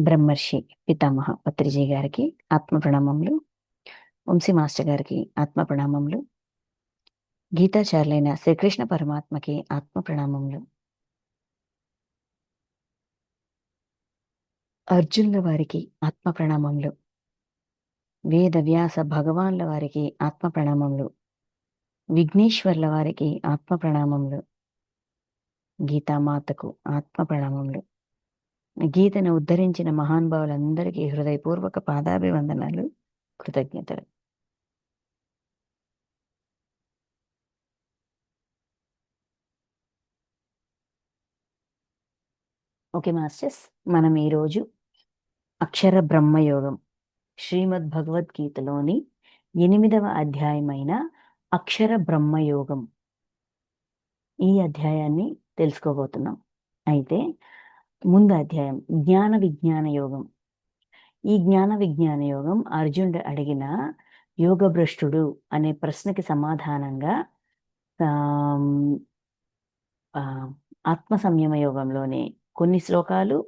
బ్రహ్మర్షి పితామహ పత్రిజీ గారికి ఆత్మ ప్రణామములు. వంశీ మాస్టర్ గారికి ఆత్మ ప్రణామములు. గీతాచార్యులైన శ్రీకృష్ణ పరమాత్మకి ఆత్మ ప్రణామములు. అర్జునుల వారికి ఆత్మ ప్రణామములు. వేద వ్యాస భగవాన్ల వారికి ఆత్మ ప్రణామములు. విఘ్నేశ్వర్ల వారికి ఆత్మ ప్రణామములు. గీతామాతకు ఆత్మ ప్రణామములు. గీతను ఉద్ధరించిన మహానుభావులందరికీ హృదయపూర్వక పాదాభివందనాలు, కృతజ్ఞతలు. ఓకే మాస్టర్స్, మనం ఈరోజు అక్షర బ్రహ్మయోగం శ్రీమద్ భగవద్గీతలోని 8వ అధ్యాయమైన అక్షర బ్రహ్మయోగం ఈ అధ్యాయాన్ని తెలుసుకోబోతున్నాం. అయితే ముందు అధ్యాయం జ్ఞాన విజ్ఞాన యోగం. ఈ జ్ఞాన విజ్ఞాన యోగం అర్జునుడు అడిగిన యోగభ్రష్టుడు అనే ప్రశ్నకి సమాధానంగా ఆత్మ సంయమ యోగంలోనే కొన్ని శ్లోకాలు,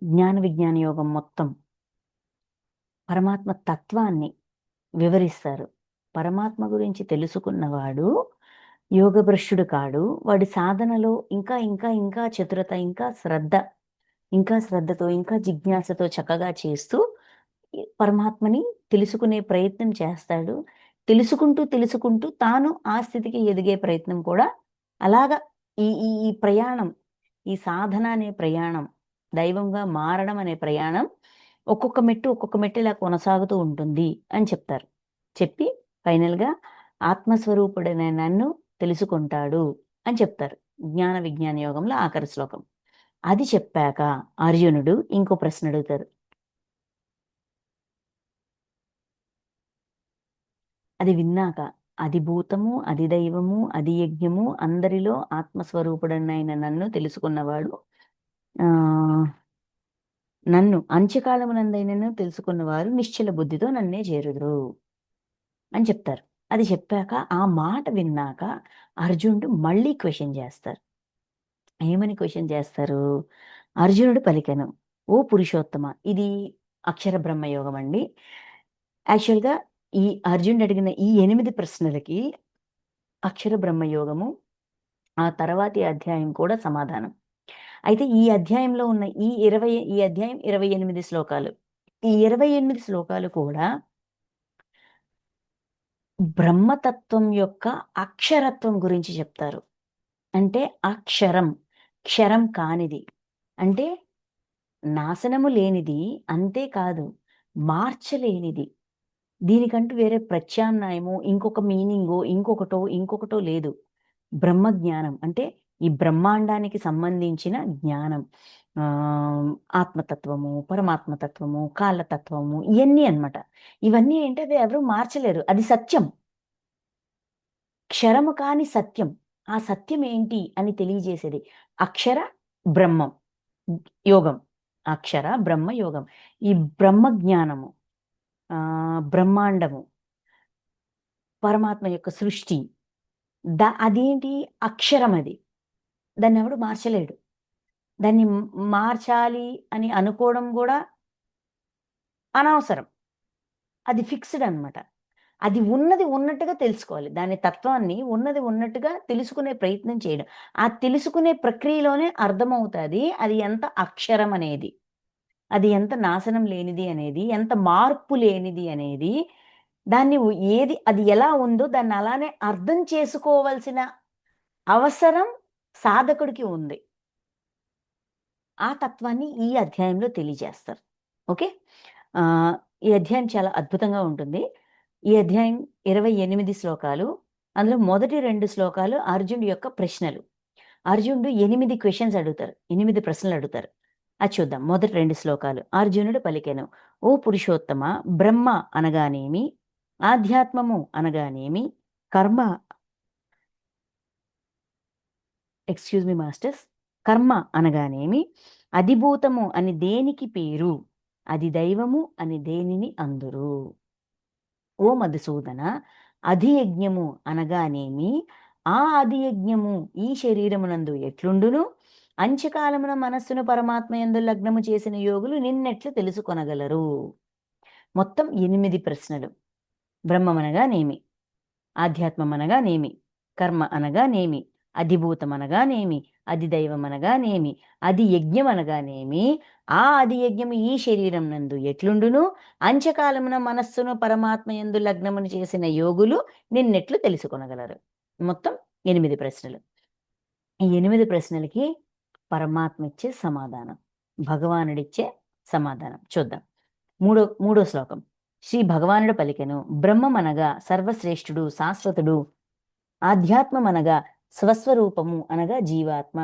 జ్ఞాన విజ్ఞాన యోగం మొత్తం పరమాత్మ తత్వాన్ని వివరిస్తారు. పరమాత్మ గురించి తెలుసుకున్నవాడు యోగభ్రష్టుడు కాడు. వాడి సాధనలో ఇంకా ఇంకా ఇంకా చతురత, ఇంకా శ్రద్ధతో, ఇంకా జిజ్ఞాసతో చక్కగా చేస్తూ పరమాత్మని తెలుసుకునే ప్రయత్నం చేస్తాడు. తెలుసుకుంటూ తాను ఆ స్థితికి ఎదిగే ప్రయత్నం కూడా అలాగా ఈ ఈ ఈ ప్రయాణం, ఈ సాధన అనే ప్రయాణం, దైవంగా మారడం అనే ప్రయాణం ఒక్కొక్క మెట్టు ఇలా కొనసాగుతూ ఉంటుంది అని చెప్తారు. చెప్పి ఫైనల్గా ఆత్మస్వరూపుడైన నన్ను తెలుసుకుంటాడు అని చెప్తారు. జ్ఞాన విజ్ఞాన యోగంలో ఆఖరి శ్లోకం. అది చెప్పాక అర్జునుడు ఇంకో ప్రశ్న అడుగుతారు. అది విన్నాక అది భూతము, అది దైవము, అది యజ్ఞము, అందరిలో ఆత్మస్వరూపుడనైన నన్ను తెలుసుకున్నవాడు నన్ను అంత్యకాలమునందైనను తెలుసుకున్నవారు నిశ్చల బుద్ధితో నన్నే చేరుదురు అని చెప్తారు. అది చెప్పాక ఆ మాట విన్నాక అర్జునుడు మళ్ళీ క్వశ్చన్ చేస్తారు. ఏమని క్వశ్చన్ చేస్తారు? అర్జునుడు పలికెను, ఓ పురుషోత్తమ. ఇది అక్షర బ్రహ్మయోగం అండి. యాక్చువల్గా ఈ అర్జునుడు అడిగిన ఈ 8 ప్రశ్నలకి అక్షర బ్రహ్మయోగము ఆ తర్వాతి అధ్యాయం కూడా సమాధానం. అయితే ఈ అధ్యాయంలో ఉన్న ఈ అధ్యాయం 28 శ్లోకాలు. ఈ 28 శ్లోకాలు కూడా బ్రహ్మతత్వం యొక్క అక్షరత్వం గురించి చెప్తారు. అంటే అక్షరం, క్షరం కానిది, అంటే నాశనము లేనిది, అంతేకాదు మార్చలేనిది. దీనికంటూ వేరే ప్రత్యామ్నాయము, ఇంకొక మీనింగో, ఇంకొకటో లేదు. బ్రహ్మజ్ఞానం అంటే ఈ బ్రహ్మాండానికి సంబంధించిన జ్ఞానం. ఆత్మతత్వము, పరమాత్మతత్వము, కాలతత్వము, ఇవన్నీ అన్నమాట. ఇవన్నీ ఏంటంటే ఎవరు మార్చలేరు. అది సత్యం, క్షరము కాని సత్యం. ఆ సత్యం ఏంటి అని తెలియజేసేది అక్షర బ్రహ్మం యోగం. అక్షర బ్రహ్మ యోగం. ఈ బ్రహ్మ జ్ఞానము, బ్రహ్మాండము, పరమాత్మ యొక్క సృష్టి, అదేంటి అక్షరం. అది దాన్ని ఎవడు మార్చలేడు. దాన్ని మార్చాలి అని అనుకోవడం కూడా అనవసరం. అది ఫిక్స్డ్ అన్నమాట. అది ఉన్నది ఉన్నట్టుగా తెలుసుకోవాలి. దాని తత్వాన్ని ఉన్నది ఉన్నట్టుగా తెలుసుకునే ప్రయత్నం చేయడం. ఆ తెలుసుకునే ప్రక్రియలోనే అర్థమవుతుంది అది ఎంత అక్షరం అనేది, అది ఎంత నాశనం లేనిది అనేది, ఎంత మార్పు లేనిది అనేది. దాన్ని అది ఎలా ఉందో దాన్ని అలానే అర్థం చేసుకోవాల్సిన అవసరం సాధకుడికి ఉంది. ఆ తత్వాన్ని ఈ అధ్యాయంలో తెలియజేస్తారు. ఓకే, ఈ అధ్యాయం చాలా అద్భుతంగా ఉంటుంది. ఈ అధ్యాయం 28 శ్లోకాలు. అందులో మొదటి 2 శ్లోకాలు అర్జునుడి యొక్క ప్రశ్నలు. అర్జునుడు 8 క్వశ్చన్స్ అడుగుతారు, 8 ప్రశ్నలు అడుగుతారు. అది చూద్దాం. మొదటి 2 శ్లోకాలు. అర్జునుడు పలికెను, ఓ పురుషోత్తమ, బ్రహ్మ అనగానేమి, ఆధ్యాత్మము అనగానేమి, కర్మ ఎక్స్క్యూజ్ మీ మాస్టర్స్, కర్మ అనగానేమి, అధిభూతము అని దేనికి పేరు, అది దైవము అని దేనిని అందురు. ఓ మధుసూదన, అధియజ్ఞము అనగానేమి, ఆ అధియజ్ఞము ఈ శరీరమునందు ఎట్లుండును, అంత్యకాలమున మనస్సును పరమాత్మయందు లగ్నము చేసిన యోగులు నిన్నెట్లు తెలుసుకొనగలరు. మొత్తం 8 ప్రశ్నలు. బ్రహ్మమనగానేమి? ఆధ్యాత్మమనగానేమి? కర్మ అనగానేమి? అధిభూతమనగానేమి? అధిదైవమనగానేమి? అది యజ్ఞమనగానేమి? ఆ అది యజ్ఞము ఈ శరీరం నందు ఎట్లుండును? అంత్యకాలమున మనస్సును పరమాత్మయందు లగ్నమును చేసిన యోగులు నిన్నెట్లు తెలుసుకొనగలరు. మొత్తం 8 ప్రశ్నలు. ఈ 8 ప్రశ్నలకి పరమాత్మ ఇచ్చే సమాధానం, భగవానుడిచ్చే సమాధానం చూద్దాం. మూడో శ్లోకం. శ్రీ భగవానుడు పలికెను, బ్రహ్మమనగా సర్వశ్రేష్ఠుడు, శాశ్వతుడు, ఆధ్యాత్మమనగా స్వస్వరూపము అనగా జీవాత్మ,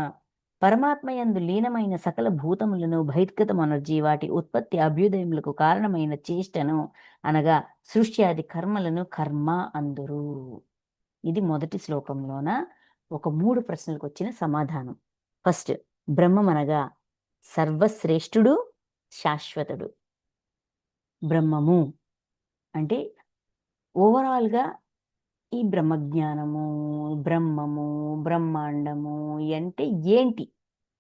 పరమాత్మయందు లీనమైన సకల భూతములను బహిర్గతమనర్జీ వాటి ఉత్పత్తి అభ్యుదయములకు కారణమైన చేష్టను అనగా సృష్టి ఆది కర్మలను కర్మ అందురు. ఇది మొదటి శ్లోకంలోన ఒక 3 ప్రశ్నలకు వచ్చిన సమాధానం. ఫస్ట్, బ్రహ్మమనగా సర్వశ్రేష్ఠుడు, శాశ్వతుడు. బ్రహ్మము అంటే ఓవరాల్గా ఈ బ్రహ్మజ్ఞానము, బ్రహ్మము, బ్రహ్మాండము అంటే ఏంటి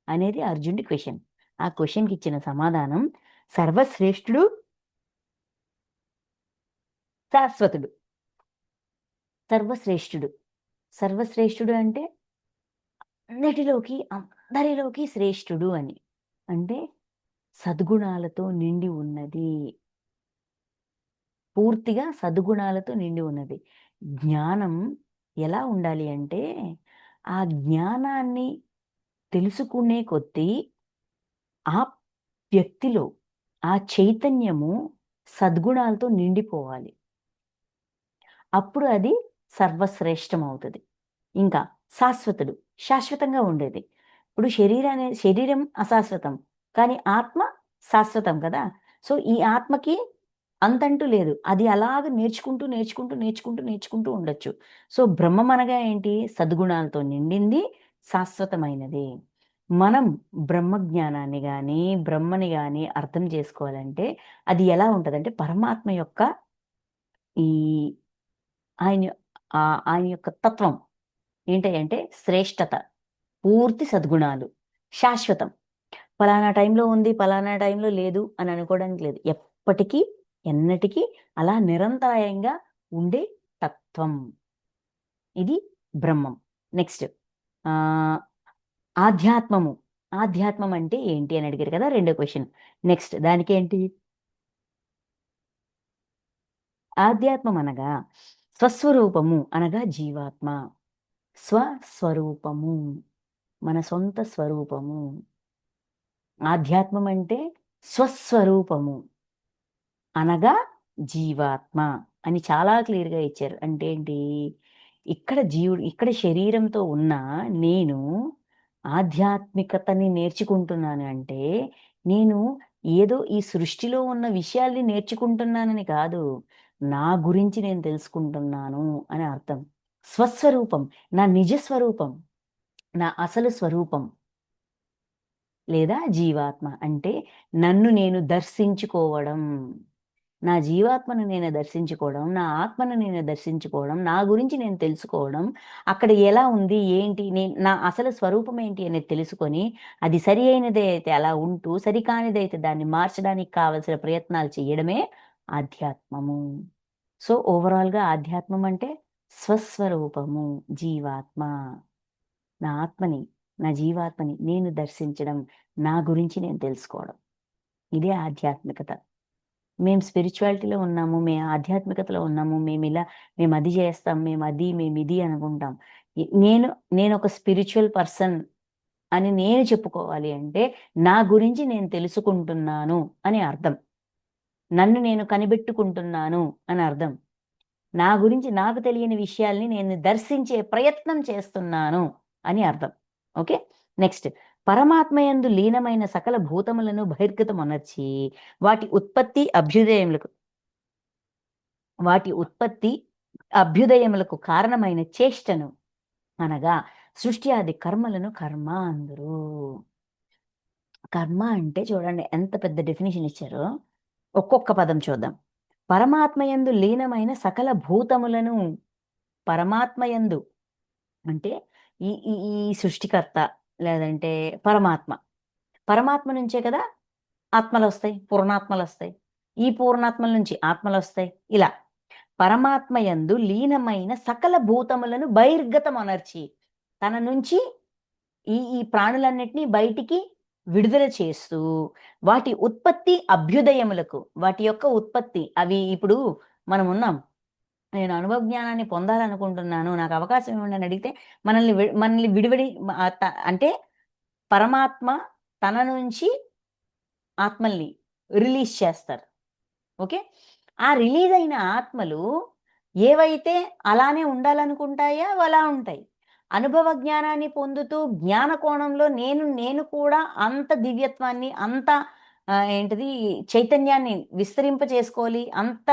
అనేది అర్జునుడి క్వశ్చన్. ఆ క్వశ్చన్కి ఇచ్చిన సమాధానం సర్వశ్రేష్ఠుడు, శాశ్వతుడు. సర్వశ్రేష్ఠుడు. సర్వశ్రేష్ఠుడు అంటే అందరిలోకి శ్రేష్ఠుడు అని. అంటే సద్గుణాలతో నిండి ఉన్నది. పూర్తిగా సద్గుణాలతో నిండి ఉన్నది. జ్ఞానం ఎలా ఉండాలి అంటే, ఆ జ్ఞానాన్ని తెలుసుకునే కొద్దీ ఆ వ్యక్తిలో ఆ చైతన్యము సద్గుణాలతో నిండిపోవాలి. అప్పుడు అది సర్వశ్రేష్టమవుతది. ఇంకా శాశ్వతుడు, శాశ్వతంగా ఉండేది. ఇప్పుడు శరీరం అశాశ్వతం. కానీ ఆత్మ శాశ్వతం కదా! సో, ఈ ఆత్మకి అంతంటూ లేదు. అది అలాగ నేర్చుకుంటూ ఉండొచ్చు. సో, బ్రహ్మమనగా ఏంటి? సద్గుణాలతో నిండింది, శాశ్వతమైనది. మనం బ్రహ్మజ్ఞానాన్ని గానీ, బ్రహ్మని గానీ అర్థం చేసుకోవాలంటే అది ఎలా ఉంటదంటే, పరమాత్మ యొక్క ఈ ఆయన ఆయన యొక్క తత్వం ఏంటంటే శ్రేష్టత, పూర్తి సద్గుణాలు, శాశ్వతం. పలానా టైంలో ఉంది, పలానా టైంలో లేదు అని అనుకోవడానికి లేదు. ఎప్పటికీ, ఎన్నటికీ అలా నిరంతరాయంగా ఉండే తత్వం. ఇది బ్రహ్మం. నెక్స్ట్ ఆధ్యాత్మము. ఆధ్యాత్మం అంటే ఏంటి అని అడిగారు కదా! రెండో క్వెషన్. నెక్స్ట్ దానికేంటి? ఆధ్యాత్మం అనగా స్వస్వరూపము అనగా జీవాత్మ. స్వస్వరూపము మన సొంత స్వరూపము. ఆధ్యాత్మం అంటే స్వస్వరూపము అనగా జీవాత్మ అని చాలా క్లియర్‌గా ఇచ్చారు. అంటే ఏంటి? ఇక్కడ శరీరంతో ఉన్న నేను ఆధ్యాత్మికతని నేర్చుకుంటున్నాను అంటే, నేను ఏదో ఈ సృష్టిలో ఉన్న విషయాల్ని నేర్చుకుంటున్నానని కాదు. నా గురించి నేను తెలుసుకుంటున్నాను అని అర్థం. స్వస్వరూపం, నా నిజ స్వరూపం, నా అసలు స్వరూపం లేదా జీవాత్మ అంటే నన్ను నేను దర్శించుకోవడం. నా జీవాత్మను నేను దర్శించుకోవడం, నా ఆత్మను నేను దర్శించుకోవడం, నా గురించి నేను తెలుసుకోవడం, అక్కడ ఎలా ఉంది, ఏంటి, నా అసలు స్వరూపం ఏంటి అనేది తెలుసుకొని, అది సరి అయినదైతే అలా ఉంటూ, సరికానిదైతే దాన్ని మార్చడానికి కావలసిన ప్రయత్నాలు చేయడమే ఆధ్యాత్మము. సో, ఓవరాల్‌గా ఆధ్యాత్మం అంటే స్వస్వరూపము, జీవాత్మ. నా ఆత్మని, నా జీవాత్మని నేను దర్శించడం, నా గురించి నేను తెలుసుకోవడం. ఇదే ఆధ్యాత్మికత. మేము స్పిరిచువాలిటీలో ఉన్నాము, మేము ఆధ్యాత్మికతలో ఉన్నాము, మేమది చేస్తాం, మేమిది అనుకుంటాం. నేను నేనొక స్పిరిచువల్ పర్సన్ అని నేను చెప్పుకోవాలి అంటే, నా గురించి నేను తెలుసుకుంటున్నాను అని అర్థం. నన్ను నేను కనిపెట్టుకుంటున్నాను అని అర్థం. నా గురించి నాకు తెలియని విషయాల్ని నేను దర్శించే ప్రయత్నం చేస్తున్నాను అని అర్థం. ఓకే. నెక్స్ట్, పరమాత్మయందు లీనమైన సకల భూతములను బహిర్గతమొనర్చి వాటి ఉత్పత్తి అభ్యుదయములకు కారణమైన చేష్టను అనగా సృష్టి ఆది కర్మలను కర్మ అందురు. కర్మ అంటే చూడండి ఎంత పెద్ద డెఫినిషన్ ఇచ్చారో. ఒక్కొక్క పదం చూద్దాం. పరమాత్మయందు లీనమైన సకల భూతములను, పరమాత్మయందు అంటే ఈ ఈ ఈ సృష్టికర్త, లేదంటే పరమాత్మ. పరమాత్మ నుంచే కదా ఆత్మలొస్తాయి, పూర్ణాత్మలొస్తాయి. ఈ పూర్ణాత్మల నుంచి ఆత్మలొస్తాయి. ఇలా పరమాత్మయందు లీనమైన సకల భూతములను బహిర్గతమొనర్చి, తన నుంచి ఈ ప్రాణులన్నిటిని బయటికి విడుదల చేస్తూ, వాటి ఉత్పత్తి అభ్యుదయములకు, వాటి యొక్క ఉత్పత్తి అవి ఇప్పుడు మనమున్నాం. నేను అనుభవ జ్ఞానాన్ని పొందాలనుకుంటున్నాను. నాకు అవకాశం ఇవ్వండి అని అడిగితే మనల్ని విడివడి అంటే పరమాత్మ తన నుంచి ఆత్మల్ని రిలీజ్ చేస్తారు. ఓకే. ఆ రిలీజ్ అయిన ఆత్మలు ఏవైతే అలానే ఉండాలనుకుంటాయో అలా ఉంటాయి. అనుభవ జ్ఞానాన్ని పొందుతూ జ్ఞాన కోణంలో నేను కూడా అంత దివ్యత్వాన్ని, అంత ఏంటిది చైతన్యాన్ని విస్తరింప చేసుకోవాలి, అంత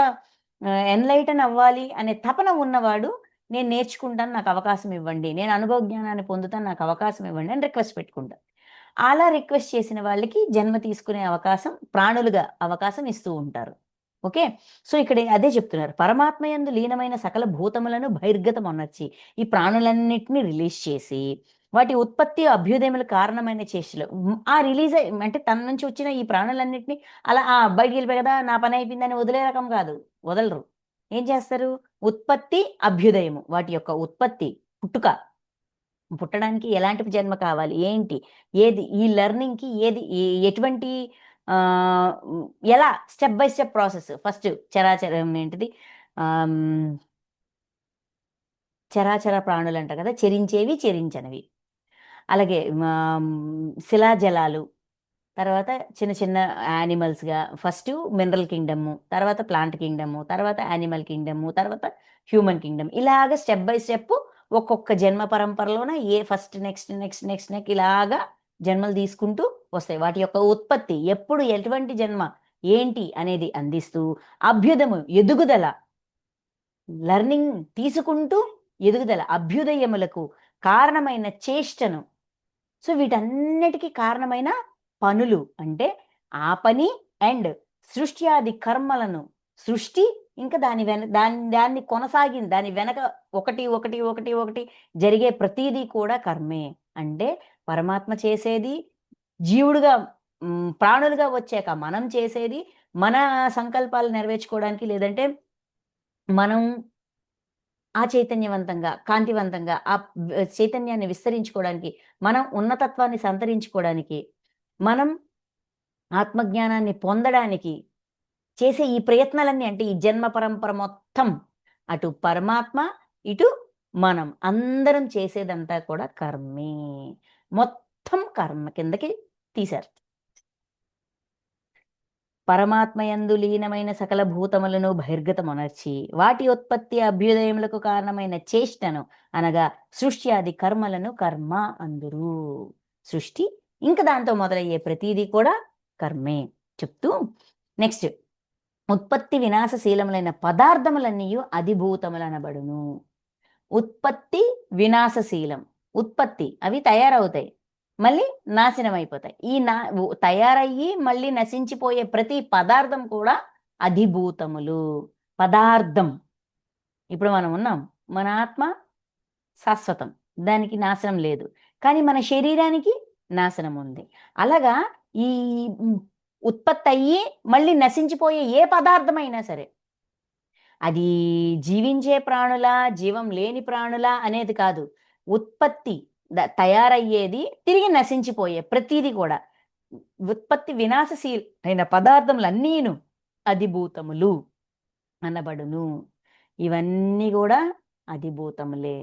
ఎన్‌లైటన్ అవ్వాలి అనే తపన ఉన్నవాడు, నేను నేర్చుకుంటాను, నాకు అవకాశం ఇవ్వండి. నేను అనుభవ జ్ఞానాన్ని పొందుతాను, నాకు అవకాశం ఇవ్వండి అని రిక్వెస్ట్ పెట్టుకుంటారు. అలా రిక్వెస్ట్ చేసిన వాళ్ళకి జన్మ తీసుకునే అవకాశం, ప్రాణులుగా అవకాశం ఇస్తూ ఉంటారు. ఓకే. సో, ఇక్కడ అదే చెప్తున్నారు. పరమాత్మయందు లీనమైన సకల భూతములను బహిర్గతమొనర్చి, ఈ ప్రాణులన్నిటిని రిలీజ్ చేసి, వాటి ఉత్పత్తి, అభ్యుదయముల కారణమైన చేష్టలు. ఆ రిలీజ్ అంటే తన నుంచి వచ్చిన ఈ ప్రాణులన్నిటిని అలా బయటికెళ్ళిపోయాయి కదా! నా పని అయిపోయిందని వదిలే రకం కాదు. వదలరు. ఏం చేస్తారు? ఉత్పత్తి, అభ్యుదయము. వాటి యొక్క ఉత్పత్తి, పుట్టుక. పుట్టడానికి ఎలాంటి జన్మ కావాలి? ఏంటి? ఏది? ఈ లెర్నింగ్‌కి ఏది ఎటువంటి హ్మ్, ఎలా step by step process. First చరాచరం ఏంటిది? ఆహ్, హ్మ్, చరాచర ప్రాణులంటారు కదా! చెరించేవి, చెరించనివి. అలాగే శిలాజలాలు, తర్వాత చిన్న చిన్న యానిమల్స్‌గా ఫస్టు మినరల్ కింగ్డము, తర్వాత ప్లాంట్ కింగ్డము, తర్వాత యానిమల్ కింగ్డము, తర్వాత హ్యూమన్ కింగ్డమ్. ఇలాగ స్టెప్ బై స్టెప్ ఒక్కొక్క జన్మ పరంపరలోన first next, next, next, next ఇలాగా జన్మలు తీసుకుంటూ వస్తాయి. వాటి యొక్క ఉత్పత్తి ఎప్పుడు ఎటువంటి జన్మ ఏంటి అనేది అందిస్తూ, అభ్యుదము ఎదుగుదల, లెర్నింగ్ తీసుకుంటూ ఎదుగుదల, అభ్యుదయములకు కారణమైన చేష్టను. సో, వీటన్నిటికి కారణమైన పనులు అంటే ఆ పని అండ్ సృష్ట్యాది కర్మలను సృష్టి ఇంకా దాన్ని దాని వెనక ఒకటి, ఒకటి, ఒకటి, ఒకటి జరిగే ప్రతీదీ కూడా కర్మే. అంటే పరమాత్మ చేసేది, జీవుడుగా ప్రాణులుగా వచ్చాక మనం చేసేది, మన సంకల్పాలు నెరవేర్చుకోవడానికి లేదంటే మనం ఆ చైతన్యవంతంగా, కాంతివంతంగా చైతన్యాన్ని విస్తరించుకోవడానికి, మనం ఉన్నతత్వాన్ని సంతరించుకోవడానికి, మనం ఆత్మజ్ఞానాన్ని పొందడానికి చేసే ఈ ప్రయత్నాలన్నీ అంటే ఈ జన్మ పరంపర మొత్తం అటు పరమాత్మ, ఇటు మనం అందరం చేసేదంతా కూడా కర్మే. మొత్తం కర్మ కిందకి తీశారు. పరమాత్మయందు లీనమైన సకల భూతములను బహిర్గతమొనర్చి, వాటి ఉత్పత్తి అభ్యుదయములకు కారణమైన చేష్టను అనగా సృష్ట్యాది కర్మలను కర్మ అందురు. సృష్టి ఇంక దాంతో మొదలయ్యే ప్రతీదీ కూడా కర్మే చెప్తూ నెక్స్ట్ ఉత్పత్తి వినాశశీలములైన పదార్థములన్నీయు అధిభూతములనబడును. ఉత్పత్తి, వినాశశీలం. ఉత్పత్తి అవి తయారవుతాయి. మళ్ళీ నాశనమైపోతాయి. ఈ నా తయారయ్యి మళ్ళీ నశించిపోయే ప్రతి పదార్థం కూడా అధిభూతములు. పదార్థం. ఇప్పుడు మనం ఉన్నాం. మన ఆత్మ శాశ్వతం. దానికి నాశనం లేదు. కానీ మన శరీరానికి నాశనం ఉంది. అలాగా ఈ ఉత్పత్తయ్యి మళ్ళీ నశించిపోయే ఏ పదార్థమైనా సరే అది జీవించే ప్రాణులా, జీవం లేని ప్రాణులా అనేది కాదు. ఉత్పత్తి తయారయ్యేది, తిరిగి నశించిపోయే ప్రతీది కూడా. ఉత్పత్తి వినాశశీలైన పదార్థములన్నీను అధిభూతములు అనబడును. ఇవన్నీ గూడా అధిభూతములే.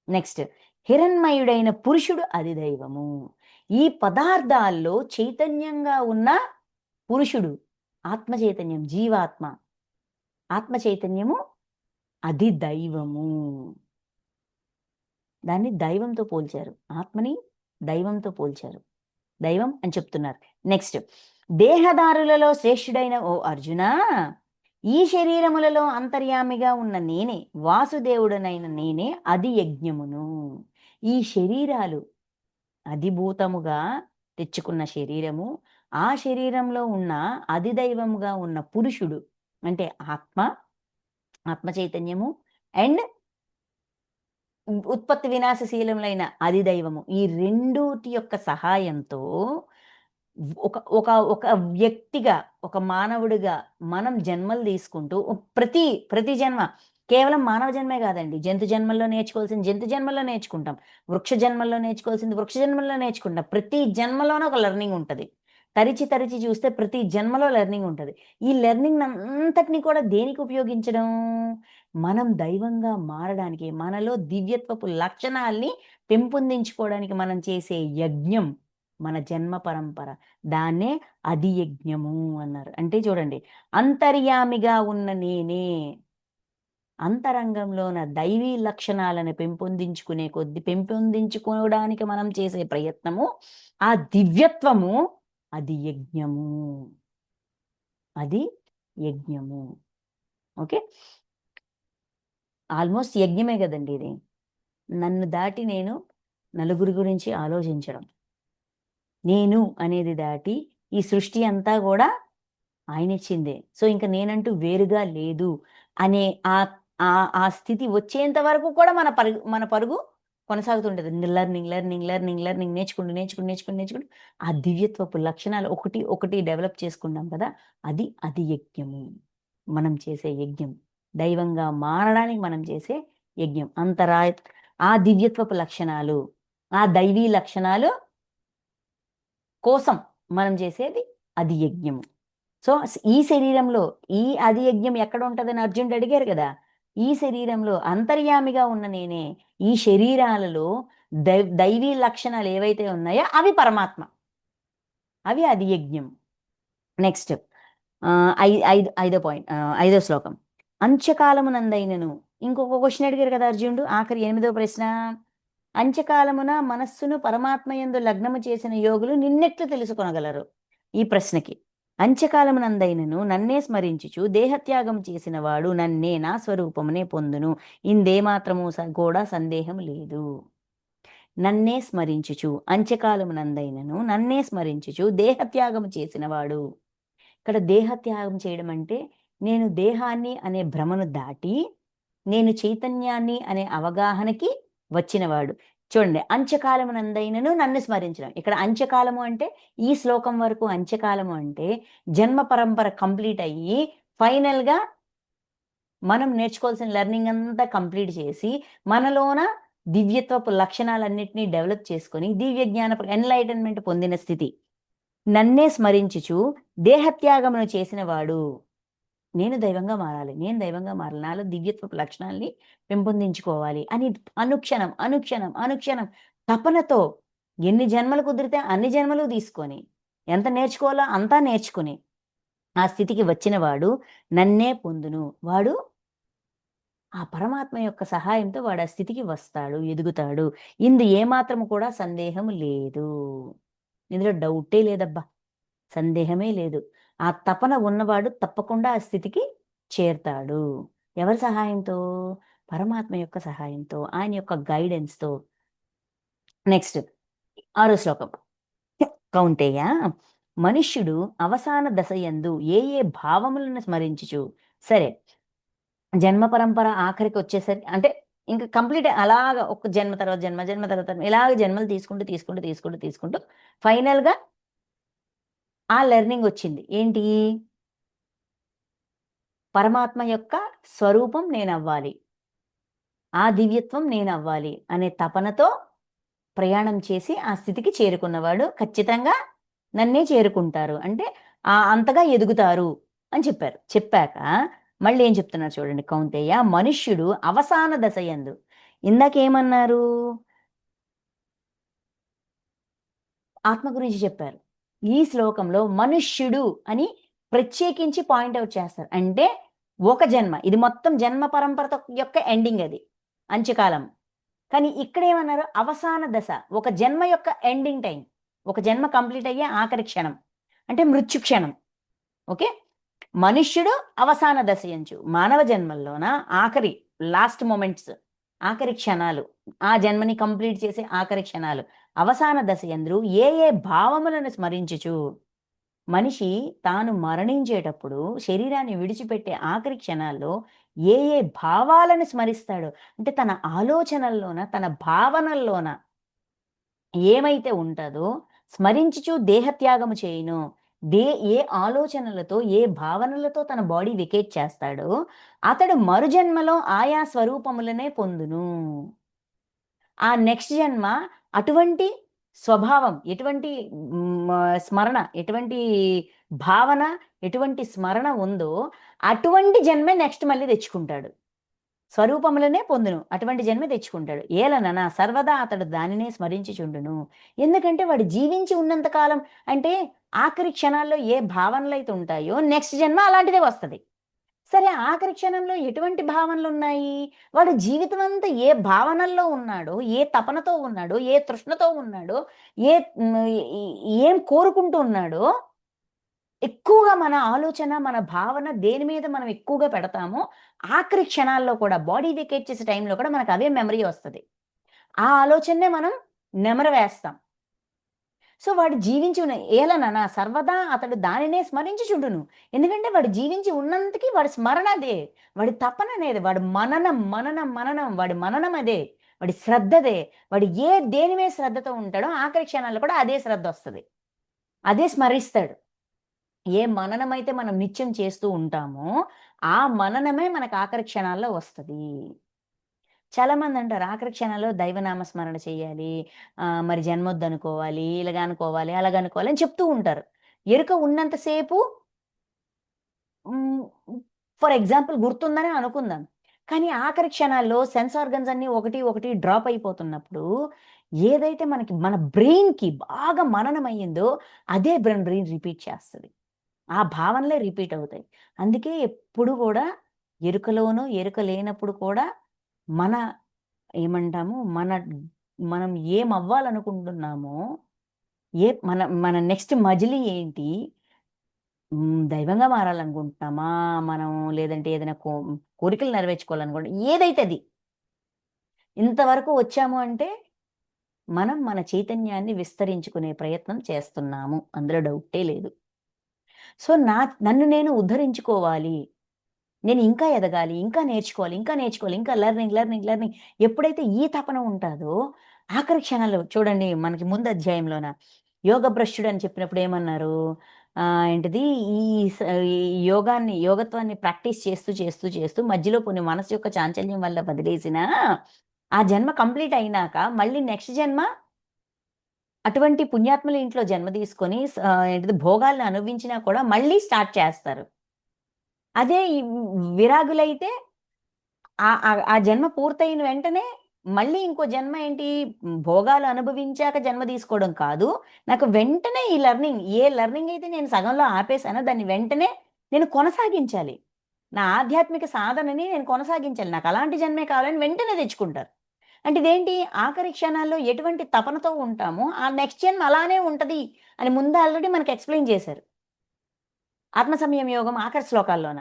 నెక్స్ట్ హిరణ్మయుడైన పురుషుడు అధిదైవము. ఈ పదార్థాల్లో చైతన్యంగా ఉన్న పురుషుడు, ఆత్మ చైతన్యం, జీవాత్మ. ఆత్మ చైతన్యము అది దైవము. దాన్ని దైవంతో పోల్చారు. ఆత్మని దైవంతో పోల్చారు. దైవం అని చెప్తున్నారు. నెక్స్ట్ దేహదారులలో శ్రేష్ఠుడైన ఓ అర్జునా! ఈ శరీరములలో అంతర్యామిగా ఉన్న నేనే, వాసుదేవుడనైన నేనే అది యజ్ఞమును. ఈ శరీరాలు అధిభూతముగా తెచ్చుకున్న శరీరము, ఆ శరీరంలో ఉన్న అధిదైవముగా ఉన్న పురుషుడు అంటే ఆత్మ, ఆత్మ చైతన్యము అండ్ ఉత్పత్తి వినాశశీలములైన అధిదైవము. ఈ రెండూటి యొక్క సహాయంతో ఒక ఒక ఒక వ్యక్తిగా, ఒక మానవుడిగా మనం జన్మలు తీసుకుంటూ ప్రతి జన్మ కేవలం మానవ జన్మే కాదండి. జంతు జన్మల్లో నేర్చుకోవాల్సింది జంతు జన్మల్లో నేర్చుకుంటాం. వృక్ష జన్మల్లో నేర్చుకోవాల్సింది వృక్ష జన్మల్లో నేర్చుకుంటాం. ప్రతి జన్మలోనూ ఒక లెర్నింగ్ ఉంటది. తరిచి తరిచి చూస్తే ప్రతి జన్మలో లెర్నింగ్ ఉంటది. ఈ లెర్నింగ్ అంతటిని కూడా దేనికి ఉపయోగించడం? మనం దైవంగా మారడానికి, మనలో దివ్యత్వపు లక్షణాల్ని పెంపొందించుకోవడానికి మనం చేసే యజ్ఞం మన జన్మ పరంపర. దాన్నే అధియజ్ఞము అన్నారు. అంటే చూడండి, అంతర్యామిగా ఉన్న నేనే అంతరంగంలోన దైవీ లక్షణాలను పెంపొందించుకోవడానికి మనం చేసే ప్రయత్నము, ఆ దివ్యత్వము అది యజ్ఞము. అది యజ్ఞము. ఓకే. ఆల్మోస్ట్ యజ్ఞమే కదండి ఇది. నన్ను దాటి నేను నలుగురి గురించి ఆలోచించడం. నేను అనేది దాటి ఈ సృష్టి అంతా కూడా ఆయనిచ్చిందే. సో, ఇంక నేనంటూ వేరుగా లేదు అనే ఆ ఆ ఆ స్థితి వచ్చేంత వరకు కూడా మన పరుగు కొనసాగుతుంటది. లెర్నింగ్, లెర్నింగ్, లెర్నింగ్, లెర్నింగ్ నేర్చుకుంటూ ఆ దివ్యత్వపు లక్షణాలు ఒకటి ఒకటి డెవలప్ చేసుకున్నాం కదా! అది యజ్ఞము. మనం చేసే యజ్ఞం. దైవంగా మారడానికి మనం చేసే యజ్ఞం. ఆ దివ్యత్వపు లక్షణాలు, ఆ దైవీ లక్షణాలు కోసం మనం చేసేది అది యజ్ఞము. సో, ఈ శరీరంలో ఈ అది యజ్ఞం ఎక్కడుంటదని అర్జునుడు అడిగారు గదా! ఈ శరీరంలో అంతర్యామిగా ఉన్న నేనే, ఈ శరీరాలలో దైవీ లక్షణాలు ఏవైతే ఉన్నాయో అవి పరమాత్మ. అవి అది యజ్ఞం. నెక్స్ట్ ఐదో పాయింట్, ఐదో శ్లోకం. అంత్యకాలమునందైనను ఇంకొక క్వెషన్ అడిగారు కదా అర్జునుడు. ఆఖరి 8వ ప్రశ్న. అంత్యకాలమున మనస్సును పరమాత్మయందు లగ్నము చేసిన యోగులు నిన్నెట్లు తెలుసుకొనగలరు? ఈ ప్రశ్నకి. అంత్యకాలమునందైనను నన్నే స్మరించుచు దేహత్యాగం చేసిన వాడు నన్నే నా స్వరూపమునే పొందును. ఇందేమాత్రము కూడా సందేహం లేదు. నన్నే స్మరించుచు అంత్యకాలమునందైనను నన్నే స్మరించుచు దేహత్యాగము చేసినవాడు. ఇక్కడ దేహత్యాగం చేయడం అంటే నేను దేహాన్ని అనే భ్రమను దాటి నేను చైతన్యాన్ని అనే అవగాహనకి వచ్చినవాడు. చూడండి, అంత్యకాలమునందైనను నన్ను స్మరించడం. ఇక్కడ అంత్యకాలము అంటే ఈ శ్లోకం వరకు అంత్యకాలము అంటే జన్మ పరంపర కంప్లీట్ అయ్యి ఫైనల్‌గా మనం నేర్చుకోవాల్సిన లెర్నింగ్ అంతా కంప్లీట్ చేసి మనలోన దివ్యత్వపు లక్షణాలన్నిటిని డెవలప్ చేసుకొని దివ్య జ్ఞానపు ఎన్‌లైటన్‌మెంట్ పొందిన స్థితి. నన్నే స్మరించుచు దేహత్యాగమును చేసినవాడు. నేను దైవంగా మారాలి. నేను దైవంగా మారాలి. నాలో దివ్యత్వపు లక్షణాల్ని పెంపొందించుకోవాలి అని అనుక్షణం తపనతో ఎన్ని జన్మలు కుదిరితే అన్ని జన్మలు తీసుకొని, ఎంత నేర్చుకోవాలో అంతా నేర్చుకుని, ఆ స్థితికి వచ్చినవాడు నన్నే పొందును. వాడు ఆ పరమాత్మ యొక్క సహాయంతో వాడు ఆ స్థితికి వస్తాడు, ఎదుగుతాడు. ఏమాత్రము కూడా సందేహం లేదు. ఇందులో డౌటే లేదబ్బా! సందేహమే లేదు. ఆ తపన ఉన్నవాడు తప్పకుండా ఆ స్థితికి చేరతాడు. ఎవరి సహాయంతో? పరమాత్మ యొక్క సహాయంతో, ఆయన యొక్క గైడెన్స్‌తో. నెక్స్ట్ 6 శ్లోకం. కౌంతేయ, మనుష్యుడు అవసాన దశయందు ఏ ఏ భావములను స్మరించుచు. సరే, జన్మ పరంపర ఆఖరికొచ్చేసరికి అంటే ఇంక కంప్లీట్ అలాగా ఒక జన్మ తర్వాత జన్మ, జన్మ తర్వాత జన్మ ఇలాగ జన్మలు తీసుకుంటూ ఫైనల్‌గా ఆ లెర్నింగ్ వచ్చింది. ఏంటి? పరమాత్మ యొక్క స్వరూపం నేనవ్వాలి. ఆ దివ్యత్వం నేనవ్వాలి అనే తపనతో ప్రయాణం చేసి ఆ స్థితికి చేరుకున్నవాడు ఖచ్చితంగా నన్నే చేరుకుంటారు. అంటే అంతగా ఎదుగుతారు అని చెప్పారు. చెప్పాక మళ్ళీ ఏం చెప్తున్నారు చూడండి కౌంతేయ. మనుష్యుడు అవసాన దశయందు. ఇందాకేమన్నారు? ఆత్మ గురించి చెప్పారు. ఈ శ్లోకంలో మనుష్యుడు అని ప్రత్యేకించి పాయింట్ ఔట్ చేస్తారు. అంటే ఒక జన్మ. ఇది మొత్తం జన్మ పరంపర యొక్క ఎండింగ్ అది. అంత్యకాలం. కానీ ఇక్కడేమన్నారు? అవసాన దశ. ఒక జన్మ యొక్క ఎండింగ్ టైమ్. ఒక జన్మ కంప్లీట్ అయ్యే ఆఖరి క్షణం. అంటే మృత్యు క్షణం. ఓకే. మనుష్యుడు అవసాన దశయంచు. మానవ జన్మల్లోన ఆఖరి లాస్ట్ మొమెంట్స్, ఆఖరి క్షణాలు, ఆ జన్మని కంప్లీట్ చేసే ఆఖరి క్షణాలు. అవసాన దశయందు ఏ ఏ భావములను స్మరించుచు. మనిషి తాను మరణించేటప్పుడు శరీరాన్ని విడిచిపెట్టే ఆఖరి క్షణాల్లో ఏ ఏ భావాలను స్మరిస్తాడో, అంటే తన ఆలోచనల్లోన, తన భావనల్లోన ఏమైతే ఉంటదో స్మరించుచు దేహత్యాగము చేయును. దే ఏ ఆలోచనలతో, ఏ భావనలతో తన బాడీ వెకేట్ చేస్తాడో, అతడు మరుజన్మలో ఆయా స్వరూపములనే పొందును. ఆ నెక్స్ట్ జన్మ అటువంటి స్వభావం, ఎటువంటి స్మరణ, ఎటువంటి భావన, ఎటువంటి స్మరణ ఉందో అటువంటి జన్మే నెక్స్ట్ మళ్ళీ తెచ్చుకుంటాడు. స్వరూపములనే పొందును. అటువంటి జన్మ తెచ్చుకుంటాడు. ఏలనన సర్వదా అతడు దానినే స్మరించుచుండును. ఎందుకంటే వాడు జీవించి ఉన్నంత కాలం, అంటే ఆఖరి క్షణాల్లో ఏ భావనలైతే ఉంటాయో నెక్స్ట్ జన్మ అలాంటిదే వస్తది. సరే, ఆఖరి క్షణంలో ఎటువంటి భావనలున్నాయి? వాడు జీవితమంతా ఏ భావనల్లో ఉన్నాడో, ఏ తపనతో ఉన్నాడో, ఏ తృష్ణతో ఉన్నాడో, ఏ ఏం కోరుకుంటూ ఉన్నాడో, ఎక్కువగా మన ఆలోచన, మన భావన దేని మీద మనం ఎక్కువగా పెడతామో, ఆఖరి క్షణాల్లో కూడా బాడీ వెకేట్ చేసే టైంలో కూడా మనకు అవే మెమరీ వస్తది. ఆ ఆలోచననే మనం నెమరవేస్తాం. సో, వాడు జీవించి ఉన్న ఏలనన సర్వదా అతడు దానినే స్మరించుచుండును. ఎందుకంటే వాడు జీవించి ఉన్నంతకి వాడి స్మరణ అదే. వాడి తపన అనేది. వాడి మననం, మననం, మననం. వాడి మననం అదే. వాడి శ్రద్ధదే. వాడు దేని మీద శ్రద్ధతో ఉంటాడో ఆఖరి క్షణాల్లో కూడా అదే శ్రద్ధొస్తది. అదే స్మరిస్తాడు. ఏ మననమైతే మనం నిత్యం చేస్తూ ఉంటామో, ఆ మననమే మనకు ఆఖరి క్షణాల్లో వస్తది. చాలామందంటారు ఆఖరి క్షణాల్లో దైవనామ స్మరణ చేయాలి. మరి జన్మొద్దనుకోవాలి, ఇలాగనుకోవాలి, అలాగనుకోవాలి అని చెప్తూ ఉంటారు. ఎరుక ఉన్నంత సేపు హ్మ్, ఫర్ ఎగ్జాంపుల్ గుర్తుందనే అనుకుందాం. కానీ ఆఖరి క్షణాల్లో సెన్స్ ఆర్గన్స్ అన్నీ ఒకటి, ఒకటి డ్రాప్ అయిపోతున్నప్పుడు, ఏదైతే మనకి మన బ్రెయిన్‌కి బాగా మననమయ్యిందో అదే బ్రెయిన్ రిపీట్ చేస్తది. ఆ భావనలే రిపీట్ అవుతాయి. అందుకే ఎప్పుడు గూడా ఎరుకలోనూ, ఎరుక లేనప్పుడు కూడా మన ఏమంటాము, మనం ఏమవ్వాలనుకుంటున్నామో, మన మన నెక్స్ట్ మజిలీ ఏంటి? దైవంగా మారాలనుకుంటున్నామా? మనం లేదంటే ఏదైనా కోరికలు నెరవేర్చుకోవాలనుకుంటే ఏదైతే అది. ఇంతవరకు వచ్చాము అంటే, మనం మన చైతన్యాన్ని విస్తరించుకునే ప్రయత్నం చేస్తున్నాము. అందులో డౌటే లేదు. సో, నన్ను నేను ఉద్ధరించుకోవాలి. నేను ఇంకా ఎదగాలి, ఇంకా నేర్చుకోవాలి, ఇంకా నేర్చుకోవాలి, ఇంకా లెర్నింగ్, లెర్నింగ్, లెర్నింగ్ ఎప్పుడైతే ఈ తపన ఉంటాదో, ఆఖరి క్షణాల్లో చూడండి మనకి ముందు అధ్యాయంలోన యోగ భ్రష్టుడు అని చెప్పినప్పుడు ఏమన్నారు? ఏంటిది ఈ స ఈ యోగత్వాన్ని ప్రాక్టీస్ చేస్తూ, చేస్తూ, చేస్తూ మధ్యలో పోనీ మనసు యొక్క చాంచల్యం వల్ల వదిలేసినా, ఆ జన్మ కంప్లీట్ అయినాక మళ్ళీ నెక్స్ట్ జన్మ అటువంటి పుణ్యాత్ముల ఇంట్లో జన్మ తీసుకొని ఏంటిది భోగాలను అనుభవించినా కూడా మళ్ళీ స్టార్ట్ చేస్తారు. అదే ఈ విరాగులైతే ఆ జన్మ పూర్తయిన వెంటనే మళ్ళీ ఇంకో జన్మ ఏంటి? భోగాలు అనుభవించాక జన్మ తీసుకోవడం కాదు. నాకు వెంటనే ఈ ఏ లెర్నింగ్ అయితే నేను సగంలో ఆపేసానో దాన్ని వెంటనే నేను కొనసాగించాలి. నా ఆధ్యాత్మిక సాధనని నేను కొనసాగించాలి. నాకు అలాంటి జన్మే కావాలని వెంటనే తెచ్చుకుంటారు. అంటే ఇదేంటి? ఆఖరి క్షణాల్లో ఎటువంటి తపనతో ఉంటామో ఆ నెక్స్ట్ జన్మ అలానే ఉంటది అని ముందు ఆల్రెడీ మనకి ఎక్స్‌ప్లెయిన్ చేశారు. ఆత్మ సంయమ యోగం ఆఖరి శ్లోకాల్లోన.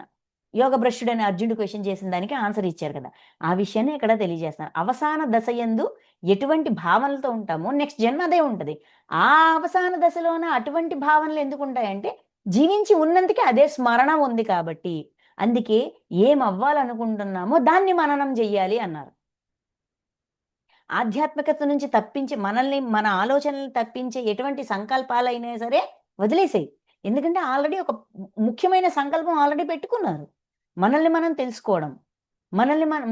యోగ భ్రష్టుడని అర్జునుడు క్వెషన్ చేసిన దానికి ఆన్సర్ ఇచ్చారు కదా! ఆ విషయాన్ని ఇక్కడ తెలియజేస్తున్నారు. అవసాన దశయందు ఎటువంటి భావనలతో ఉంటామో నెక్స్ట్ జన్మ అదే ఉంటది. ఆ అవసాన దశలోన అటువంటి భావనలు ఎందుకుంటాయంటే, జీవించి ఉన్నందుకే అదే స్మరణ ఉంది కాబట్టి. అందుకే ఏమవ్వాలనుకుంటున్నామో దాన్ని మననం జెయ్యాలి అన్నారు. ఆధ్యాత్మికత నుంచి తప్పించి మనల్ని, మన ఆలోచనలను తప్పించే ఎటువంటి సంకల్పాలైనా సరే వదిలేసేయి. ఎందుకంటే ఆల్రెడీ ఒక ముఖ్యమైన సంకల్పం ఆల్రెడీ పెట్టుకున్నారు. మనల్ని మనం తెలుసుకోవడం.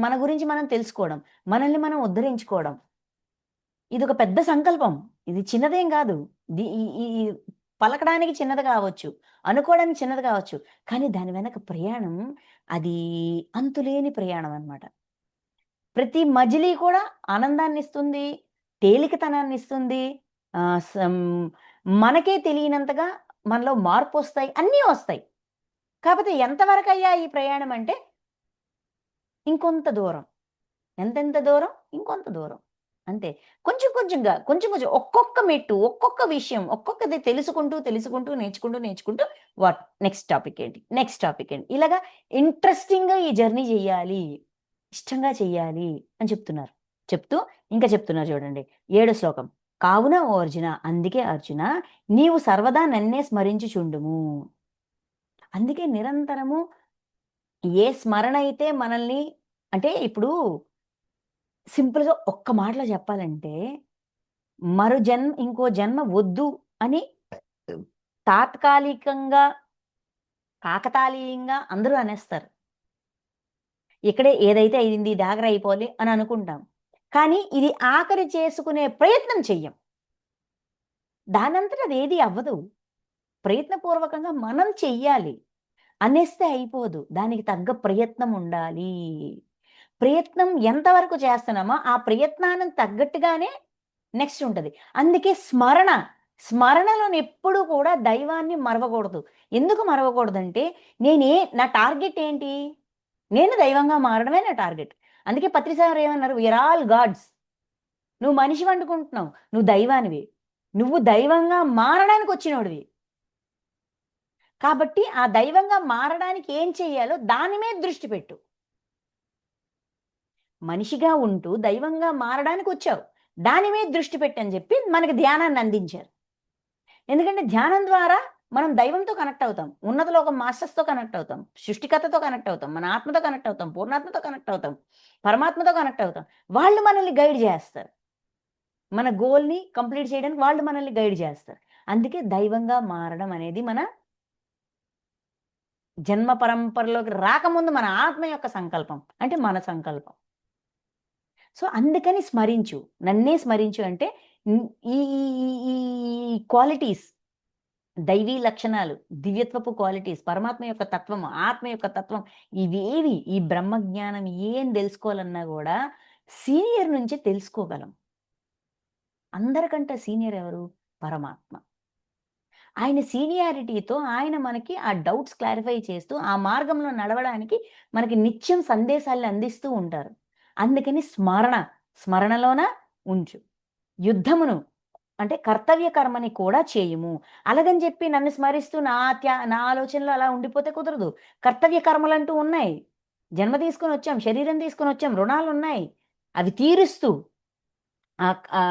మన గురించి మనం తెలుసుకోవడం. మనల్ని మనం ఉద్ధరించుకోవడం. ఇదొక పెద్ద సంకల్పం. ఇది చిన్నదేం గాదు. ది ఈ ఈ ఈ పలకడానికి చిన్నది కావచ్చు. అనుకోవడానికి చిన్నది కావచ్చు. కానీ దాని వెనక ప్రయాణం అది అంతులేని ప్రయాణం అన్నమాట. ప్రతి మజిలీ కూడా ఆనందాన్నిస్తుంది, తేలికతనాన్నిస్తుంది. ఆహ్, సం మనకే తెలియనంతగా మనలో మార్పొస్తాయి. అన్నీ వస్తాయి. కాపోతే ఎంతవరకయ్యా ఈ ప్రయాణం అంటే, ఇంకొంత దూరం. ఎంతెంత దూరం? ఇంకొంత దూరం. అంతే. కొంచెం కొంచెంగా, కొంచెం కొంచెం ఒక్కొక్క మెట్టు, ఒక్కొక్క విషయం, ఒక్కొక్కది తెలుసుకుంటూ, తెలుసుకుంటూ, నేర్చుకుంటూ, నేర్చుకుంటూ నెక్స్ట్ టాపిక్ ఏంటి? నెక్స్ట్ టాపిక్ ఏంటి? ఇలాగా ఇంట్రెస్టింగ్‌గా ఈ జర్నీ జెయ్యాలి. ఇష్టంగా చెయ్యాలి అని చెప్తున్నారు. చెప్తూ ఇంకా చెప్తున్నారు చూడండి. 7 శ్లోకం. కావున ఓ అర్జున, అందుకే అర్జున, నీవు సర్వదా నన్నే స్మరించుచుండుము. అందుకే నిరంతరము ఏ స్మరణ అయితే మనల్ని, అంటే ఇప్పుడు సింపుల్‌గా ఒక్క మాటలో చెప్పాలంటే, ఇంకో జన్మ వద్దు అని తాత్కాలికంగా, కాకతాళీయంగా అందరూ అనేస్తారు. ఇక్కడే ఏదైతే అయింది ఇది ఆఖరి అయిపోవాలి అని అనుకుంటాం. కానీ ఇది ఆఖరి చేసుకునే ప్రయత్నం చెయ్యం. దానంతట అదేది అవ్వదు. ప్రయత్నపూర్వకంగా మనం చెయ్యాలి. అనేస్తే అయిపోదు. దానికి తగ్గ ప్రయత్నం ఉండాలి. ప్రయత్నం ఎంతవరకు చేస్తున్నామో, ఆ ప్రయత్నానికి తగ్గట్టుగానే నెక్స్ట్ ఉంటది. అందుకే స్మరణ. స్మరణలోనెప్పుడూ కూడా దైవాన్ని మరవకూడదు. ఎందుకు మరవకూడదంటే, నా టార్గెట్ ఏంటి? నేను దైవంగా మారడమే నా టార్గెట్. అందుకే పత్రి సార్ ఏమన్నారు? We are all gods. నువ్వు మనిషివనుకుంటున్నావు. నువ్వు దైవానివి. నువ్వు దైవంగా మారడానికొచ్చినోడివి. కాబట్టి ఆ దైవంగా మారడానికి ఏం చెయ్యాలో దాని మీద దృష్టి పెట్టు. మనిషిగా ఉంటూ దైవంగా మారడానికొచ్చావు. దాని మీద దృష్టి పెట్టని చెప్పి మనకి ధ్యానాన్ని అందించారు. ఎందుకంటే ధ్యానం ద్వారా మనం దైవంతో కనెక్ట్ అవుతాం. ఉన్నత లోకం మాస్టర్స్‌తో కనెక్ట్ అవుతాం. సృష్టికర్తతో కనెక్ట్ అవుతాం. మన ఆత్మతో కనెక్ట్ అవుతాం. పూర్ణాత్మతో కనెక్ట్ అవుతాం. పరమాత్మతో కనెక్ట్ అవుతాం. వాళ్ళు మనల్ని గైడ్ చేస్తారు. మన గోల్‌ని కంప్లీట్ చేయడానికి వాళ్ళు మనల్ని గైడ్ చేస్తారు. అందుకే దైవంగా మారడం అనేది మన జన్మ పరంపరలోకి రాకముందు మన ఆత్మ యొక్క సంకల్పం. అంటే మన సంకల్పం. సో, అందుకని స్మరించు. నన్నే స్మరించు అంటే హ్మ్, ఈ ఈ ఈ ఈ క్వాలిటీస్, దైవీ లక్షణాలు, దివ్యత్వపు క్వాలిటీస్, పరమాత్మ యొక్క తత్వము, ఆత్మ యొక్క తత్వం, ఇవేవి ఈ బ్రహ్మజ్ఞానం ఏం తెలుసుకోవాలన్నా గూడా సీనియర్ నుంచే తెలుసుకోగలం. అందరికంటే సీనియర్ ఎవరు? పరమాత్మ. ఆయన సీనియారిటీతో ఆయన మనకి ఆ డౌట్స్ క్లారిఫై చేస్తూ, ఆ మార్గంలో నడవడానికి మనకి నిత్యం సందేశాల్ని అందిస్తూ ఉంటారు. అందుకని స్మరణలోన ఉంచు. యుద్ధమును అంటే కర్తవ్య కర్మని కూడా చేయుము. అలాగని చెప్పి నన్ను స్మరిస్తూ నా ఆలోచనలో అలా ఉండిపోతే కుదరదు. కర్తవ్య కర్మలంటూ ఉన్నాయి. జన్మ తీసుకొనొచ్చాం, శరీరం తీసుకొనొచ్చాం, రుణాలున్నాయి. అవి తీరుస్తూ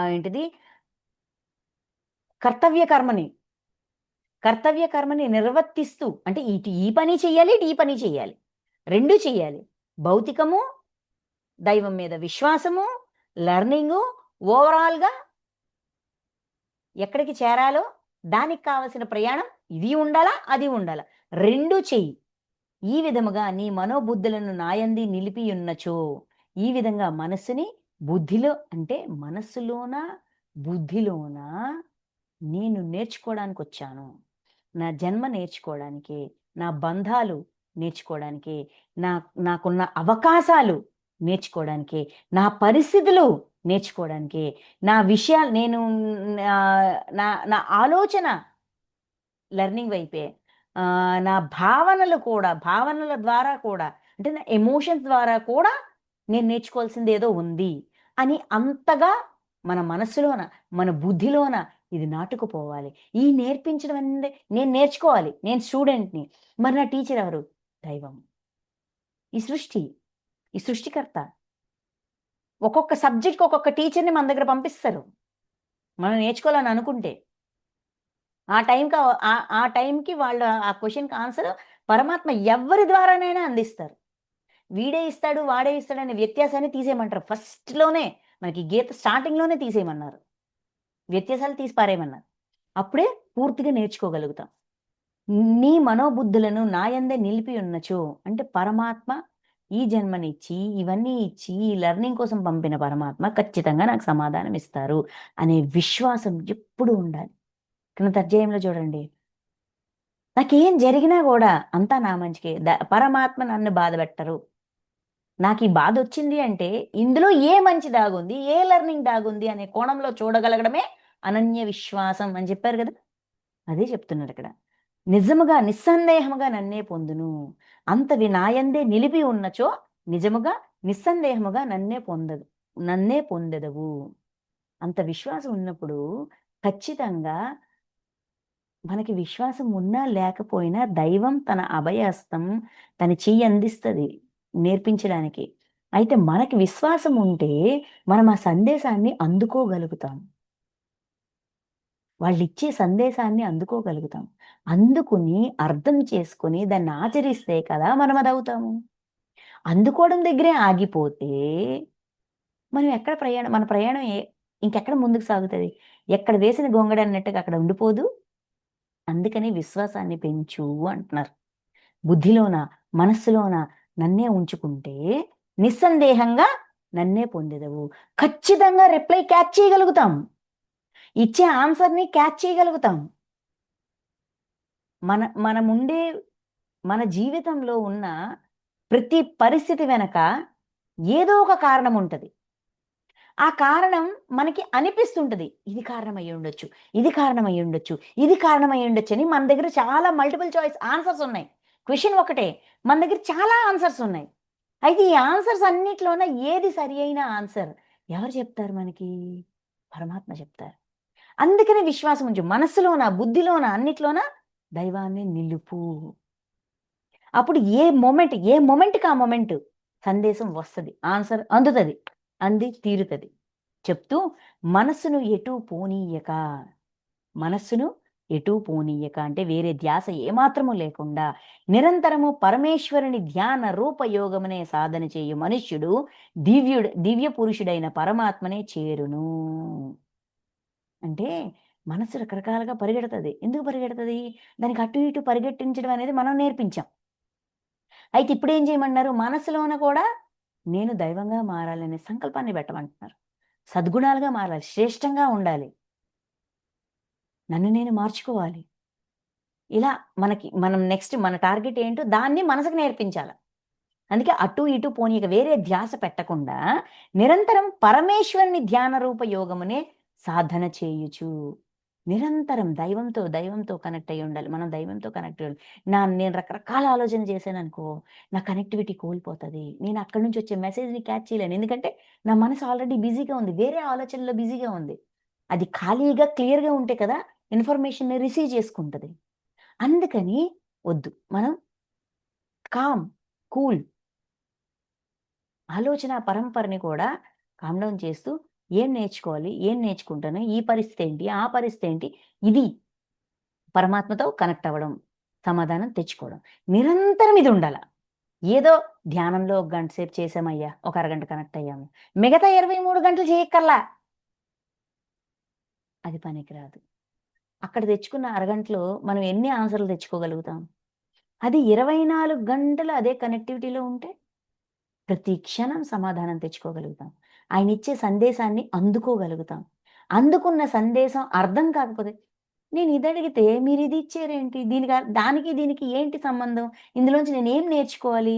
ఏంటిది కర్తవ్య కర్మని కర్తవ్య కర్మని నిర్వర్తిస్తూ, అంటే ఇటు ఈ పని చెయ్యాలి, ఇటు ఈ పని చెయ్యాలి. 2 చెయ్యాలి. భౌతికము, దైవం మీద విశ్వాసము, లెర్నింగు, ఓవరాల్‌గా ఎక్కడికి చేరాలో దానికి కావాల్సిన ప్రయాణం ఇది ఉండాలా, అది ఉండాలా. 2 చెయ్యి. ఈ విధముగా నీ మనోబుద్ధులను నాయంది నిలిపియున్నచో, ఈ విధంగా మనస్సుని బుద్ధిలో, అంటే మనస్సులోన, బుద్ధిలోన నేను నేర్చుకోవడానికొచ్చాను. నా జన్మ నేర్చుకోవడానికి, నా బంధాలు నేర్చుకోవడానికి, నా నాకున్న అవకాశాలు నేర్చుకోవడానికి, నా పరిస్థితులు నేర్చుకోవడానికి, నా విషయాలు నేను నా నా నా ఆలోచన లెర్నింగ్ వైపే. నా భావనల ద్వారా కూడా, అంటే నా ఎమోషన్స్ ద్వారా కూడా నేను నేర్చుకోవాల్సిందేదో ఉంది అని అంతగా మన మనస్సులోన, మన బుద్ధిలోన ఇది నాటుకుపోవాలి. ఈ నేర్పించడం అనేది నేను నేర్చుకోవాలి. నేను స్టూడెంట్‌ని. మరి నా టీచర్ ఎవరు? దైవం. ఈ సృష్టి. ఈ సృష్టికర్త. ఒక్కొక్క సబ్జెక్ట్‌కి ఒక్కొక్క టీచర్‌ని మన దగ్గర పంపిస్తారు. మనం నేర్చుకోవాలని అనుకుంటే. ఆ టైంకి వాళ్ళు ఆ క్వెషన్‌కి ఆన్సర్ పరమాత్మ ఎవ్వరి ద్వారానైనా అందిస్తారు. వీడే ఇస్తాడు, వాడే ఇస్తాడనే వ్యత్యాసాన్ని తీసేయమంటారు. ఫస్ట్‌లోనే మనకి గీత స్టార్టింగ్‌లోనే తీసేయమన్నారు. వ్యత్యాసాలు తీసి పారేయమన్నారు. అప్పుడే పూర్తిగా నేర్చుకోగలుగుతాం. నీ మనోబుద్ధులను నాయందే నిలిపి ఉన్నచో, అంటే పరమాత్మ ఈ జన్మనిచ్చి, ఇవన్నీ ఇచ్చి, ఈ లెర్నింగ్ కోసం పంపిన పరమాత్మ ఖచ్చితంగా నాకు సమాధానం ఇస్తారు అనే విశ్వాసం ఎప్పుడూ ఉండాలి. క్రిందటి అధ్యాయంలో చూడండి. నాకేం జరిగినా గూడా అంతా నా మంచికే. పరమాత్మ నన్ను బాధపెట్టరు. నాకీ బాధొచ్చింది అంటే, ఇందులో ఏ మంచి దాగుంది, ఏ లెర్నింగ్ దాగుంది అనే కోణంలో చూడగలగడమే అనన్య విశ్వాసం అని చెప్పారు గదా! అదే చెప్తున్నారిక్కడ. నిజముగా నిస్సందేహముగా నన్నే పొందును. అంతవి నాయందే నిలిపి ఉన్నచో నిజముగా నిస్సందేహముగా నన్నే పొందెదవు. అంత విశ్వాసం ఉన్నప్పుడు ఖచ్చితంగా మనకి విశ్వాసం ఉన్నా లేకపోయినా దైవం తన అభయహస్తం, తన చెయ్యి అందిస్తది నేర్పించడానికి. అయితే మనకి విశ్వాసం ఉంటే మనం ఆ సందేశాన్ని అందుకోగలుగుతాం. వాళ్ళిచ్చే సందేశాన్ని అందుకోగలుగుతాం. అందుకుని, అర్థం చేసుకొని, దాన్ని ఆచరిస్తే కదా మనం అదవుతాము. అందుకోవడం దగ్గరే ఆగిపోతే, మనం ఎక్కడ ప్రయాణం మన ప్రయాణం ఇంకెక్కడ ముందుకు సాగుతది? ఎక్కడ వేసిన గొంగడన్నట్టుగా అక్కడ ఉండిపోదు. అందుకని విశ్వాసాన్ని పెంచు అంటున్నారు. బుద్ధిలోన, మనస్సులోన నన్నే ఉంచుకుంటే, నిస్సందేహంగా నన్నే పొందెదవు. ఖచ్చితంగా రిప్లై క్యాచ్ చేయగలుగుతాం. ఇచ్చే ఆన్సర్‌ని క్యాచ్ చేయగలుగుతాం. మనముండే మన జీవితంలో ఉన్న ప్రతి పరిస్థితి వెనక ఏదో ఒక కారణం ఉంటది. ఆ కారణం మనకి అనిపిస్తుంటది. ఇది కారణమయ్యుండొచ్చు. ఇది కారణమయ్యుండొచ్చు. ఇది కారణమయ్యుండొచ్చని మన దగ్గర చాలా మల్టిపుల్ చాయిస్ ఆన్సర్స్ ఉన్నాయి. క్వెషన్ ఒకటే. మన దగ్గర చాలా ఆన్సర్స్ ఉన్నాయి. అయితే ఈ ఆన్సర్స్ అన్నిట్లోన ఏది సరి అయిన ఆన్సర్? ఎవరు చెప్తారు మనకి? పరమాత్మ చెప్తారు. అందుకనే విశ్వాసం ఉంచు. మనస్సులోన, బుద్ధిలోన, అన్నిట్లోన దైవాన్ని నిలుపు. అప్పుడు ఏ మొమెంట్‌కి ఆ మొమెంట్ సందేశం వస్తది. ఆన్సర్ అందుతది. అంది తీరుతది. చెప్తూ మనస్సును ఎటూ పోనీయక, మనస్సును ఎటూ పోనీయక అంటే వేరే ధ్యాస ఏమాత్రము లేకుండా నిరంతరము పరమేశ్వరుని ధ్యాన రూపయోగమనే సాధన చేయు మనుష్యుడు దివ్య పురుషుడైన పరమాత్మనే చేరును. అంటే మనస్సు రకరకాలుగా పరిగెడతది. ఎందుకు పరిగెడతది? దానికి అటు ఇటు పరిగెట్టించడం అనేది మనం నేర్పించాం. అయితే ఇప్పుడేం చేయమన్నారు? మనసులోన కూడా నేను దైవంగా మారాలనే సంకల్పాన్ని పెట్టమంటున్నారు. సద్గుణాలుగా మారాలి. శ్రేష్టంగా ఉండాలి. నన్ను నేను మార్చుకోవాలి. ఇలా మనం నెక్స్ట్ మన టార్గెట్ ఏంటో దాన్ని మనసుకు నేర్పించాల. అందుకే అటు ఇటు పోనీయక వేరే ధ్యాస పెట్టకుండా నిరంతరం పరమేశ్వరుని ధ్యాన రూప యోగమునే సాధన చేయుచు. నిరంతరం దైవంతో కనెక్ట్ అయ్యి ఉండాలి. మనం దైవంతో కనెక్ట్ అయ్యి నేను రకరకాల ఆలోచన చేశాననుకో, నా కనెక్టివిటీ కోల్పోతది. నేను అక్కడి నుంచి వచ్చే మెసేజ్‌ని క్యాచ్ చేయలేను. ఎందుకంటే నా మనసు ఆల్రెడీ బిజీగా ఉంది. వేరే ఆలోచనలో బిజీగా ఉంది. అది ఖాళీగా, క్లియర్‌గా ఉంటే కదా ఇన్ఫర్మేషన్‌ని రిసీవ్ చేసుకుంటది. అందుకని వద్దు. మనం కామ్, కూల్ ఆలోచన పరంపరని కూడా కామ్ డౌన్ చేస్తూ ఏం నేర్చుకోవాలి? ఏం నేర్చుకుంటాను? ఈ పరిస్థితేంటి? ఆ పరిస్థితేంటి? ఇది పరమాత్మతో కనెక్ట్ అవ్వడం. సమాధానం తెచ్చుకోవడం. నిరంతరం ఇది ఉండాల. ఏదో ధ్యానంలో ఒక గంట సేపు చేశామయ్యా! ఒక అరగంట కనెక్ట్ అయ్యాము. మిగతా 23 గంటలు చేయక్కర్లా. అది పనికిరాదు. అక్కడ తెచ్చుకున్న అరగంటలో మనం ఎన్ని ఆన్సర్‌లు తెచ్చుకోగలుగుతాం? అది 24 గంటలు అదే కనెక్టివిటీలో ఉంటే ప్రతి క్షణం సమాధానం తెచ్చుకోగలుగుతాం. ఆయనిచ్చే సందేశాన్ని అందుకోగలుగుతాం. అందుకున్న సందేశం అర్థం కాకపోతే, నేనిదడిగితే మీరిది ఇచ్చారేంటి? దానికి దీనికి ఏంటి సంబంధం? ఇందులోంచి నేనేం నేర్చుకోవాలి?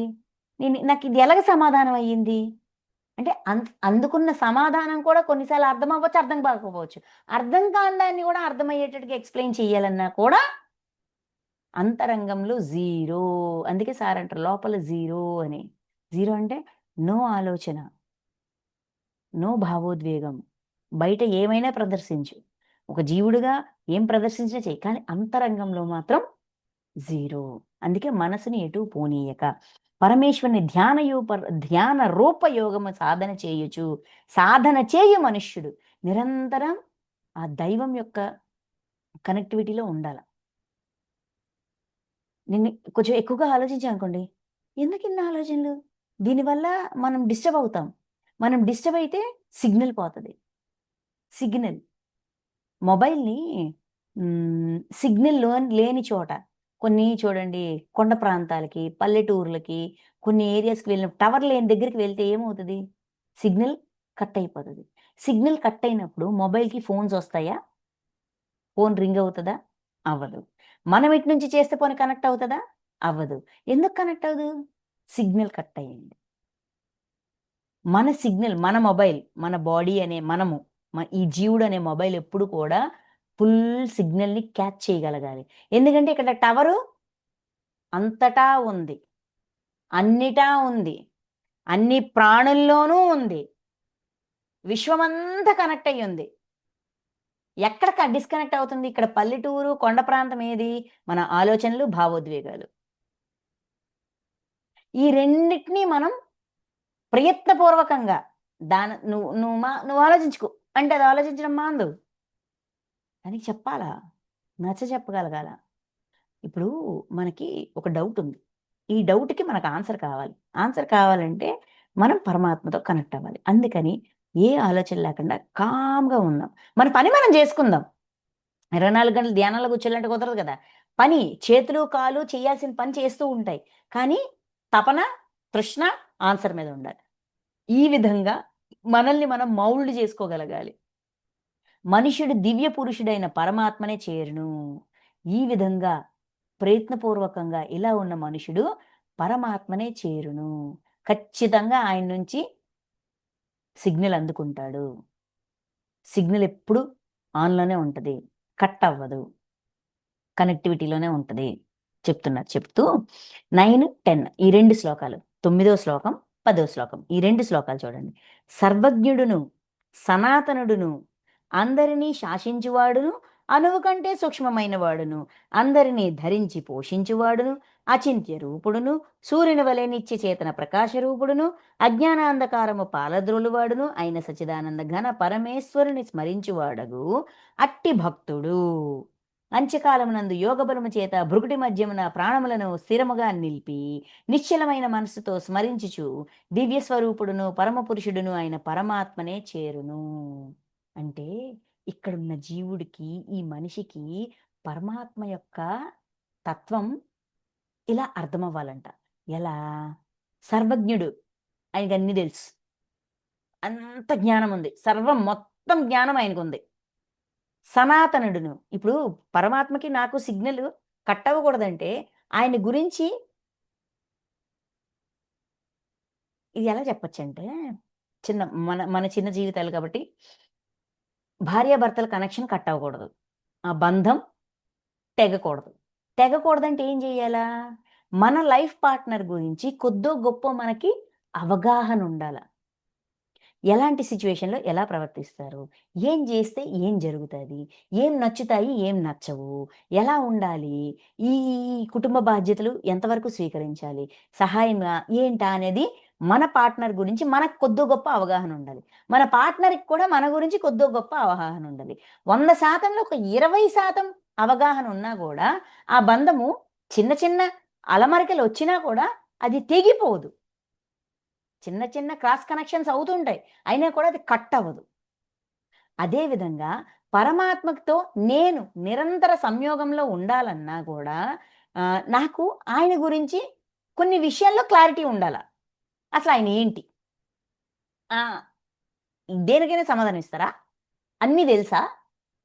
నాకిది ఎలాగ సమాధానం అయ్యింది? అంటే అందుకున్న సమాధానం కూడా కొన్ని సార్లు అర్థం అవ్వచ్చు, అర్థం కాకపోవచ్చు. అర్థం కాని దాన్ని కూడా అర్థమయ్యేటట్టుగా ఎక్స్‌ప్లెయిన్ చేయాలన్నా కూడా అంతరంగంలో జీరో. అందుకే సార్ అంటారు లోపల జీరో అని. జీరో అంటే నో ఆలోచన. నో భావోద్వేగం. బయట ఏమైనా ప్రదర్శించు. ఒక జీవుడిగా ఏం ప్రదర్శించినా చెయ్యి. కానీ అంతరంగంలో మాత్రం జీరో. అందుకే మనసుని ఎటూ పోనీయక. పరమేశ్వరుని ధ్యాన రూపయోగము సాధన చేయుచు. సాధన చేయు మనుష్యుడు. నిరంతరం ఆ దైవం యొక్క కనెక్టివిటీలో ఉండాల. కొంచెం ఎక్కువగా ఆలోచించామనుకోండి, ఎందుకిన్ని ఆలోచనలు? దీనివల్ల మనం డిస్టర్బ్ అవుతాం. మనం డిస్టర్బ్ అయితే సిగ్నల్ పోతది. సిగ్నల్. మొబైల్‌ని సిగ్నల్ లేని చోట కొన్ని చూడండి కొండ ప్రాంతాలకి, పల్లెటూర్లకి, కొన్ని ఏరియాస్‌కి వెళ్ళినప్పుడు టవర్ లేని దగ్గరికి వెళ్తే ఏమవుతది? సిగ్నల్ కట్ అయిపోతది. సిగ్నల్ కట్ అయినప్పుడు మొబైల్‌కి ఫోన్స్ ఒస్తాయా? ఫోన్ రింగ్ అవుతదా? అవ్వదు. మనం ఇటు నుంచి చేస్తే పోనీ కనెక్ట్ అవుతదా? అవ్వదు. ఎందుకు కనెక్ట్ అవ్వదు? సిగ్నల్ కట్ అయ్యింది. మన సిగ్నల్, మన మొబైల్, మన బాడీ అనే మనము, ఈ జీవుడనే మొబైల్ ఎప్పుడు కూడా ఫుల్ సిగ్నల్‌ని క్యాచ్ చేయగలగాలి. ఎందుకంటే ఇక్కడ టవరు అంతటా ఉంది. అన్నిటా ఉంది. అన్ని ప్రాణుల్లోనూ ఉంది. విశ్వమంతా కనెక్ట్ అయ్యుంది. ఎక్కడ డిస్కనెక్ట్ అవుతుంది? ఇక్కడ పల్లెటూరు, కొండ ప్రాంతం ఏది? మన ఆలోచనలు, భావోద్వేగాలు. ఈ రెండిటిని మనం ప్రయత్నపూర్వకంగా నువ్వు ఆలోచించుకో అంటే అది ఆలోచించడం మానదు. దానికి చెప్పాలా, చెప్పగలగాల. ఇప్పుడు మనకి ఒక డౌట్ ఉంది. ఈ డౌట్‌కి మనకు ఆన్సర్ కావాలి. ఆన్సర్ కావాలంటే మనం పరమాత్మతో కనెక్ట్ అవ్వాలి. అందుకని ఏ ఆలోచన లేకుండా కామ్‌గా ఉందాం. మన పని మనం జేసుకుందాం. 24 గంటలు ధ్యానంలో కూర్చోవాలంటే కుదరదు గదా! పని చేతులు, కాళ్ళు చేయాల్సిన పని చేస్తూ ఉంటాయి. కానీ తపన, తృష్ణ ఆన్సర్ మీద ఉండాలి. ఈ విధంగా మనల్ని మనం మౌల్డ్ జేసుకోగలగాలి. మనుష్యుడు దివ్య పురుషుడైన పరమాత్మనే చేరును. ఈ విధంగా ప్రయత్నపూర్వకంగా ఇలా ఉన్న మనుషుడు పరమాత్మనే చేరును. ఖచ్చితంగా ఆయన నుంచి సిగ్నల్ అందుకుంటాడు. సిగ్నల్ ఎప్పుడు ఆన్‌లోనే ఉంటది. కట్ అవ్వదు. కనెక్టివిటీలోనే ఉంటది. చెప్తున్నారు. చెప్తూ 9, 10 ఈ 2 శ్లోకాలు. 9వ శ్లోకం, 10వ శ్లోకం. ఈ 2 శ్లోకాలు చూడండి. సర్వజ్ఞుడును, సనాతనుడును, అందరినీ శాసించువాడును, అణువు కంటే సూక్ష్మమైన వాడును, అందరినీ ధరించి పోషించువాడును, అచింత్య రూపుడును, సూర్యుని వలె నిత్య చేతన ప్రకాశ రూపుడును, అజ్ఞానాంధకారము పాలద్రోలువాడును అయిన సచ్చిదానంద ఘన పరమేశ్వరుని స్మరించువాడగు అట్టి భక్తుడు. అంత్యకాలమునందు యోగబలము చేత భృకుటి మధ్యమున ప్రాణములను స్థిరముగా నిలిపి నిశ్చలమైన మనస్సుతో స్మరించుచు దివ్య స్వరూపుడును పరమపురుషుడును అయిన పరమాత్మనే చేరును. అంటే ఇక్కడున్న జీవుడికి, ఈ మనిషికి పరమాత్మ యొక్క తత్వం ఇలా అర్థమవ్వాలంట. ఎలా? సర్వజ్ఞుడు. ఆయనకన్నీ తెలుసు. అంత జ్ఞానం ఉంది. సర్వం మొత్తం జ్ఞానం ఆయనకుంది. సనాతనుడును. ఇప్పుడు పరమాత్మకి నాకు సిగ్నల్ కట్ అవ్వకూడదంటే, ఆయన గురించి ఇది ఎలా చెప్పొచ్చంటే, చిన్న మన మన చిన్న జీవితాలు కాబట్టి, భార్యాభర్తల కనెక్షన్ కట్ అవ్వకూడదు. ఆ బంధం తెగకూడదు. తెగకూడదంటే ఏం జేయాలా? మన లైఫ్ పార్ట్నర్ గురించి కొద్దో గొప్పో మనకి అవగాహన ఉండాల. ఎలాంటి సిట్యుయేషన్‌లో ఎలా ప్రవర్తిస్తారు? ఏం జేస్తే ఏం జరుగుతది? ఏం నచ్చుతాయి? ఏం నచ్చవు? ఎలా ఉండాలి? ఈ ఈ ఈ కుటుంబ బాధ్యతలు ఎంతవరకు స్వీకరించాలి? సహాయంగా ఏంటా అనేది మన పార్ట్నర్ గురించి మనకు కొద్దో గొప్ప అవగాహన ఉండాలి. మన పార్ట్నర్‌కి కూడా మన గురించి కొద్దో గొప్ప అవగాహన ఉండాలి. 100%లో ఒక 20% అవగాహన ఉన్నా గూడా ఆ బంధము చిన్న చిన్న అలమరికలొచ్చినా కూడా అది తెగిపోదు. చిన్న చిన్న క్రాస్ కనెక్షన్స్ అవుతుంటాయి. అయినా కూడా అది కట్ అవ్వదు. అదే విధంగా పరమాత్మతో నేను నిరంతర సంయోగంలో ఉండాలన్నా గూడా నాకు ఆయన గురించి కొన్ని విషయాల్లో క్లారిటీ ఉండాల. అసలాయన ఏంటి? ఆ! దేనికైనా సమాధానం ఇస్తారా? అన్నీ దెలుసా?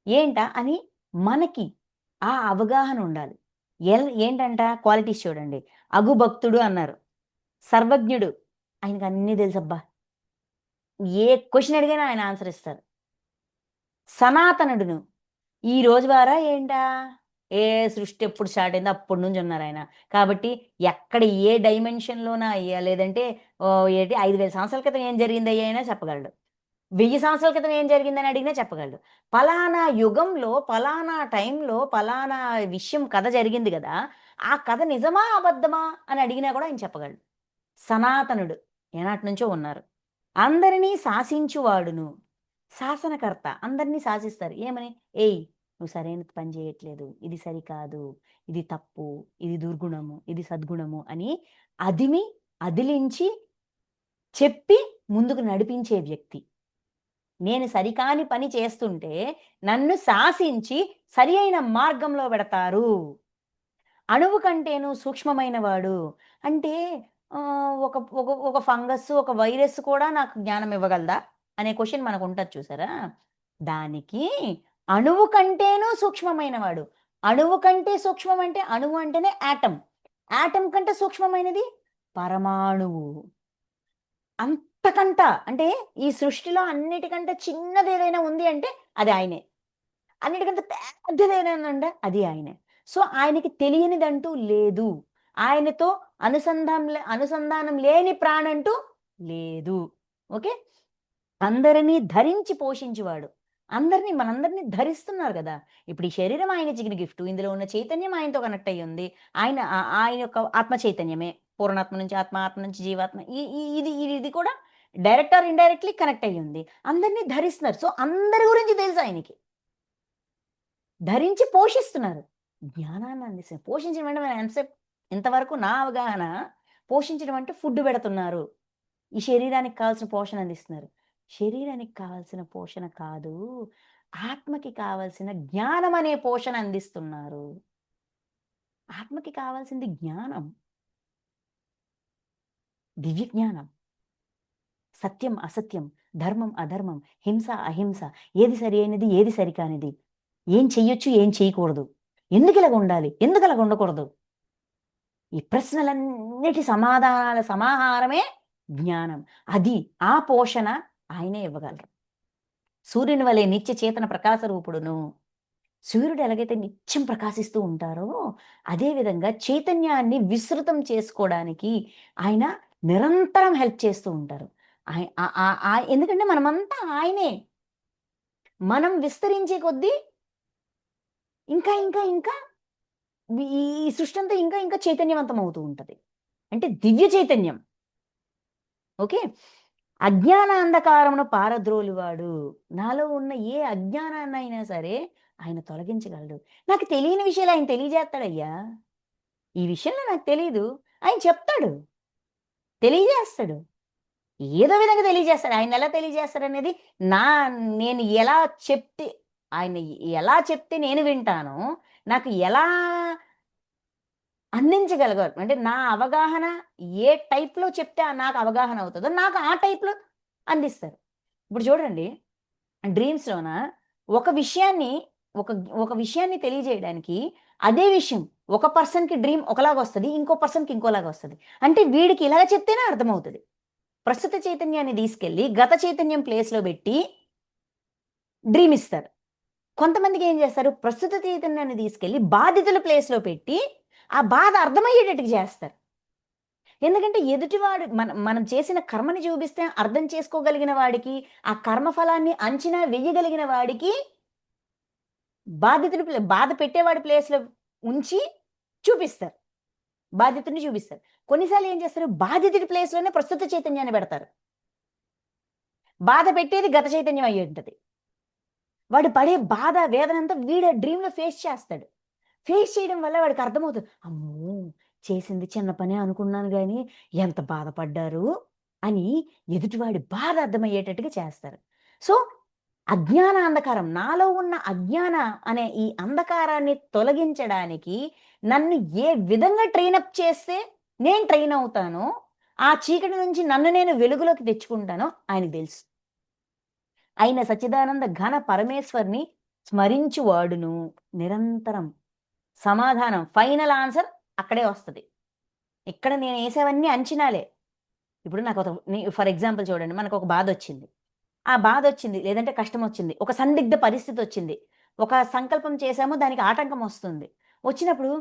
ఏంటా? అని మనకి ఆ అవగాహన ఉండాలి. ఏంటంట క్వాలిటీస్ చూడండి. అగుభక్తుడు అన్నారు. సర్వజ్ఞుడు. ఆయనకన్నీ దెలుసబ్బా! ఏ క్వెషన్ అడిగినా ఆయన ఆన్సర్ ఇస్తారు. సనాతనుడును. ఈ రోజు వారా ఏంటా? ఏ సృష్టి ఎప్పుడు స్టార్ట్ అయిందో అప్పటి నుంచి ఉన్నారాయన. కాబట్టి ఎక్కడ ఏ డైమెన్షన్‌లోన లేదంటే ఏంటి 5000 సంవత్సరాల క్రితం ఏం జరిగిందయ్యా అయినా చెప్పగలడు. 1000 సంవత్సరాల క్రితం ఏం జరిగిందని అడిగినా చెప్పగలడు. పలానా యుగంలో, పలానా టైంలో, పలానా విషయం కథ జరిగింది గదా! ఆ కథ నిజమా? అబద్ధమా? అని అడిగినా కూడా ఆయన చెప్పగలడు. సనాతనుడు. ఏనాటి నుంచో ఉన్నారు. అందరినీ శాసించువాడును. శాసనకర్త. అందరిని శాసిస్తారు. ఏమని? "ఏయ్! నువ్వు సరైన పని చేయట్లేదు. ఇది సరికాదు. ఇది తప్పు. ఇది దుర్గుణము. ఇది సద్గుణము" అని అదిమి, అదిలించి, చెప్పి ముందుకు నడిపించే వ్యక్తి. నేను సరికాని పని చేస్తుంటే నన్ను శాసించి సరి అయిన మార్గంలో పెడతారు. అణువు కంటేను సూక్ష్మమైన వాడు. అంటే ఒక ఒక ఒక ఫంగస్, ఒక వైరస్ కూడా నాకు జ్ఞానం ఇవ్వగలదా? అనే క్వెషన్ మనకుంటది చూసారా? దానికి అణువు కంటేను సూక్ష్మమైన వాడు. అణువు కంటే సూక్ష్మం అంటే అణువు అంటేనే యాటమ్. యాటమ్ కంటే సూక్ష్మమైనది పరమాణువు. అంతకంట అంటే ఈ సృష్టిలో అన్నిటికంటే చిన్నదేదైనా ఉంది అంటే అది ఆయనే. అన్నిటికంటే పెద్దదేదైనా అది ఆయనే. సో, ఆయనకి తెలియనిదంటూ లేదు. ఆయనతో అనుసంధానం లేని ప్రాణంటూ లేదు. ఓకే. అందరిని ధరించి పోషించువాడు. మనందరిని ధరిస్తున్నారు గదా! ఇప్పుడు ఈ శరీరం ఆయనిచ్చిన గిఫ్టు. ఇందులో ఉన్న చైతన్యం ఆయనతో కనెక్ట్ అయ్యుంది. ఆయన యొక్క ఆత్మ చైతన్యమే. పూర్ణాత్మ నుంచి ఆత్మ, ఆత్మ నుంచి జీవాత్మ. ఈ ఈ ఇది ఇది కూడా డైరెక్ట్ ఆర్ ఇండైరెక్ట్‌లీ కనెక్ట్ అయ్యుంది. అందరిని ధరిస్తున్నారు. సో, అందరి గురించి తెలుసు ఆయనకి. ధరించి పోషిస్తున్నారు. జ్ఞానాన్ని అందిస్తున్నారు. పోషించడం అంటే మనం ఎంతసేపు ఇంతవరకు నా అవగాహన పోషించడం అంటే ఫుడ్ పెడుతున్నారు. ఈ శరీరానికి కావాల్సిన పోషణ అందిస్తున్నారు. శరీరానికి కావాల్సిన పోషణ కాదు. ఆత్మకి కావాల్సిన జ్ఞానం అనే పోషణ అందిస్తున్నారు. ఆత్మకి కావాల్సింది జ్ఞానం. దివ్య జ్ఞానం. సత్యం, అసత్యం, ధర్మం, అధర్మం, హింస, అహింస, ఏది సరి అయినది, ఏది సరికానిది, ఏం చెయ్యొచ్చు, ఏం చేయకూడదు, ఎందుకు ఇలాగ ఉండాలి, ఎందుకు అలాగ ఉండకూడదు, ఈ ప్రశ్నలన్నిటి సమాధానాల సమాహారమే జ్ఞానం. అది ఆ పోషణ ఆయనే ఇవ్వగలరు. సూర్యుని వలె నిత్య చేతన ప్రకాశ రూపుడును. సూర్యుడు ఎలాగైతే నిత్యం ప్రకాశిస్తూ ఉంటారో అదేవిధంగా చైతన్యాన్ని విస్తృతం చేసుకోవడానికి ఆయన నిరంతరం హెల్ప్ చేస్తూ ఉంటారు. ఎందుకంటే మనమంతా ఆయనే. మనం విస్తరించే కొద్దీ ఇంకా ఇంకా ఇంకా ఈ సృష్టి అంతా ఇంకా ఇంకా చైతన్యవంతం అవుతూ ఉంటది. అంటే దివ్య చైతన్యం. ఓకే. అజ్ఞాన అంధకారమును పారద్రోలువాడు. నాలో ఉన్న ఏ అజ్ఞానాన్నైనా సరే ఆయన తొలగించగలడు. నాకు తెలియని విషయాలు ఆయన తెలియజేస్తాడయ్యా. ఈ విషయంలో నాకు తెలీదు. ఆయన చెప్తాడు. తెలియజేస్తాడు. ఏదో విధంగా తెలియజేస్తాడు. ఆయన ఎలా తెలియజేస్తాడనేది నా నేను ఎలా చెప్తే ఆయన ఎలా చెప్తే నేను వింటానో, నాకు ఎలా అందించగలగాలి. అంటే నా అవగాహన ఏ టైప్‌లో చెప్తే నాకు అవగాహన అవుతదో, నాకు ఆ టైప్‌లో అందిస్తారు. ఇప్పుడు చూడండి డ్రీమ్స్‌లోన ఒక విషయాన్ని ఒక ఒక విషయాన్ని తెలియజేయడానికి అదే విషయం ఒక పర్సన్‌కి డ్రీమ్ ఒకలాగొస్తది. ఇంకో పర్సన్‌కి ఇంకోలాగొస్తది. అంటే వీడికి ఇలా చెప్తేనే అర్థమవుతది. ప్రస్తుత చైతన్యాన్ని తీసుకెళ్ళి గత చైతన్యం ప్లేస్‌లో బెట్టి డ్రీమ్ ఇస్తారు. కొంతమందికి ఏం చేస్తారు? ప్రస్తుత చైతన్యాన్ని తీసుకెళ్ళి బాధితుల ప్లేస్‌లో పెట్టి ఆ బాధ అర్థమయ్యేటట్టుగా చేస్తారు. ఎందుకంటే ఎదుటివాడు మనం చేసిన కర్మని చూపిస్తే అర్థం చేసుకోగలిగిన వాడికి, ఆ కర్మ ఫలాన్ని అంచనా వేయగలిగిన వాడికి బాధ పెట్టేవాడి ప్లేస్‌లో ఉంచి చూపిస్తారు. బాధితుడిని చూపిస్తారు. కొన్నిసార్లు ఏం చేస్తారు? బాధితుడి ప్లేస్‌లోనే ప్రస్తుత చైతన్యాన్ని పెడతారు. బాధ పెట్టేది గత చైతన్యం అయ్యుంటది. వాడు పడే బాధ, వేదనంతా వీడు డ్రీమ్‌లో ఫేస్ చేస్తాడు. ఫేస్ చేయడం వల్ల వాడికి అర్థమవుతది. అమ్మో! చేసింది చిన్న పనే అనుకున్నాను గానీ, ఎంత బాధపడ్డారు అని ఎదుటివాడి బాధ అర్థమయ్యేటట్టుగా చేస్తారు. సో, అజ్ఞాన అంధకారం నాలో ఉన్న అజ్ఞాన అనే ఈ అంధకారాన్ని తొలగించడానికి నన్ను ఏ విధంగా ట్రైనప్ చేస్తే నేను ట్రైన్ అవుతానో, ఆ చీకటి నుంచి నన్ను నేను వెలుగులోకి తెచ్చుకుంటానో ఆయనకి తెలుసు. ఆయన సచ్చిదానంద ఘన పరమేశ్వర్‌ని స్మరించువాడును నిరంతరం సమాధానం ఫైనల్ ఆన్సర్ అక్కడే వస్తది. ఇక్కడ నేనేసేవన్నీ అంచనాలే. ఇప్పుడు నాకొక ఫర్ ఎగ్జాంపుల్ చూడండి మనకొక బాధొచ్చింది. ఆ బాధొచ్చింది లేదంటే కష్టమొచ్చింది. ఒక సందిగ్ధ పరిస్థితొచ్చింది. ఒక సంకల్పం చేశాము దానికి ఆటంకం వస్తుంది. వచ్చినప్పుడు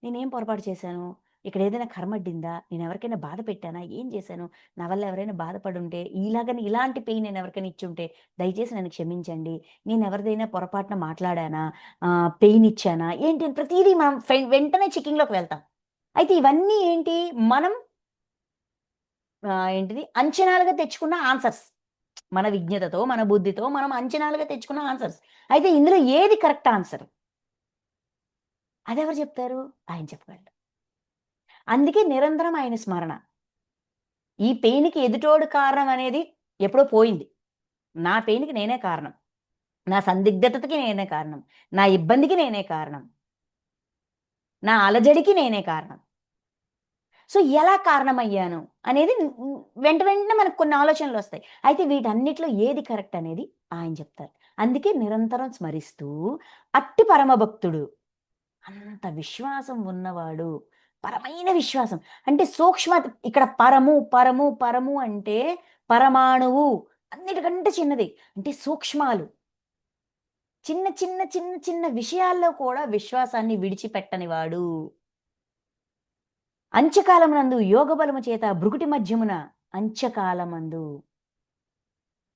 నేనేం పొరపాటు చేశాను? ఇక్కడేదైనా కర్మడ్డిందా? నేనెవరికైనా బాధ పెట్టానా? ఏం చేశాను? నా వల్ల ఎవరైనా బాధపడుంటే ఇలాంటి పెయిన్ నేనెవరికైనా ఇచ్చుంటే దయచేసి నన్ను క్షమించండి. నేనెవరిదైనా పొరపాటున మాట్లాడానా? పెయిన్ ఇచ్చానా? ఏంటి అని ప్రతీదీ మనం వెంటనే చెకింగ్‌లోకి వెళ్తాం. అయితే ఇవన్నీ ఏంటి? మనం ఏంటిది అంచనాలుగా తెచ్చుకున్న ఆన్సర్స్. మన విజ్ఞతతో, మన బుద్ధితో మనం అంచనాలుగా తెచ్చుకున్న ఆన్సర్స్. అయితే ఇందులో ఏది కరెక్ట్ ఆన్సర్? అదెవరు చెప్తారు? ఆయన చెప్పగలడు. అందుకే నిరంతరం ఆయన స్మరణ. ఈ పెయిన్‌కి ఎదుటోడు కారణం అనేది ఎప్పుడో పోయింది. నా పెయిన్‌కి నేనే కారణం. నా సందిగ్ధతకి నేనే కారణం. నా ఇబ్బందికి నేనే కారణం. నా అలజడికి నేనే కారణం. సో, ఎలా కారణమయ్యాను అనేది వెంటనే మనకు కొన్ని ఆలోచనలొస్తాయి. అయితే వీటన్నిటిలో ఏది కరెక్ట్ అనేది ఆయన చెప్తారు. అందుకే నిరంతరం స్మరిస్తూ అట్టి పరమభక్తుడు అంత విశ్వాసం ఉన్నవాడు. పరమైన విశ్వాసం. అంటే సూక్ష్మత ఇక్కడ పరము అంటే పరమాణువు అన్నిటికంటే చిన్నది. అంటే సూక్ష్మాలు. చిన్న విషయాల్లో కూడా విశ్వాసాన్ని విడిచిపెట్టనివాడు. అంత్యకాలమునందు యోగ బలము చేత భృకుటి మధ్యమున అంత్యకాలమందు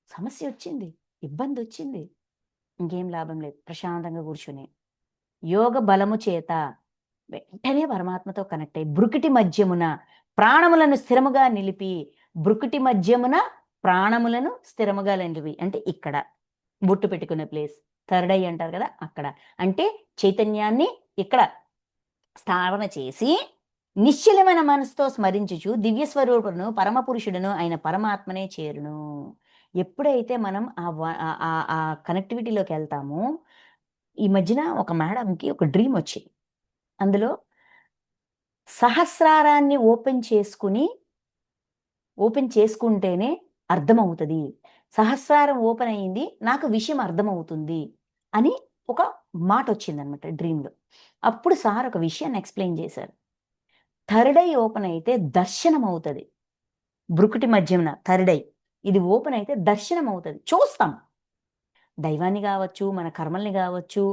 సమస్యొచ్చింది. ఇబ్బందొచ్చింది. ఇంకేం లాభం లేదు. ప్రశాంతంగా కూర్చొని యోగ బలము చేత వెంటనే పరమాత్మతో కనెక్ట్ అయ్యి భృకుటి మధ్యమున ప్రాణములను స్థిరముగా నిలిపి భృకుటి మధ్యమున ప్రాణములను స్థిరముగా నిలిపి అంటే ఇక్కడ బొట్టు పెట్టుకునే ప్లేస్. థర్డ్ ఐ అంటారు కదా అక్కడ. అంటే చైతన్యాన్ని ఇక్కడ స్థాపన చేసి నిశ్చలమైన మనసుతో స్మరించుచు దివ్య స్వరూపుడును పరమపురుషుడును అయిన పరమాత్మనే చేరును. ఎప్పుడైతే మనం ఆ కనెక్టివిటీలోకి వెళ్తామో, ఈ మధ్యన ఒక మేడంకి ఒక డ్రీమ్ వచ్చింది. అందులో సహస్రారాన్ని ఓపెన్ చేసుకుంటేనే అర్థమవుతది. సహస్రారం ఓపెన్ అయింది. నాకు విషయం అర్థమవుతుంది అని ఒక మాటొచ్చిందనమాట డ్రీమ్‌లో. అప్పుడు సార్ ఒక విషయాన్ని ఎక్స్‌ప్లెయిన్ చేశారు. థర్డ్ ఐ ఓపెన్ అయితే దర్శనమవుతది. భృకుటి మధ్యన థర్డ్ ఐ. ఇది ఓపెన్ అయితే దర్శనమవుతది. చూస్తాం. దైవాన్ని గావచ్చు, మన కర్మల్ని గావచ్చు,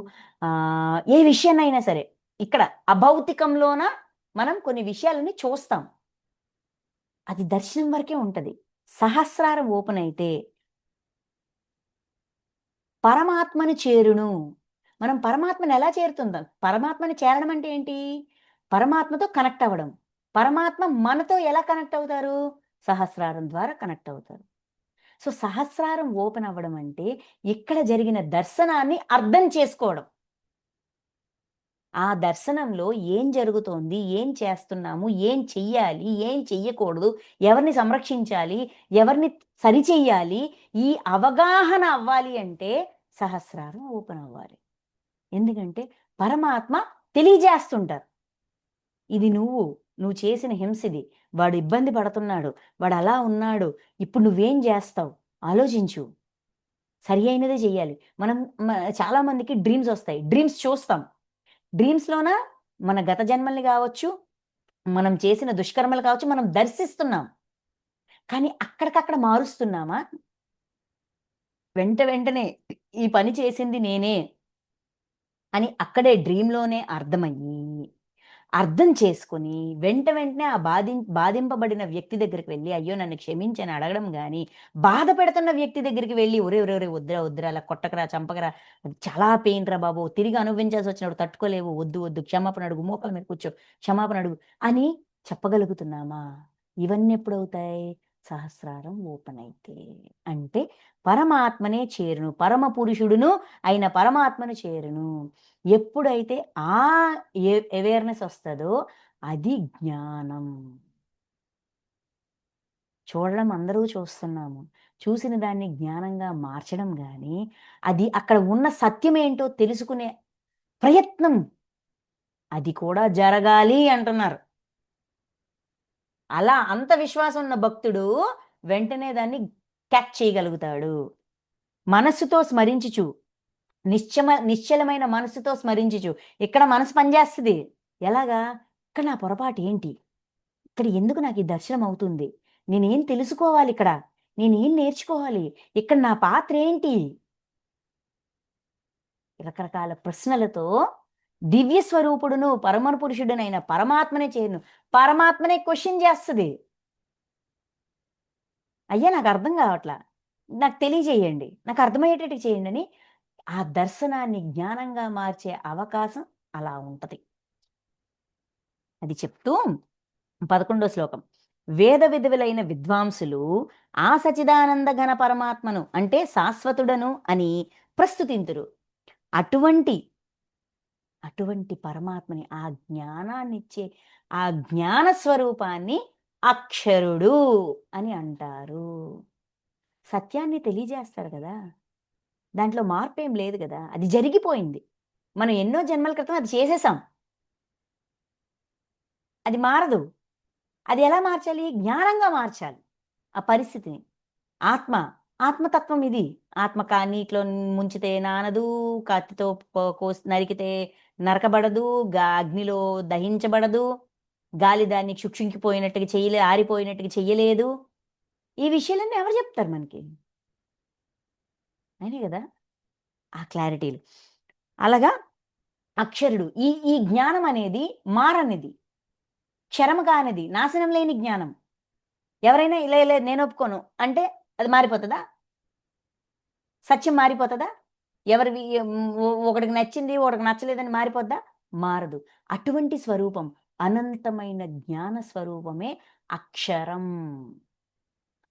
ఏ విషయాన్నైనా సరే. ఇక్కడ అభౌతికంలోన మనం కొన్ని విషయాలని చూస్తాం. అది దర్శనం వరకే ఉంటది. సహస్రారం ఓపెన్ అయితే పరమాత్మని చేరును. మనం పరమాత్మని ఎలా చేరుతుందాం? పరమాత్మని చేరడం అంటే ఏంటి? పరమాత్మతో కనెక్ట్ అవ్వడం. పరమాత్మ మనతో ఎలా కనెక్ట్ అవుతారు? సహస్రారం ద్వారా కనెక్ట్ అవుతారు. సో, సహస్రారం ఓపెన్ అవ్వడం అంటే ఇక్కడ జరిగిన దర్శనాన్ని అర్థం చేసుకోవడం. ఆ దర్శనంలో ఏం జరుగుతోంది? ఏం చేస్తున్నాము? ఏం చెయ్యాలి? ఏం చెయ్యకూడదు? ఎవరిని సంరక్షించాలి? ఎవరిని సరిచెయ్యాలి? ఈ అవగాహన అవ్వాలి అంటే సహస్రారం ఓపెన్ అవ్వాలి. ఎందుకంటే పరమాత్మ తెలియజేస్తుంటారు. ఇది నువ్వు చేసిన హింసిది. వాడు ఇబ్బంది పడుతున్నాడు. వాడలా ఉన్నాడు. ఇప్పుడు నువ్వేం జేస్తావు? ఆలోచించు. సరి అయినదే చెయ్యాలి. మనం చాలా మందికి డ్రీమ్స్ ఒస్తాయి. డ్రీమ్స్ చూస్తాం. డ్రీమ్స్‌లోన మన గత జన్మల్ని గావచ్చు, మనం చేసిన దుష్కర్మలు కావచ్చు, మనం దర్శిస్తున్నాం. కానీ అక్కడికక్కడ మారుస్తున్నామా? వెంటనే ఈ పని చేసింది నేనే అని అక్కడే డ్రీమ్‌లోనే అర్థమయ్యి, అర్థం చేసుకొని వెంటనే ఆ బాధింపబడిన వ్యక్తి దగ్గరికి వెళ్లి, "అయ్యో! నన్ను క్షమించు" అని అడగడం గాని, బాధ పెడుతున్న వ్యక్తి దగ్గరికి వెళ్లి, ఒరేయ్! వద్దురా, వద్దురా అలా కొట్టకురా, చంపకురా. అది చాలా పెయిన్ రా బాబు. తిరిగి అనుభవించాల్సొచ్చినప్పుడు తట్టుకోలేవు. వద్దు, క్షమాపణ అడుగు. మోకాళ్ళ మీద కూర్చో. క్షమాపణ అడుగు అని చెప్పగలుగుతున్నామా? ఇవన్నీ ఎప్పుడవుతాయి? సహస్రారం ఓపెన్ అయితే. అంటే పరమాత్మనే చేరును. పరమ పురుషుడును అయిన పరమాత్మను చేరును. ఎప్పుడైతే ఆ అవేర్‌నెస్ ఒస్తదో అది జ్ఞానం. చూడడం అందరూ చూస్తున్నాము. చూసిన దాన్ని జ్ఞానంగా మార్చడం గాని, అది అక్కడ ఉన్న సత్యమేంటో తెలుసుకునే ప్రయత్నం అది కూడా జరగాలి అంటున్నారు. అలా అంత విశ్వాసం ఉన్న భక్తుడు వెంటనే దాన్ని క్యాచ్ చేయగలుగుతాడు. మనస్సుతో స్మరించుచు నిశ్చలమైన మనస్సుతో స్మరించుచు. ఇక్కడ మనసు పనిచేస్తది. ఎలాగా? ఇక్కడ నా పొరపాటేంటి? ఇక్కడ ఎందుకు నాకు ఈ దర్శనం అవుతుంది? నేనేం తెలుసుకోవాలిక్కడ? నేనేం నేర్చుకోవాలి? ఇక్కడ నా పాత్రేంటి? రకరకాల ప్రశ్నలతో దివ్య స్వరూపుడును, పరమ పురుషుడునైన పరమాత్మనే చేరును. పరమాత్మనే క్వెషన్ చేస్తది. అయ్యా నాకర్థం కావట్లా. నాకు తెలియజేయండి. నాకు అర్థమయ్యేటట్టు చేయండని ఆ దర్శనాన్ని జ్ఞానంగా మార్చే అవకాశం అలా ఉంటది. అది చెప్తూ 11 శ్లోకం. వేద విధువులైన విద్వాంసులు ఆ సచిదానంద ఘన పరమాత్మను అంటే శాశ్వతుడను అని ప్రస్తుతింతురు. అటువంటి, అటువంటి పరమాత్మని ఆ జ్ఞానాన్నిచ్చే ఆ జ్ఞాన స్వరూపాన్ని అక్షరుడు అని అంటారు. సత్యాన్ని తెలియజేస్తాడు గదా! దాంట్లో మార్పేం లేదు గదా! అది జరిగిపోయింది. మనం ఎన్నో జన్మల క్రితం అది చేసేసాం. అది మారదు. అది ఎలా మార్చాలి? జ్ఞానంగా మార్చాలి ఆ పరిస్థితిని. ఆత్మ, ఆత్మతత్వం ఇది. ఆత్మ నీటిలో ముంచితే నానదు, కత్తితో నరికితే నరకబడదు, అగ్నిలో దహించబడదు, గాలి దాన్ని క్షుక్షించిపోయినట్టుగా ఆరిపోయినట్టుగా చెయ్యలేదు. ఈ విషయాలన్నీ ఎవరు జెప్తారు మనకి? ఆయనే గదా! ఆ క్లారిటీలు. అలాగా అక్షరుడు. ఈ ఈ జ్ఞానం అనేది మారనిది. క్షరము కానిది. నాశనం లేని జ్ఞానం. ఎవరైనా లేదు నేను ఒప్పుకోను అంటే అది మారిపోతదా? సత్యం మారిపోతదా? ఎవరివి ఒకడికి నచ్చింది, ఒకడికి నచ్చలేదని మారిపోద్దా? మారదు. అటువంటి స్వరూపం అనంతమైన జ్ఞాన స్వరూపమే అక్షరం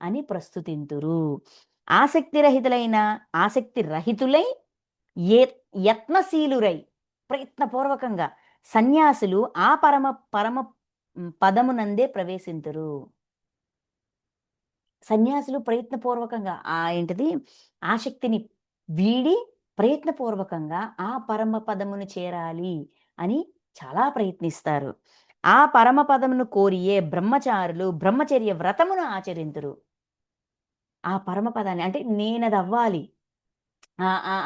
అని ప్రస్తుతింతురు. ఆసక్తి రహితులై ఏ యత్నశీలురై ప్రయత్నపూర్వకంగా సన్యాసులు ఆ పరమ పరమ పదమునందే ప్రవేశింతురు. సన్యాసులు ప్రయత్నపూర్వకంగా ఏంటిది ఆసక్తిని వీడి ప్రయత్నపూర్వకంగా ఆ పరమ పదమును చేరాలి అని చాలా ప్రయత్నిస్తారు. ఆ పరమ పదమును కోరియే బ్రహ్మచారులు బ్రహ్మచర్య వ్రతమును ఆచరింతురు. ఆ పరమ పదాన్ని అంటే నేనది అవ్వాలి.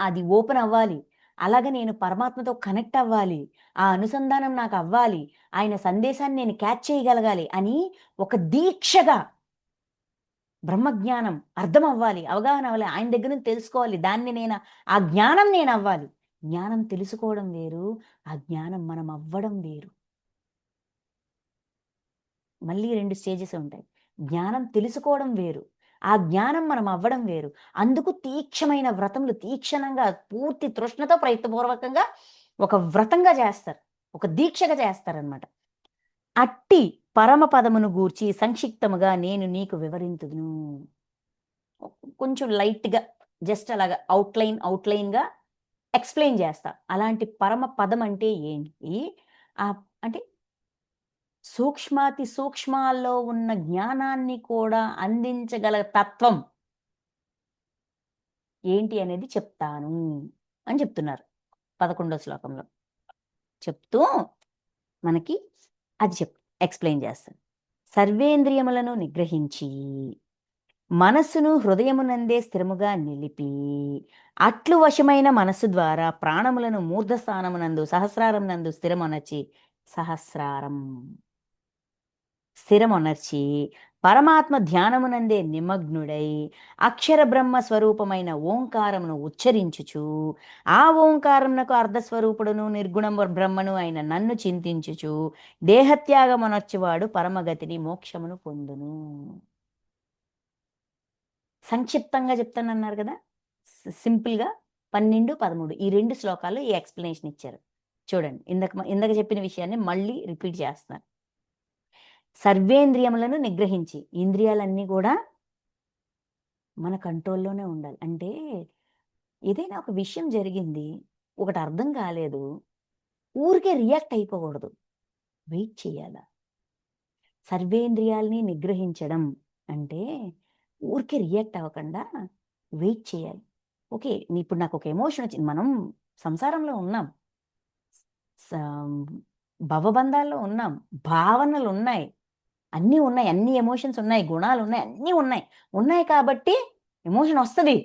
అది ఓపెన్ అవ్వాలి. అలాగే నేను పరమాత్మతో కనెక్ట్ అవ్వాలి. ఆ అనుసంధానం నాకు అవ్వాలి. ఆయన సందేశాన్ని నేను క్యాచ్ చేయగలగాలి అని ఒక దీక్షగా బ్రహ్మజ్ఞానం అర్థం అవ్వాలి. అవగాహన అవ్వాలి. ఆయన దగ్గర నుంచి తెలుసుకోవాలి. ఆ జ్ఞానం నేనవ్వాలి. జ్ఞానం తెలుసుకోవడం వేరు. ఆ జ్ఞానం మనం అవ్వడం వేరు. మళ్ళీ 2 స్టేజెస్ ఉంటాయి. జ్ఞానం తెలుసుకోవడం వేరు. ఆ జ్ఞానం మనం అవ్వడం వేరు. అందుకు తీక్షమైన వ్రతములు తీక్షణంగా పూర్తి తృష్ణతో ప్రయత్నపూర్వకంగా ఒక వ్రతంగా చేస్తారు. ఒక దీక్షగా చేస్తారనమాట. అట్టి పరమ పదమును గూర్చి సంక్షిప్తముగా నేను నీకు వివరింతుదును. కొంచెం లైట్‌గా జస్ట్ అలాగా అవుట్‌లైన్‌గా ఎక్స్‌ప్లెయిన్ చేస్తా. అలాంటి పరమ పదం అంటే ఏంటి? అంటే సూక్ష్మాతి సూక్ష్మాల్లో ఉన్న జ్ఞానాన్ని కూడా అందించగల తత్వం ఏంటి అనేది చెప్తాను అని చెప్తున్నారు 11వ శ్లోకంలో. చెప్తూ మనకి అది ఎక్స్‌ప్లెయిన్ చేస్తాను. సర్వేంద్రియములను నిగ్రహించి మనస్సును హృదయమునందే స్థిరముగా నిలిపి అట్లు వశమైన మనస్సు ద్వారా ప్రాణములను మూర్ధస్థానమునందు సహస్రారమునందు సహస్రారం స్థిరమొనర్చి పరమాత్మ ధ్యానమునందే నిమగ్నుడై అక్షర బ్రహ్మ స్వరూపమైన ఓంకారమును ఉచ్చరించుచు ఆ ఓంకారమునకు అర్ధస్వరూపుడును నిర్గుణ బ్రహ్మను అయిన నన్ను చింతించుచు దేహత్యాగమునర్చువాడు పరమగతిని మోక్షమును పొందును. సంక్షిప్తంగా చెప్తానన్నారు కదా! సింపుల్‌గా 12, 13 ఈ 2 శ్లోకాల్లో ఈ ఎక్స్‌ప్లనేషన్ ఇచ్చారు. చూడండి. ఇందాక చెప్పిన విషయాన్ని మళ్ళీ రిపీట్ చేస్తున్నాను. సర్వేంద్రియములను నిగ్రహించి ఇంద్రియాలన్నీ కూడా మన కంట్రోల్‌లోనే ఉండాలి. అంటే ఏదైనా ఒక విషయం జరిగింది. ఒకటి అర్థం కాలేదు. ఊరికే రియాక్ట్ అయిపోకూడదు. వెయిట్ చేయాల. సర్వేంద్రియాల్ని నిగ్రహించడం అంటే ఊరికే రియాక్ట్ అవ్వకుండా వెయిట్ చేయాలి. ఓకే. ఇప్పుడు నాకొక ఎమోషన్ వచ్చింది. మనం సంసారంలో ఉన్నాం. సం భవబంధాల్లో ఉన్నాం. భావనలున్నాయి. అన్నీ ఉన్నాయి. అన్ని ఎమోషన్స్ ఉన్నాయి. గుణాలున్నాయి. అన్నీ ఉన్నాయి. ఉన్నాయి కాబట్టి ఎమోషనొస్తది.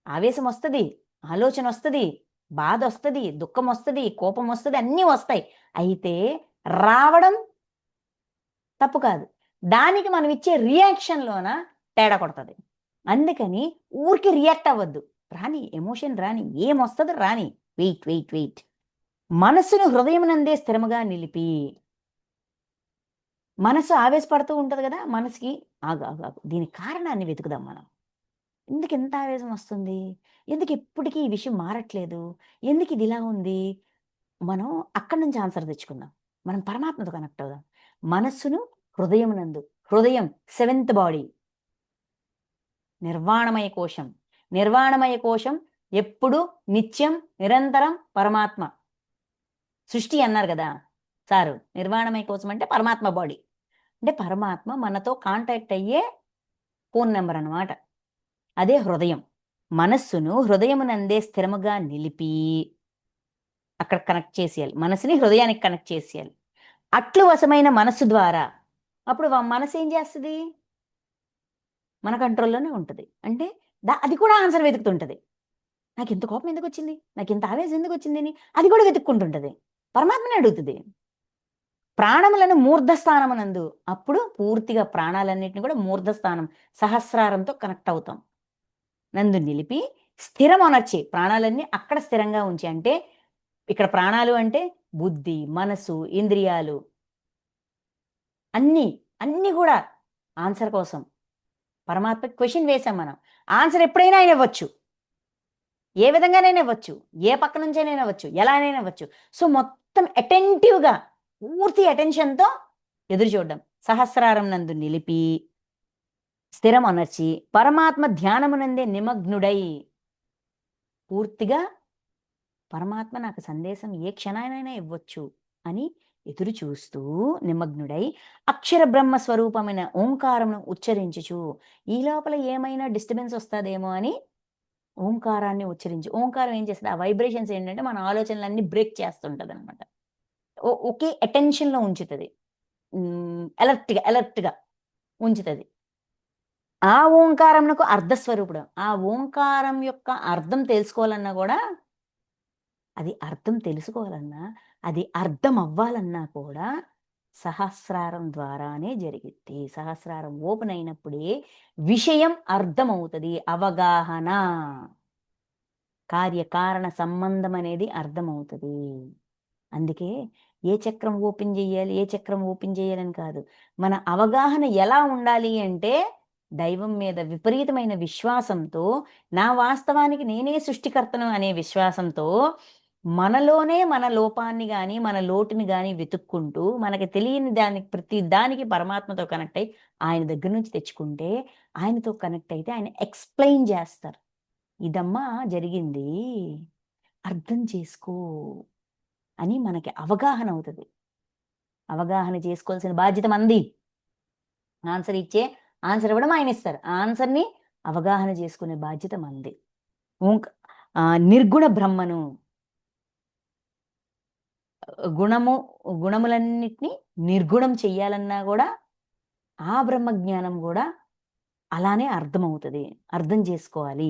ఆవేశమొస్తది. ఆలోచనొస్తది. బాధొస్తది. దుఃఖమొస్తది. కోపమొస్తది. అన్నీ వస్తాయి. అయితే రావడం తప్పు కాదు. దానికి మనం ఇచ్చే రియాక్షన్‌లోన తేడా కొడతది. అందుకని ఊరికే రియాక్ట్ అవ్వద్దు. రాని ఎమోషన్ రాని. ఏమొస్తదో రాని. వెయిట్. మనస్సును హృదయమునందే స్థిరముగా నిలిపి మనసు ఆవేశపడుతూ ఉంటది గదా! మనసుకి ఆగు. దీనికి కారణాన్ని వెతుకుదాం మనం. ఎందుకింత ఆవేశం వస్తుంది? ఎందుకు ఎప్పటికి ఈ విషయం మారట్లేదు? ఎందుకు ఇది ఇలా ఉంది? మనం అక్కడి నుంచి ఆన్సర్ తెచ్చుకుందాం. మనం పరమాత్మతో కనెక్ట్ అవుదాం. మనస్సును హృదయమునందు హృదయం సెవెంత్ బాడీ నిర్వాణమయ కోశం. నిర్వాణమయ కోశం ఎప్పుడు నిత్యం, నిరంతరం పరమాత్మ. సృష్టి అన్నారు గదా! సారు. నిర్వాణమయ కోశం అంటే పరమాత్మ బాడీ. అంటే పరమాత్మ మనతో కాంటాక్ట్ అయ్యే ఫోన్ నంబర్ అన్నమాట. అదే హృదయం. మనస్సును హృదయమునందే స్థిరముగా నిలిపి అక్కడ కనెక్ట్ చేసేయాలి. మనసుని హృదయానికి కనెక్ట్ చేసేయాలి. అట్లు వశమైన మనస్సు ద్వారా అప్పుడు మనసు ఏం చేస్తది? మన కంట్రోల్‌లోనే ఉంటది. అంటే అది కూడా ఆన్సర్ వెతుకుతుంటది. నాకింత కోపం ఎందుకొచ్చింది? నాకింత ఆవేశం ఎందుకొచ్చిందని? అది కూడా వెతుక్కుంటుంటది. పరమాత్మనే అడుగుతది. ప్రాణములను మూర్ధస్థానమునందు అప్పుడు పూర్తిగా ప్రాణాలన్నిటిని కూడా మూర్ధస్థానం సహస్రారంతో కనెక్ట్ అవుతాం. నందు నిలిపి స్థిరమొనర్చి ప్రాణాలన్నీ అక్కడ స్థిరంగా ఉంచి అంటే ఇక్కడ ప్రాణాలు అంటే బుద్ధి, మనసు, ఇంద్రియాలు అన్నీ కూడా ఆన్సర్ కోసం పరమాత్మకి క్వెషన్ వేసాం మనం. ఆన్సర్ ఎప్పుడైనా ఆయన ఇవ్వచ్చు. ఏ విధంగానైనా ఇవ్వచ్చు. ఏ పక్క నుంచైనా ఇవ్వచ్చు. ఎలానైనా ఇవ్వచ్చు. సో, మొత్తం అటెంటివ్‌గా పూర్తి అటెన్షన్‌తో ఎదురు చూడడం. సహస్రారం నందు నిలిపి స్థిరమొనర్చి పరమాత్మ ధ్యానమునందే నిమగ్నుడై పూర్తిగా పరమాత్మ నాకు సందేశం ఏ క్షణానైనా ఇవ్వచ్చు అని ఎదురు చూస్తూ నిమగ్నుడై అక్షర బ్రహ్మ స్వరూపమైన ఓంకారమును ఉచ్చరించుచు ఈ లోపల ఏమైనా డిస్టర్బెన్స్ వస్తుందేమో అని ఓంకారాన్ని ఉచ్చరించి ఓంకారం ఏం చేస్తుంది ఆ వైబ్రేషన్స్ ఏంటంటే మన ఆలోచనలన్నీ బ్రేక్ చేస్తుంటది అనమాట. ఒకే అటెన్షన్లో ఉంచుతుంది, అలర్ట్గా ఉంచుతుంది. ఆ ఓంకారంకు అర్ధస్వరూపుడు. ఆ ఓంకారం యొక్క అర్థం తెలుసుకోవాలన్నా కూడా అది అర్థం తెలుసుకోవాలన్నా అది అర్థం అవ్వాలన్నా కూడా సహస్రారం ద్వారానే జరిగిద్ది. సహస్రారం ఓపెన్ అయినప్పుడే విషయం అర్థమవుతుంది. అవగాహన, కార్యకారణ సంబంధం అనేది అర్థమవుతుంది. అందుకే ఏ చక్రం ఓపెన్ చేయాలి, ఏ చక్రం ఓపెన్ చేయాలని కాదు. మన అవగాహన ఎలా ఉండాలి అంటే దైవం మీద విపరీతమైన విశ్వాసంతో, నా వాస్తవానికి నేనే సృష్టికర్తను అనే విశ్వాసంతో మనలోనే మన లోపాన్ని గాని, మన లోటుని గాని వెతుక్కుంటూ, మనకి తెలియని దానికి ప్రతి దానికి పరమాత్మతో కనెక్ట్ అయ్యి, ఆయన దగ్గర నుంచి తెచ్చుకుంటే, ఆయనతో కనెక్ట్ అయితే ఆయన ఎక్స్‌ప్లెయిన్ చేస్తారు. ఇదమ్మా జరిగింది. అర్థం చేసుకో అని మనకి అవగాహన అవుతది. అవగాహన చేసుకోవాల్సిన బాధ్యత మనది. ఆన్సర్ ఇవ్వడం ఆయనిస్తారు. ఆ ఆన్సర్‌ని అవగాహన చేసుకునే బాధ్యత మనది. నిర్గుణ బ్రహ్మను గుణములన్నిటిని నిర్గుణం చెయ్యాలన్నా గూడా, ఆ బ్రహ్మ జ్ఞానం గూడా అలానే అర్థమవుతది. అర్థం చేసుకోవాలి.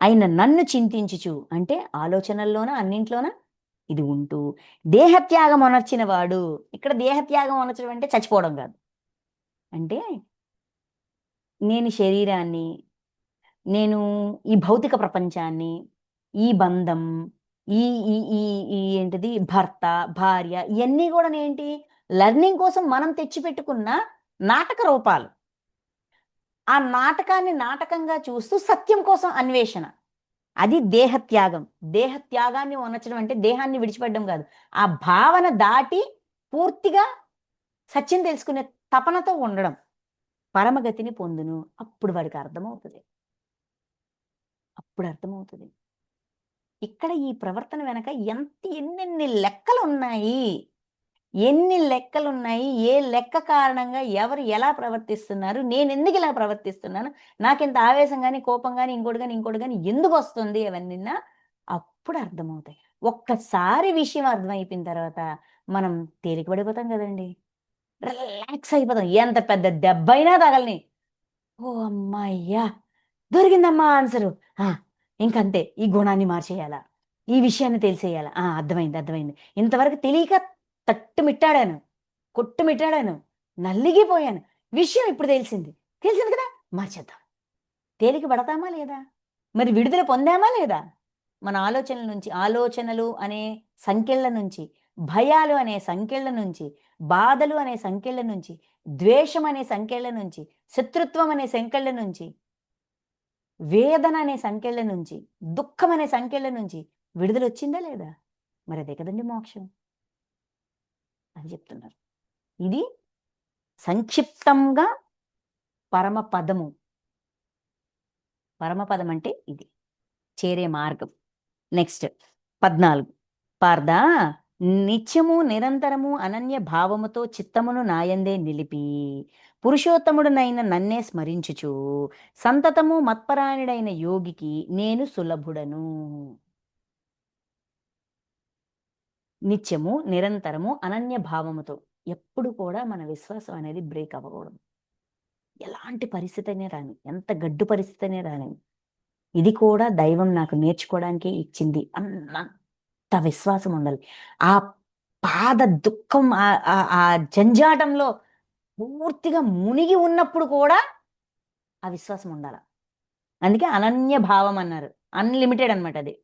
ఆయన నన్ను చింతించుచు అంటే ఆలోచనల్లోన అన్నింట్లోన ఇది ఉంటూ, దేహత్యాగం అనర్చిన వాడు. ఇక్కడ దేహత్యాగం అనర్చడం అంటే చచ్చిపోవడం గాదు. అంటే నేను శరీరాన్ని, నేను ఈ భౌతిక ప్రపంచాన్ని, ఈ బంధం, ఈ ఈ ఈ ఈ ఏంటిది భర్త, భార్య ఇయన్నీ గూడానేంటి లెర్నింగ్ కోసం మనం తెచ్చిపెట్టుకున్న నాటక రూపాలు. ఆ నాటకాన్ని నాటకంగా చూస్తూ సత్యం కోసం అన్వేషణ. అది దేహత్యాగం. దేహత్యాగాన్ని ఒనర్చడం అంటే దేహాన్ని విడిచిపెట్టడం గాదు. ఆ భావన దాటి పూర్తిగా సత్యం తెలుసుకునే తపనతో ఉండడం. పరమగతిని పొందును. అప్పుడు వాడికి అర్థమవుతది. అప్పుడు అర్థమవుతది. ఇక్కడ ఈ ప్రవర్తన వెనక ఎన్నెన్ని లెక్కలున్నాయి. ఎన్ని లెక్కలున్నాయి. ఏ లెక్క కారణంగా ఎవరు ఎలా ప్రవర్తిస్తున్నారు? నేనెందుకు ఇలా ప్రవర్తిస్తున్నాను? నాకింత ఆవేశం గాని, కోపం గాని, ఇంకోటి గాని ఎందుకొస్తుంది అవన్నీనా అప్పుడు అర్థమవుతాయి. ఒక్కసారి విషయం అర్థమైపోయిన తర్వాత మనం తేలిక పడిపోతాం గదండీ! రిలాక్స్ అయిపోతాం. ఎంత పెద్ద దెబ్బైనా తగలని. ఓహ్! హమ్మయ్య! దొరికిందమ్మా ఆన్సరు. ఆ! ఇంకంతే. ఈ గుణాన్ని మార్చేయాలా? ఈ విషయాన్ని తెలిసేయాలా? ఆ! అర్థమైంది. ఇంతవరకు తెలియక తట్టుమిట్టాడాను. కొట్టుమిట్టాడాను. నలిగిపోయాను. విషయం ఇప్పుడు తెలిసింది. తెలిసింది కదా! మార్చేద్దాం. తేలిక పడతామా లేదా? మరి విడుదల పొందామా లేదా? మన ఆలోచనల నుంచి, ఆలోచనలు అనే సంకెళ్ళ నుంచి, భయాలు అనే సంకెళ్ళ నుంచి, బాధలు అనే సంకెళ్ళ నుంచి, ద్వేషం అనే సంకెళ్ళ నుంచి, శత్రుత్వం అనే సంకెళ్ళ నుంచి, వేదన అనే సంకెళ్ళ నుంచి, దుఃఖం అనే సంకెళ్ళ నుంచి విడుదలొచ్చిందా లేదా? మరి అదే కదండీ మోక్షం అని చెప్తున్నారు. ఇది సంక్షిప్తంగా పరమపదము. పరమపదం అంటే ఇది. చేరే మార్గం. నెక్స్ట్ 14 పార్థా నిత్యము నిరంతరము అనన్య భావముతో చిత్తమును నాయందే నిలిపి పురుషోత్తముడునైన నన్నే స్మరించుచు సంతతము మత్పరాయణుడైన యోగికి నేను సులభుడను. నిత్యము నిరంతరము అనన్య భావముతో ఎప్పుడు కూడా మన విశ్వాసం అనేది బ్రేక్ అవ్వకూడదు. ఎలాంటి పరిస్థితి అయినా రాని, ఎంత గడ్డు పరిస్థితి అయినా రాని, ఇది కూడా దైవం నాకు నేర్చుకోవడానికే ఇచ్చింది అన్నంత విశ్వాసం ఉండాలి. ఆ బాధ, దుఃఖం, ఆ జంజాటంలో పూర్తిగా మునిగి ఉన్నప్పుడు కూడా ఆ విశ్వాసం ఉండాల. అందుకే అనన్య భావం అన్నారు. అన్‌లిమిటెడ్ అనమాట అది.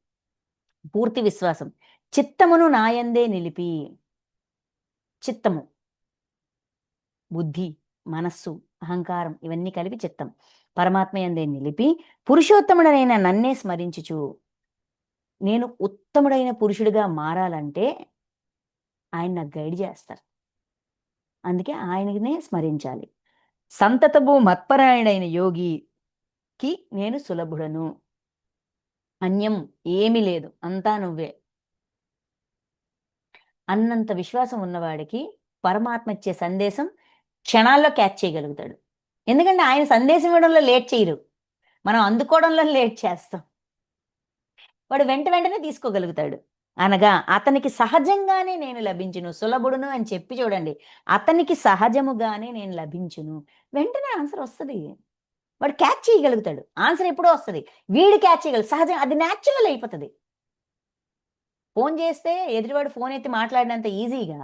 పూర్తి విశ్వాసం. చిత్తమును నాయందే నిలిపి, చిత్తము, బుద్ధి, మనస్సు, అహంకారం ఇవన్నీ కలిపి చిత్తం. పరమాత్మ యందే నిలిపి పురుషోత్తముడనైన నన్నే స్మరించుచు నేను ఉత్తముడైన పురుషుడిగా మారాలంటే ఆయన నాకు గైడ్ చేస్తారు. అందుకే ఆయననే స్మరించాలి. సంతతము మత్పరాయణుడైన యోగికి నేను సులభుడను. అన్యం ఏమీ లేదు. అంతా నువ్వే. అన్నంత విశ్వాసం ఉన్నవాడికి పరమాత్మ ఇచ్చే సందేశం క్షణాల్లో క్యాచ్ చేయగలుగుతాడు. ఎందుకంటే ఆయన సందేశం ఇవ్వడంలో లేట్ చేయరు, మనం అందుకోవడంలో లేట్ చేస్తాం. వాడు వెంటనే తీసుకోగలుగుతాడు. అనగా అతనికి సహజంగానే నేను లభించును, సులభుడును అని చెప్పి చూడండి. అతనికి సహజముగానే నేను లభించును, వెంటనే ఆన్సర్ వస్తుంది. వాడు క్యాచ్ చేయగలుగుతాడు. ఆన్సర్ ఎప్పుడో వస్తుంది, వీడు క్యాచ్ చేయగలరు. సహజం, అది న్యాచురల్ అయిపోతుంది. ఫోన్ చేస్తే ఎదుటివాడు ఫోన్ ఎత్తి మాట్లాడినంత ఈజీగా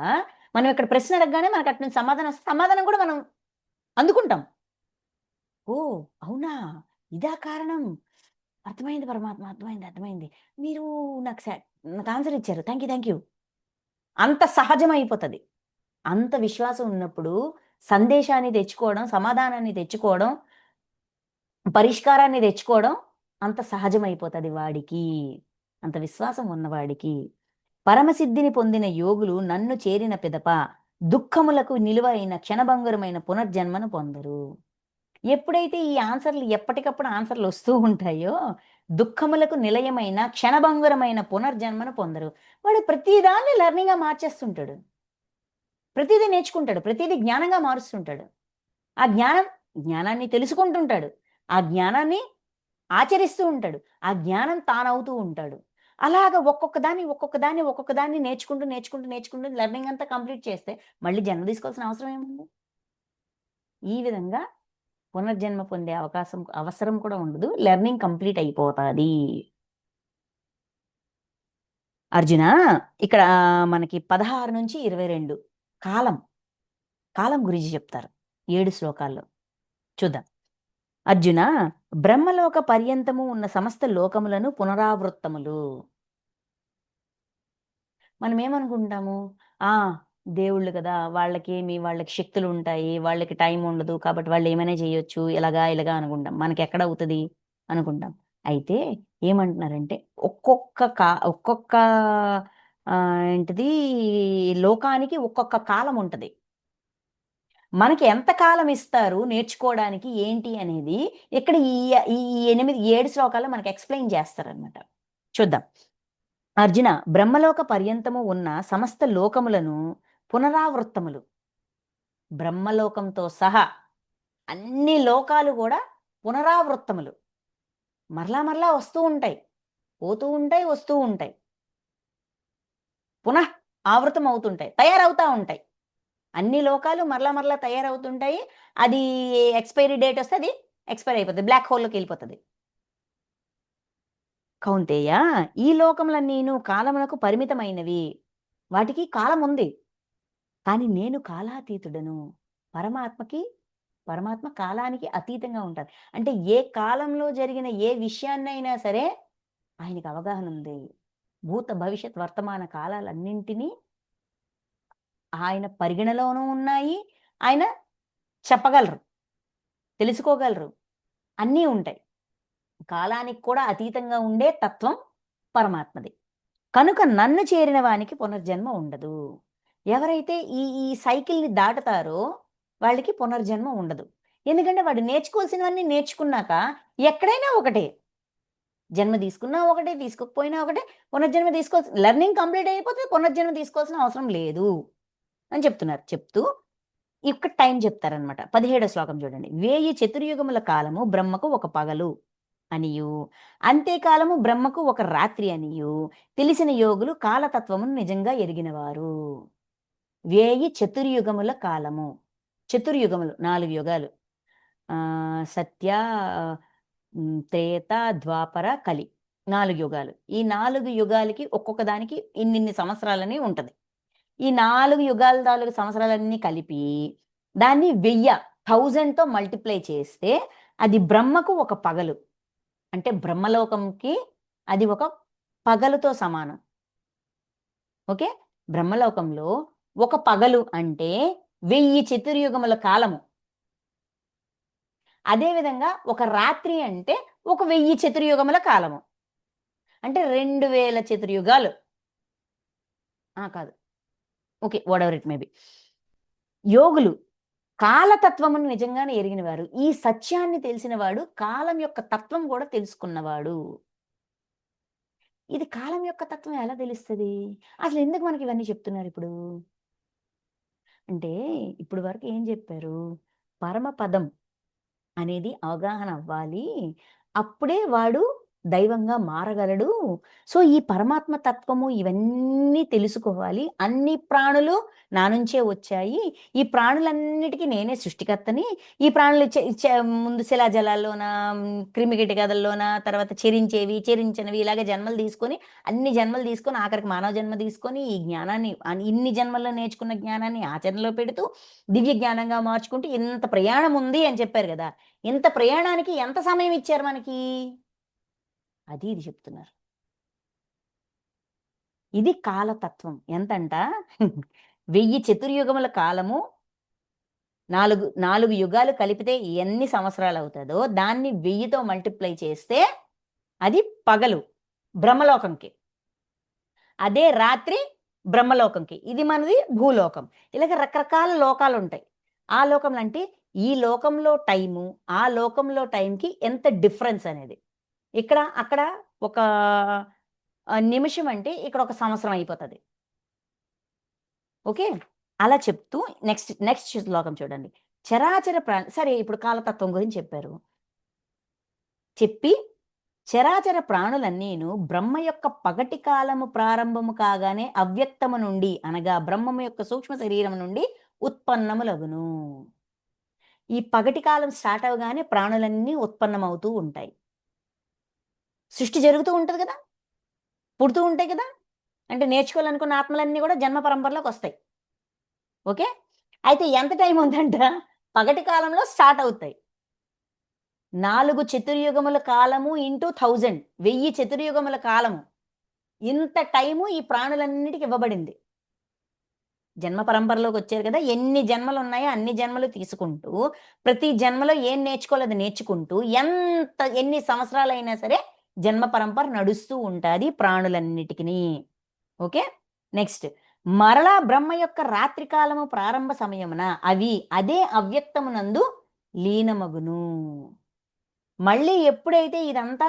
మనం ఇక్కడ ప్రశ్న అడగగానే మనకు అటు నుంచి సమాధానం కూడా మనం అందుకుంటాం. ఓ అవునా, ఇదా కారణం, అర్థమైంది పరమాత్మ, అర్థమైంది. మీరు నాకు ఆన్సర్ ఇచ్చారు, థ్యాంక్ యూ. అంత సహజమైపోతుంది. అంత విశ్వాసం ఉన్నప్పుడు సందేశాన్ని తెచ్చుకోవడం, సమాధానాన్ని తెచ్చుకోవడం, పరిష్కారాన్ని తెచ్చుకోవడం అంత సహజమైపోతుంది వాడికి, అంత విశ్వాసం ఉన్నవాడికి. పరమసిద్ధిని పొందిన యోగులు నన్ను చేరిన పిదప దుఃఖములకు నిలువైన క్షణభంగురమైన పునర్జన్మను పొందరు. ఎప్పుడైతే ఈ ఆన్సర్లు ఎప్పటికప్పుడు ఆన్సర్లు వస్తూ ఉంటాయో, దుఃఖములకు నిలయమైన క్షణభంగురమైన పునర్జన్మను పొందరు. వాడు ప్రతిదాన్ని లెర్నింగ్గా మార్చేస్తుంటాడు, ప్రతిదీ నేర్చుకుంటాడు, ప్రతిదీ జ్ఞానంగా మారుస్తుంటాడు. ఆ జ్ఞానాన్ని తెలుసుకుంటుంటాడు, ఆ జ్ఞానాన్ని ఆచరిస్తూ ఉంటాడు, ఆ జ్ఞానం తానవుతూ ఉంటాడు. అలాగ ఒక్కొక్క దాన్ని నేర్చుకుంటూ లెర్నింగ్ అంతా కంప్లీట్ చేస్తే మళ్ళీ జన్మ తీసుకోవాల్సిన అవసరం ఏముంది? ఈ విధంగా పునర్జన్మ పొందే అవసరం కూడా ఉండదు, లెర్నింగ్ కంప్లీట్ అయిపోతుంది. అర్జున, ఇక్కడ మనకి 16 నుంచి 22 కాలం గురించి చెప్తారు 7 శ్లోకాల్లో. చూద్దాం. అర్జున, బ్రహ్మలోక పర్యంతము ఉన్న సమస్త లోకములను పునరావృత్తములు. మనం ఏమనుకుంటాము, దేవుళ్ళు కదా, వాళ్ళకి శక్తులు ఉంటాయి, వాళ్ళకి టైం ఉండదు, కాబట్టి వాళ్ళు ఏమైనా చేయొచ్చు, ఇలాగా అనుకుంటాం. మనకి ఎక్కడ అవుతుంది అనుకుంటాం. అయితే ఏమంటున్నారంటే ఒక్కొక్క ఏంటిది, లోకానికి ఒక్కొక్క కాలం ఉంటుంది. మనకి ఎంత కాలం ఇస్తారు నేర్చుకోవడానికి ఏంటి అనేది ఇక్కడ ఈ 7 శ్లోకాల్లో మనకి ఎక్స్ప్లెయిన్ చేస్తారనమాట. చూద్దాం. అర్జున, బ్రహ్మలోక పర్యంతము ఉన్న సమస్త లోకములను పునరావృత్తములు, బ్రహ్మలోకంతో సహా అన్ని లోకాలు కూడా పునరావృత్తములు, మరలా వస్తూ ఉంటాయి, పోతూ ఉంటాయి, వస్తూ ఉంటాయి, పునః ఆవృతం అవుతుంటాయి, తయారవుతూ ఉంటాయి. అన్ని లోకాలు మరలా తయారవుతుంటాయి. అది ఎక్స్పైరీ డేట్ వస్తే అది ఎక్స్పైర్ అయిపోతుంది, బ్లాక్ హోల్లోకి వెళ్ళిపోతుంది. కౌంతేయ, ఈ లోకములన్నీను కాలమునకు పరిమితమైనవి, వాటికి కాలం ఉంది, కానీ నేను కాలాతీతుడను. పరమాత్మ కాలానికి అతీతంగా ఉంటారు. అంటే ఏ కాలంలో జరిగిన ఏ విషయాన్నైనా సరే ఆయనకి అవగాహన ఉంది. భూత భవిష్యత్ వర్తమాన కాలాలన్నింటినీ ఆయన పరిగణలోనూ ఉన్నాయి, ఆయన చెప్పగలరు, తెలుసుకోగలరు, అన్నీ ఉంటాయి. కాలానికి కూడా అతీతంగా ఉండే తత్వం పరమాత్మది. కనుక నన్ను చేరిన వానికి పునర్జన్మ ఉండదు. ఎవరైతే ఈ సైకిల్ని దాటుతారో వాళ్ళకి పునర్జన్మ ఉండదు. ఎందుకంటే వాడు నేర్చుకోవాల్సినవన్నీ నేర్చుకున్నాక ఎక్కడైనా ఒకటే, జన్మ తీసుకున్నా ఒకటే, తీసుకోకపోయినా ఒకటే, పునర్జన్మ తీసుకోవాల్సిన, లెర్నింగ్ కంప్లీట్ అయిపోతే పునర్జన్మ తీసుకోవాల్సిన అవసరం లేదు అని చెప్తున్నారు. చెప్తూ ఇక్కడ టైం చెప్తారనమాట. 17వ శ్లోకం చూడండి. 1000 చతుర్యుగముల కాలము బ్రహ్మకు ఒక పగలు అనియు, అంత్యకాలము బ్రహ్మకు ఒక రాత్రి అనియు తెలిసిన యోగులు కాలతత్వమును నిజంగా ఎరిగినవారు. 1000 చతుర్యుగముల కాలము, చతుర్యుగములు 4 యుగాలు, సత్య, త్రేత, ద్వాపర, కలి, 4 యుగాలు. ఈ 4 యుగాలకి ఒక్కొక్క దానికి ఇన్నిన్ని సంవత్సరాలని ఉంటది. ఈ 4 యుగాల తాలూకు సంవత్సరాలన్నీ కలిపి దాన్ని 1000తో మల్టిప్లై చేస్తే అది బ్రహ్మకు ఒక పగలు. అంటే బ్రహ్మలోకంకి అది ఒక పగలుతో సమానం. ఓకే, బ్రహ్మలోకంలో ఒక పగలు అంటే 1000 చతుర్యుగముల కాలము. అదేవిధంగా ఒక రాత్రి అంటే ఒక 1000 చతుర్యుగముల కాలము, అంటే 2000 చతుర్యుగాలు. కాదు, okay, what ever it may be. యోగులు కాలతత్వమును నిజంగానే ఎరిగినవారు, ఈ సత్యాన్ని తెలిసినవాడు, కాలం యొక్క తత్వం కూడా తెలుసుకున్నవాడు. ఇది కాలం యొక్క తత్వం ఎలా తెలుస్తది? అసలు ఎందుకు మనకి ఇవన్నీ చెప్తున్నారు ఇప్పుడు? అంటే ఇప్పుడు వరకు ఏం చెప్పారు? పరమపదం అనేది అవగాహన అవ్వాలి. అప్పుడే వాడు దైవంగా మారగలడు. సో, ఈ పరమాత్మ తత్వము ఇవన్నీ తెలుసుకోవాలి. అన్ని ప్రాణులు నా నుంచే వచ్చాయి. ఈ ప్రాణులన్నిటికి నేనే సృష్టికర్తని. ఈ ప్రాణులు చె చె ముందు శిలాజలాల్లోన, క్రిమికీటకాదుల్లోన, తర్వాత చెరించేవి, చెరించనివి ఇలాగ జన్మలు తీసుకొని, అన్ని జన్మలు తీసుకొని ఆఖరికి మానవ జన్మ తీసుకొని, ఈ జ్ఞానాన్ని ఇన్ని జన్మల్లో నేర్చుకున్న జ్ఞానాన్ని ఆచరణలో పెడుతూ, దివ్య జ్ఞానంగా మార్చుకుంటూ ఇంత ప్రయాణం ఉంది అని చెప్పారు గదా! ఇంత ప్రయాణానికి ఎంత సమయం ఇచ్చారు మనకి? అది ఇది చెప్తున్నారు. ఇది కాలతత్వం. ఎంతంట 1000 చతుర్యుగముల కాలము 4 యుగాలు కలిపితే ఎన్ని సంవత్సరాలవుతదో దాన్ని 1000తో మల్టిప్లై చేస్తే అది పగలు బ్రహ్మలోకంకి. అదే రాత్రి బ్రహ్మలోకంకి. ఇది మనది భూలోకం. ఇలాగ రకరకాల లోకాలుంటాయి. ఆ లోకంలో అంటే ఈ లోకంలో టైము, ఆ లోకంలో టైంకి ఎంత డిఫరెన్స్ అనేది. ఇక్కడ, అక్కడ ఒక నిమిషం అంటే ఇక్కడ ఒక సంవత్సరం అయిపోతది. ఓకే. అలా చెప్తూ నెక్స్ట్ శ్లోకం చూడండి. చరాచర సరే ఇప్పుడు కాలతత్వం గురించి చెప్పారు. చెప్పి చరాచర ప్రాణులన్నీను బ్రహ్మ యొక్క పగటి కాలము ప్రారంభము కాగానే అవ్యక్తము నుండి అనగా బ్రహ్మము యొక్క సూక్ష్మ శరీరం నుండి ఉత్పన్నములగును. ఈ పగటి కాలం స్టార్ట్ అవ్వగానే ప్రాణులన్నీ ఉత్పన్నమవుతూ ఉంటాయి. సృష్టి జరుగుతూ ఉంటది గదా! పుడుతూ ఉంటాయి కదా! అంటే నేర్చుకోవాలనుకున్న ఆత్మలన్నీ గూడా జన్మ పరంపరలోకొస్తాయి. ఓకే. అయితే ఎంత టైం ఉందంట? పగటి కాలంలో స్టార్ట్ అవుతాయి. 4 చతుర్యుగముల కాలము ఇంటూ 1000 1000 చతుర్యుగముల కాలము. ఇంత టైము ఈ ప్రాణులన్నిటికి ఇవ్వబడింది. జన్మ పరంపరలోకొచ్చారు కదా! ఎన్ని జన్మలున్నాయో అన్ని జన్మలు తీసుకుంటూ, ప్రతి జన్మలో ఏం నేర్చుకోవాలో అది నేర్చుకుంటూ, ఎన్ని సంవత్సరాలైనా సరే జన్మ పరంపర నడుస్తూ ఉంటాది ప్రాణులన్నిటికిని. ఓకే. నెక్స్ట్ మరలా బ్రహ్మ యొక్క రాత్రి కాలము ప్రారంభ సమయమున అదే అవ్యక్తమునందు లీనమగును. మళ్ళీ ఎప్పుడైతే ఇదంతా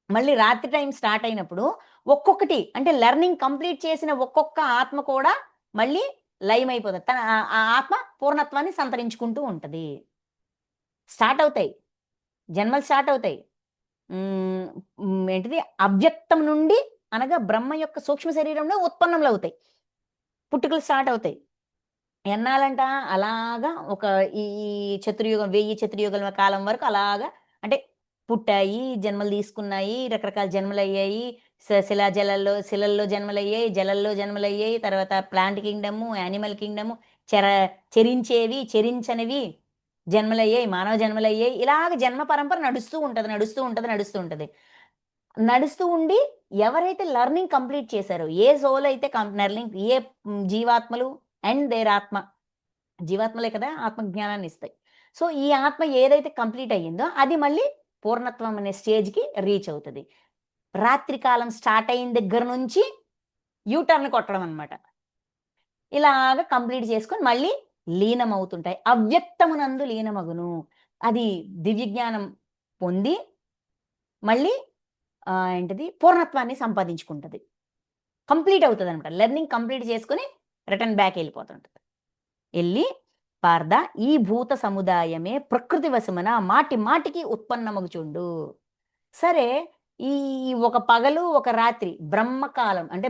మళ్ళీ రాత్రి టైం స్టార్ట్ అయినప్పుడు ఒక్కొక్కటి అంటే లెర్నింగ్ కంప్లీట్ చేసిన ఒక్కొక్క ఆత్మ కూడా మళ్ళీ లయమైపోతది. ఆ ఆత్మ పూర్ణత్వాన్ని సంతరించుకుంటూ ఉంటది. స్టార్ట్ అవుతాయి. జన్మలు స్టార్ట్ అవుతాయి. హ్మ్. ఏంటిది అవ్యక్తం నుండి అనగా బ్రహ్మ యొక్క సూక్ష్మ శరీరంలో ఉత్పన్నములవుతాయి. పుట్టుకలు స్టార్ట్ అవుతాయి. ఎన్నాళ్ళంట అలాగా ఒక ఈ చతుర్యుగం 1000 చతుర్యుగాల కాలం వరకు అలాగా అంటే పుట్టాయి, జన్మలు తీసుకున్నాయి, రకరకాల జన్మలయ్యాయి. శిలల్లో జన్మలయ్యాయి, జలల్లో జన్మలయ్యాయి. తర్వాత ప్లాంట్ కింగ్డము, యానిమల్ కింగ్డము, చెర చెరించేవి, చెరించనివి జన్మలయ్యాయి, మానవ జన్మలయ్యాయి. ఇలాగ జన్మ పరంపర నడుస్తూ ఉంటది. నడుస్తూ ఉంటది. నడుస్తూ ఉంటది. నడుస్తూ ఉండి ఎవరైతే లెర్నింగ్ కంప్లీట్ చేశారో, ఏ సోల్ అయితే లెర్నింగ్ జీవాత్మలు అండ్ దేర్ ఆత్మ. జీవాత్మలే కదా ఆత్మ జ్ఞానాన్నిస్తాయి. సో, ఈ ఆత్మ ఏదైతే కంప్లీట్ అయ్యిందో అది మళ్ళీ పూర్ణత్వం అనే స్టేజ్‌కి రీచ్ అవుతది. రాత్రి కాలం స్టార్ట్ అయిన దగ్గర నుంచి యూ టర్న్ కొట్టడం అన్నమాట. ఇలాగ కంప్లీట్ చేసుకొని మళ్ళీ లీనమవుతుంటాయి. అవ్యక్తమునందు లీనమగును. అది దివ్య జ్ఞానం పొంది మళ్ళీ ఏంటిది పూర్ణత్వాన్ని సంపాదించుకుంటది. కంప్లీట్ అవుతదనమాట. లెర్నింగ్ కంప్లీట్ చేసుకొని రిటర్న్ బ్యాక్ ఎళ్ళిపోతుంటది. ఎళ్ళి పార్థ ఈ భూత సముదాయమే ప్రకృతి వశమున మాటి మాటికి ఉత్పన్నమగుచుండు. సరే ఈ ఒక పగలు, ఒక రాత్రి బ్రహ్మకాలం అంటే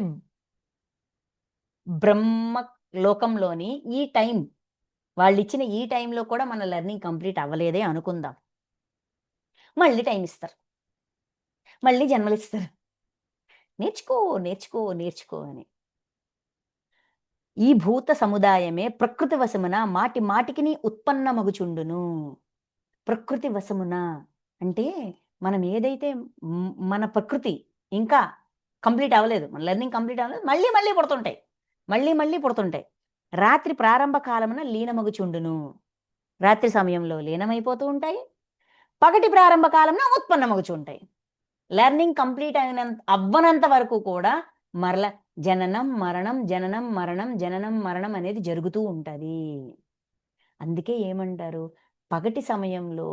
బ్రహ్మ లోకంలోని ఈ టైం వాళ్ళిచ్చిన ఈ టైంలో కూడా మన లెర్నింగ్ కంప్లీట్ అవ్వలేదే అనుకుందాం. మళ్ళీ టైమ్ ఇస్తారు. మళ్ళీ జన్మలిస్తారు. నేర్చుకో, నేర్చుకో, నేర్చుకో అని. ఈ భూత సముదాయమే ప్రకృతి వశమున మాటి మాటికిని ఉత్పన్నమగుచుండును. ప్రకృతి వశమున అంటే మనం ఏదైతే మన ప్రకృతి ఇంకా కంప్లీట్ అవ్వలేదు. మన లెర్నింగ్ కంప్లీట్ అవ్వలేదు. మళ్ళీ మళ్ళీ పుడుతుంటాయి. మళ్ళీ మళ్ళీ పుడుతుంటాయి. రాత్రి ప్రారంభ కాలమున లీనమగుచుండును. రాత్రి సమయంలో లీనమైపోతూ ఉంటాయి. పగటి ప్రారంభ కాలంలో ఉత్పన్నమగుచుంటాయి. లెర్నింగ్ కంప్లీట్ అవ్వనంత వరకు కూడా మరల జననం, మరణం, జననం, మరణం, జననం, మరణం అనేది జరుగుతూ ఉంటది. అందుకే ఏమంటారు? పగటి సమయంలో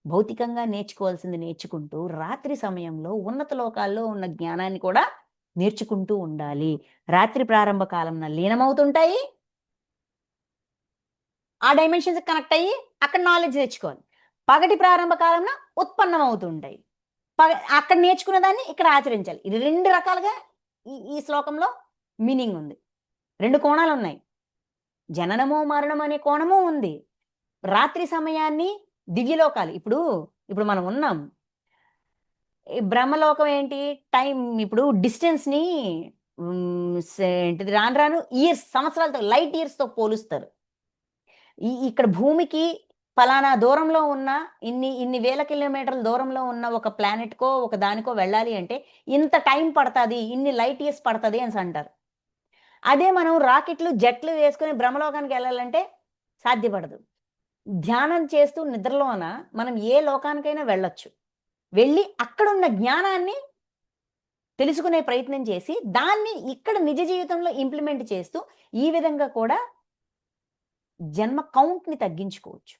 భౌతికంగా నేర్చుకోవాల్సింది నేర్చుకుంటూ, రాత్రి సమయంలో ఉన్నత లోకాల్లో ఉన్న జ్ఞానాన్ని కూడా నేర్చుకుంటూ ఉండాలి. రాత్రి ప్రారంభ కాలంన లీనమవుతుంటాయి. ఆ డైమెన్షన్స్‌కి కనెక్ట్ అయ్యి అక్కడ నాలెడ్జ్ తెచ్చుకోవాలి. పగటి ప్రారంభ కాలంన ఉత్పన్నమవుతుంటాయి. పగ అక్కడ నేర్చుకున్న దాన్ని ఇక్కడ ఆచరించాలి. ఇది 2 రకాలుగా ఈ ఈ శ్లోకంలో మీనింగ్ ఉంది. 2 కోణాలున్నాయి. జననము, మరణం అనే కోణము ఉంది. రాత్రి సమయాన్ని దివ్యలోకాలు ఇప్పుడు మనం ఉన్నాం. ఈ బ్రహ్మలోకం ఏంటి? టైం ఇప్పుడు డిస్టెన్స్‌ని ఏంటిది రాను రాను సంవత్సరాలతో లైట్ ఇయర్స్‌తో పోలుస్తారు. ఇక్కడ భూమికి పలానా దూరంలో ఉన్న ఇన్ని వేల కిలోమీటర్ల దూరంలో ఉన్న ఒక ప్లానెట్‌కో, ఒక దానికో వెళ్ళాలి అంటే ఇంత టైం పడతది. ఇన్ని లైట్ ఇయర్స్ పడతది అనేసంటారు. అదే మనం రాకెట్లు, జెట్లు వేసుకొని బ్రహ్మలోకానికెళ్ళాలంటే సాధ్యపడదు. ధ్యానం చేస్తూ నిద్రలోన మనం ఏ లోకానికైనా వెళ్ళొచ్చు. వెళ్ళి అక్కడున్న జ్ఞానాన్ని తెలుసుకునే ప్రయత్నం చేసి, దాన్ని ఇక్కడ నిజ జీవితంలో ఇంప్లిమెంట్ చేస్తూ, ఈ విధంగా కూడా జన్మ కౌంట్‌ని తగ్గించుకోవచ్చు.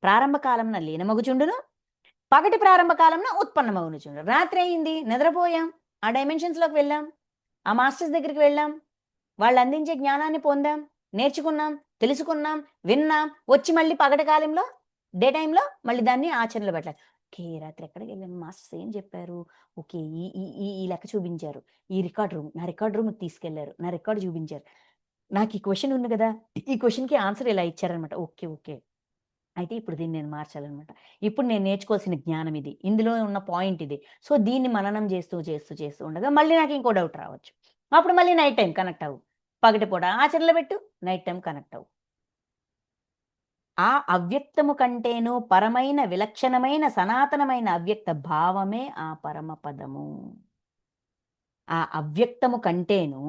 ప్రారంభ కాలంన లీనమగుచుండును. పగటి ప్రారంభ కాలంన ఉత్పన్నమగునుచుండును. రాత్రయింది, నిద్రపోయాం. ఆ డైమెన్షన్స్‌లోకి వెళ్ళాం. ఆ మాస్టర్స్ దగ్గరికి వెళ్ళాం. వాళ్ళందించే జ్ఞానాన్ని పొందాం. నేర్చుకున్నాం, తెలుసుకున్నాం, విన్నాం. వచ్చి మళ్ళీ పగటి కాలంలో డే టైమ్‌లో మళ్ళీ దాన్ని ఆచరణలో పెట్టాలి. ఓకే. రాత్రి ఎక్కడికెళ్ళాను? మాస్టర్స్ ఏం చెప్పారు? ఓకే. ఈ ఈ ఈ ఈ లెక్క చూపించారు. ఈ రికార్డ్ రూమ్. నా రికార్డ్ రూమ్‌కి తీసుకెళ్లారు. నా రికార్డ్ చూపించారు. నాకు ఈ క్వెషన్ ఉంది గదా! ఈ క్వెషన్‌కి ఆన్సర్ ఇలా ఇచ్చారన్నమాట. ఓకే. ఓకే. అయితే ఇప్పుడు దీన్ని నేను మార్చాలన్నమాట. ఇప్పుడు నేను నేర్చుకోవాల్సిన జ్ఞానం ఇది. ఇందులో ఉన్న పాయింట్ ఇది. సో, దీన్ని మననం చేస్తూ ఉండగా మళ్ళీ నాకు ఇంకో డౌట్ రావచ్చు. అప్పుడు మళ్ళీ నైట్ టైమ్ కనెక్ట్ అవ్వు. పగటిపూట ఆచరణలో పెట్టు. నైట్ టైమ్ కనెక్ట్ అవ్వు. ఆ అవ్యక్తము కంటేను పరమైన విలక్షణమైన సనాతనమైన అవ్యక్త భావమే ఆ పరమపదము. ఆ అవ్యక్తము కంటేను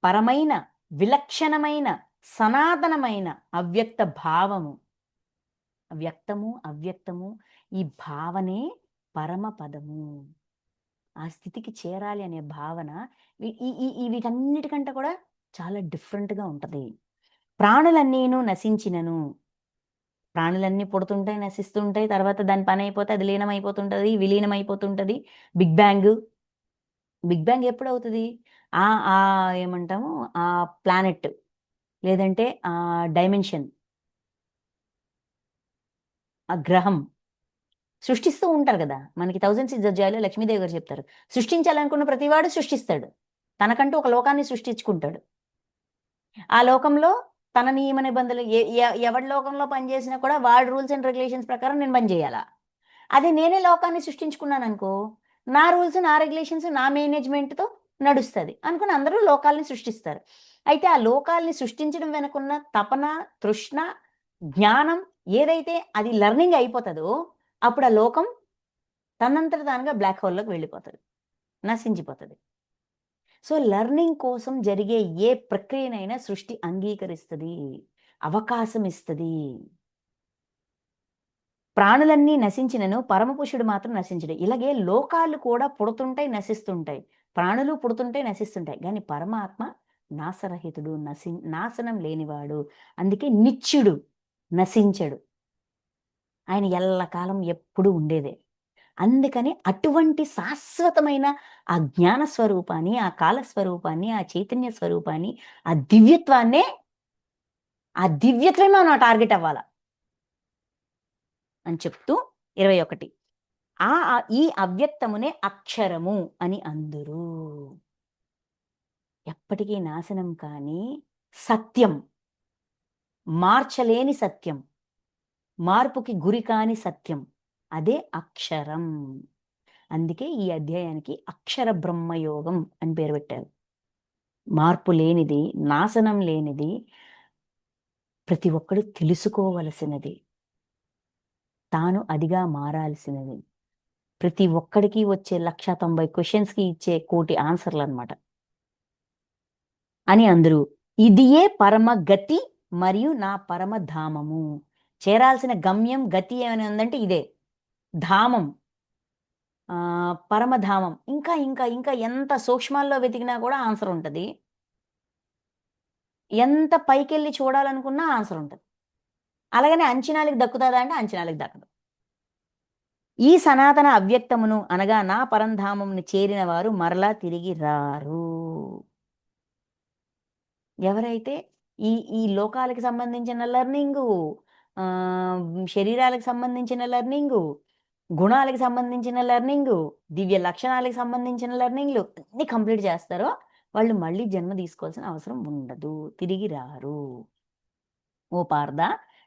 పరమైన విలక్షణమైన సనాతనమైన అవ్యక్త భావము. వ్యక్తము, అవ్యక్తము ఈ భావనే పరమపదము. ఆ స్థితికి చేరాలి అనే భావన ఈ ఈ ఈ ఈ వీటన్నిటికంటే కూడా చాలా డిఫరెంట్‌గా ఉంటది. ప్రాణులన్నీను నశించినను ప్రాణులన్నీ పుడుతుంటాయి, నశిస్తుంటాయి. తర్వాత దాని పనయిపోతే అది లీనమైపోతుంటది, విలీనమైపోతుంటది. Big bang. బిగ్ బ్యాంగ్ ఎప్పుడవుతది? ఏమంటాము ఆ ప్లానెట్ లేదంటే డైమెన్షన్, ఆ గ్రహం సృష్టిస్తూ ఉంటారు గదా! మనకి 1000 సీడ్స్ ఆఫ్ జాయ్‌లో లక్ష్మీదేవి గారు చెప్తారు. సృష్టించాలనుకున్న ప్రతివాడు సృష్టిస్తాడు. తనకంటూ ఒక లోకాన్ని సృష్టించుకుంటాడు. ఆ లోకంలో తన నియమ నిబంధనలు ఎ ఎ ఎవడి లోకంలో పని చేసినా కూడా వాడి రూల్స్ అండ్ రెగ్యులేషన్స్ ప్రకారం నేను పని చేయాలా. అదే నేనే లోకాన్ని సృష్టించుకున్నాననుకో, నా రూల్స్, నా రెగ్యులేషన్స్, నా మేనేజ్‌మెంట్‌తో నడుస్తది. అనుకుని అందరూ లోకాల్ని సృష్టిస్తారు. అయితే ఆ లోకాల్ని సృష్టించడం వెనకున్న తపన, తృష్ణ, జ్ఞానం ఏదైతే అది లెర్నింగ్ అయిపోతదో, అప్పుడు ఆ లోకం తనంతట తానుగా బ్లాక్ హోల్‌లోకి వెళ్ళిపోతది. నశించిపోతది. సో, లెర్నింగ్ కోసం జరిగే ఏ ప్రక్రియనైనా సృష్టి అంగీకరిస్తది. అవకాశం ఇస్తది. ప్రాణులన్నీ నశించినను పరమపురుషుడు మాత్రం నశించడు. ఇలాగే లోకాలు కూడా పుడుతుంటాయి, నశిస్తుంటాయి. ప్రాణులు పుడుతుంటాయి, నశిస్తుంటాయి. గానీ పరమాత్మ నాశరహితుడు, నాశనం లేనివాడు. అందుకే నిత్యుడు, నశించడు. ఆయన ఎల్లకాలం ఎప్పుడూ ఉండేదే. అందుకని అటువంటి శాశ్వతమైన ఆ జ్ఞాన స్వరూపాన్ని, ఆ కాల స్వరూపాన్ని, ఆ చైతన్య స్వరూపాన్ని, ఆ దివ్యత్వమే మనం టార్గెట్ అవ్వాల. అని చెప్తూ 21 ఈ అవ్యక్తమునే అక్షరము అని అందురు. ఎప్పటికీ నాశనం కాని సత్యం. మార్చలేని సత్యం. మార్పుకి గురి కాని సత్యం. అదే అక్షరం. అందుకే ఈ అధ్యాయానికి అక్షర బ్రహ్మయోగం అని పేరు పెట్టారు. మార్పు లేనిది, నాశనం లేనిది, ప్రతి ఒక్కడు తెలుసుకోవలసినది. తాను అదిగా మారాల్సినది. ప్రతి ఒక్కడికి వచ్చే 1,90,000 క్వెషన్స్‌కి ఇచ్చే కోటి ఆన్సర్‌లనమాట. అని అందరూ. ఇదియే పరమ గతి మరియు నా పరమధామము. చేరాల్సిన గమ్యం, గతి ఏమైనా ఉందంటే ఇదే. ధామం. పరమధామం. ఇంకా ఎంత సూక్ష్మాల్లో వెతికినా కూడా ఆన్సర్ ఉంటది. ఎంత పైకెళ్ళి చూడాలనుకున్నా ఆన్సర్ ఉంటది. అలాగనే అంచనాలకు దక్కుతుందా అంటే అంచనాలకు దక్కదు. ఈ సనాతన అవ్యక్తమును అనగా నా పరంధామమును చేరిన వారు మరలా తిరిగి రారు. ఎవరైతే ఈ ఈ లోకాలకి సంబంధించిన లెర్నింగు, శరీరాలకు సంబంధించిన లెర్నింగు, గుణాలకి సంబంధించిన లెర్నింగు, దివ్య లక్షణాలకు సంబంధించిన లెర్నింగ్‌లు అన్నీ కంప్లీట్ చేస్తారో, వాళ్ళు మళ్ళీ జన్మ తీసుకోవాల్సిన అవసరం ఉండదు. తిరిగి రారు. ఓ పార్థ,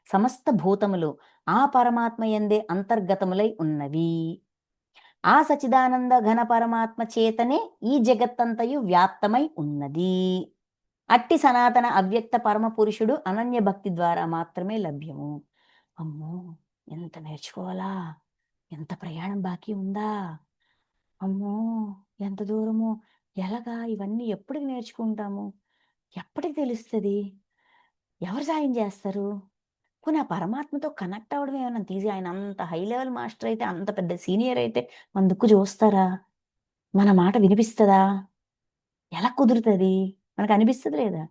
సమస్త భూతములు ఆ పరమాత్మ యందే అంతర్గతములై ఉన్నవి. ఆ సచిదానంద ఘన పరమాత్మ చేతనే ఈ జగత్తంతయు వ్యాప్తమై ఉన్నది. అట్టి సనాతన అవ్యక్త పరమ పురుషుడు అనన్య భక్తి ద్వారా మాత్రమే లభ్యము. అమ్మో! ఎంత నేర్చుకోవాలా? ఎంత ప్రయాణం బాకీ ఉందా? అమ్మో! ఎంత దూరము? ఎలాగా? ఇవన్నీ ఎప్పటికి నేర్చుకుంటాము? ఎప్పటికి తెలుస్తది? ఎవరు సాయం చేస్తారు? పోనీ ఆ పరమాత్మతో కనెక్ట్ అవ్వడం ఏమన్నా ఈజీ? ఆయన అంత హై లెవెల్ మాస్టర్ అయితే, అంత పెద్ద సీనియర్ అయితే మన దిక్కు చూస్తారా? మన మాట వినిపిస్తదా? ఎలా కుదురుతది? మనకు అనిపిస్తది లేదా?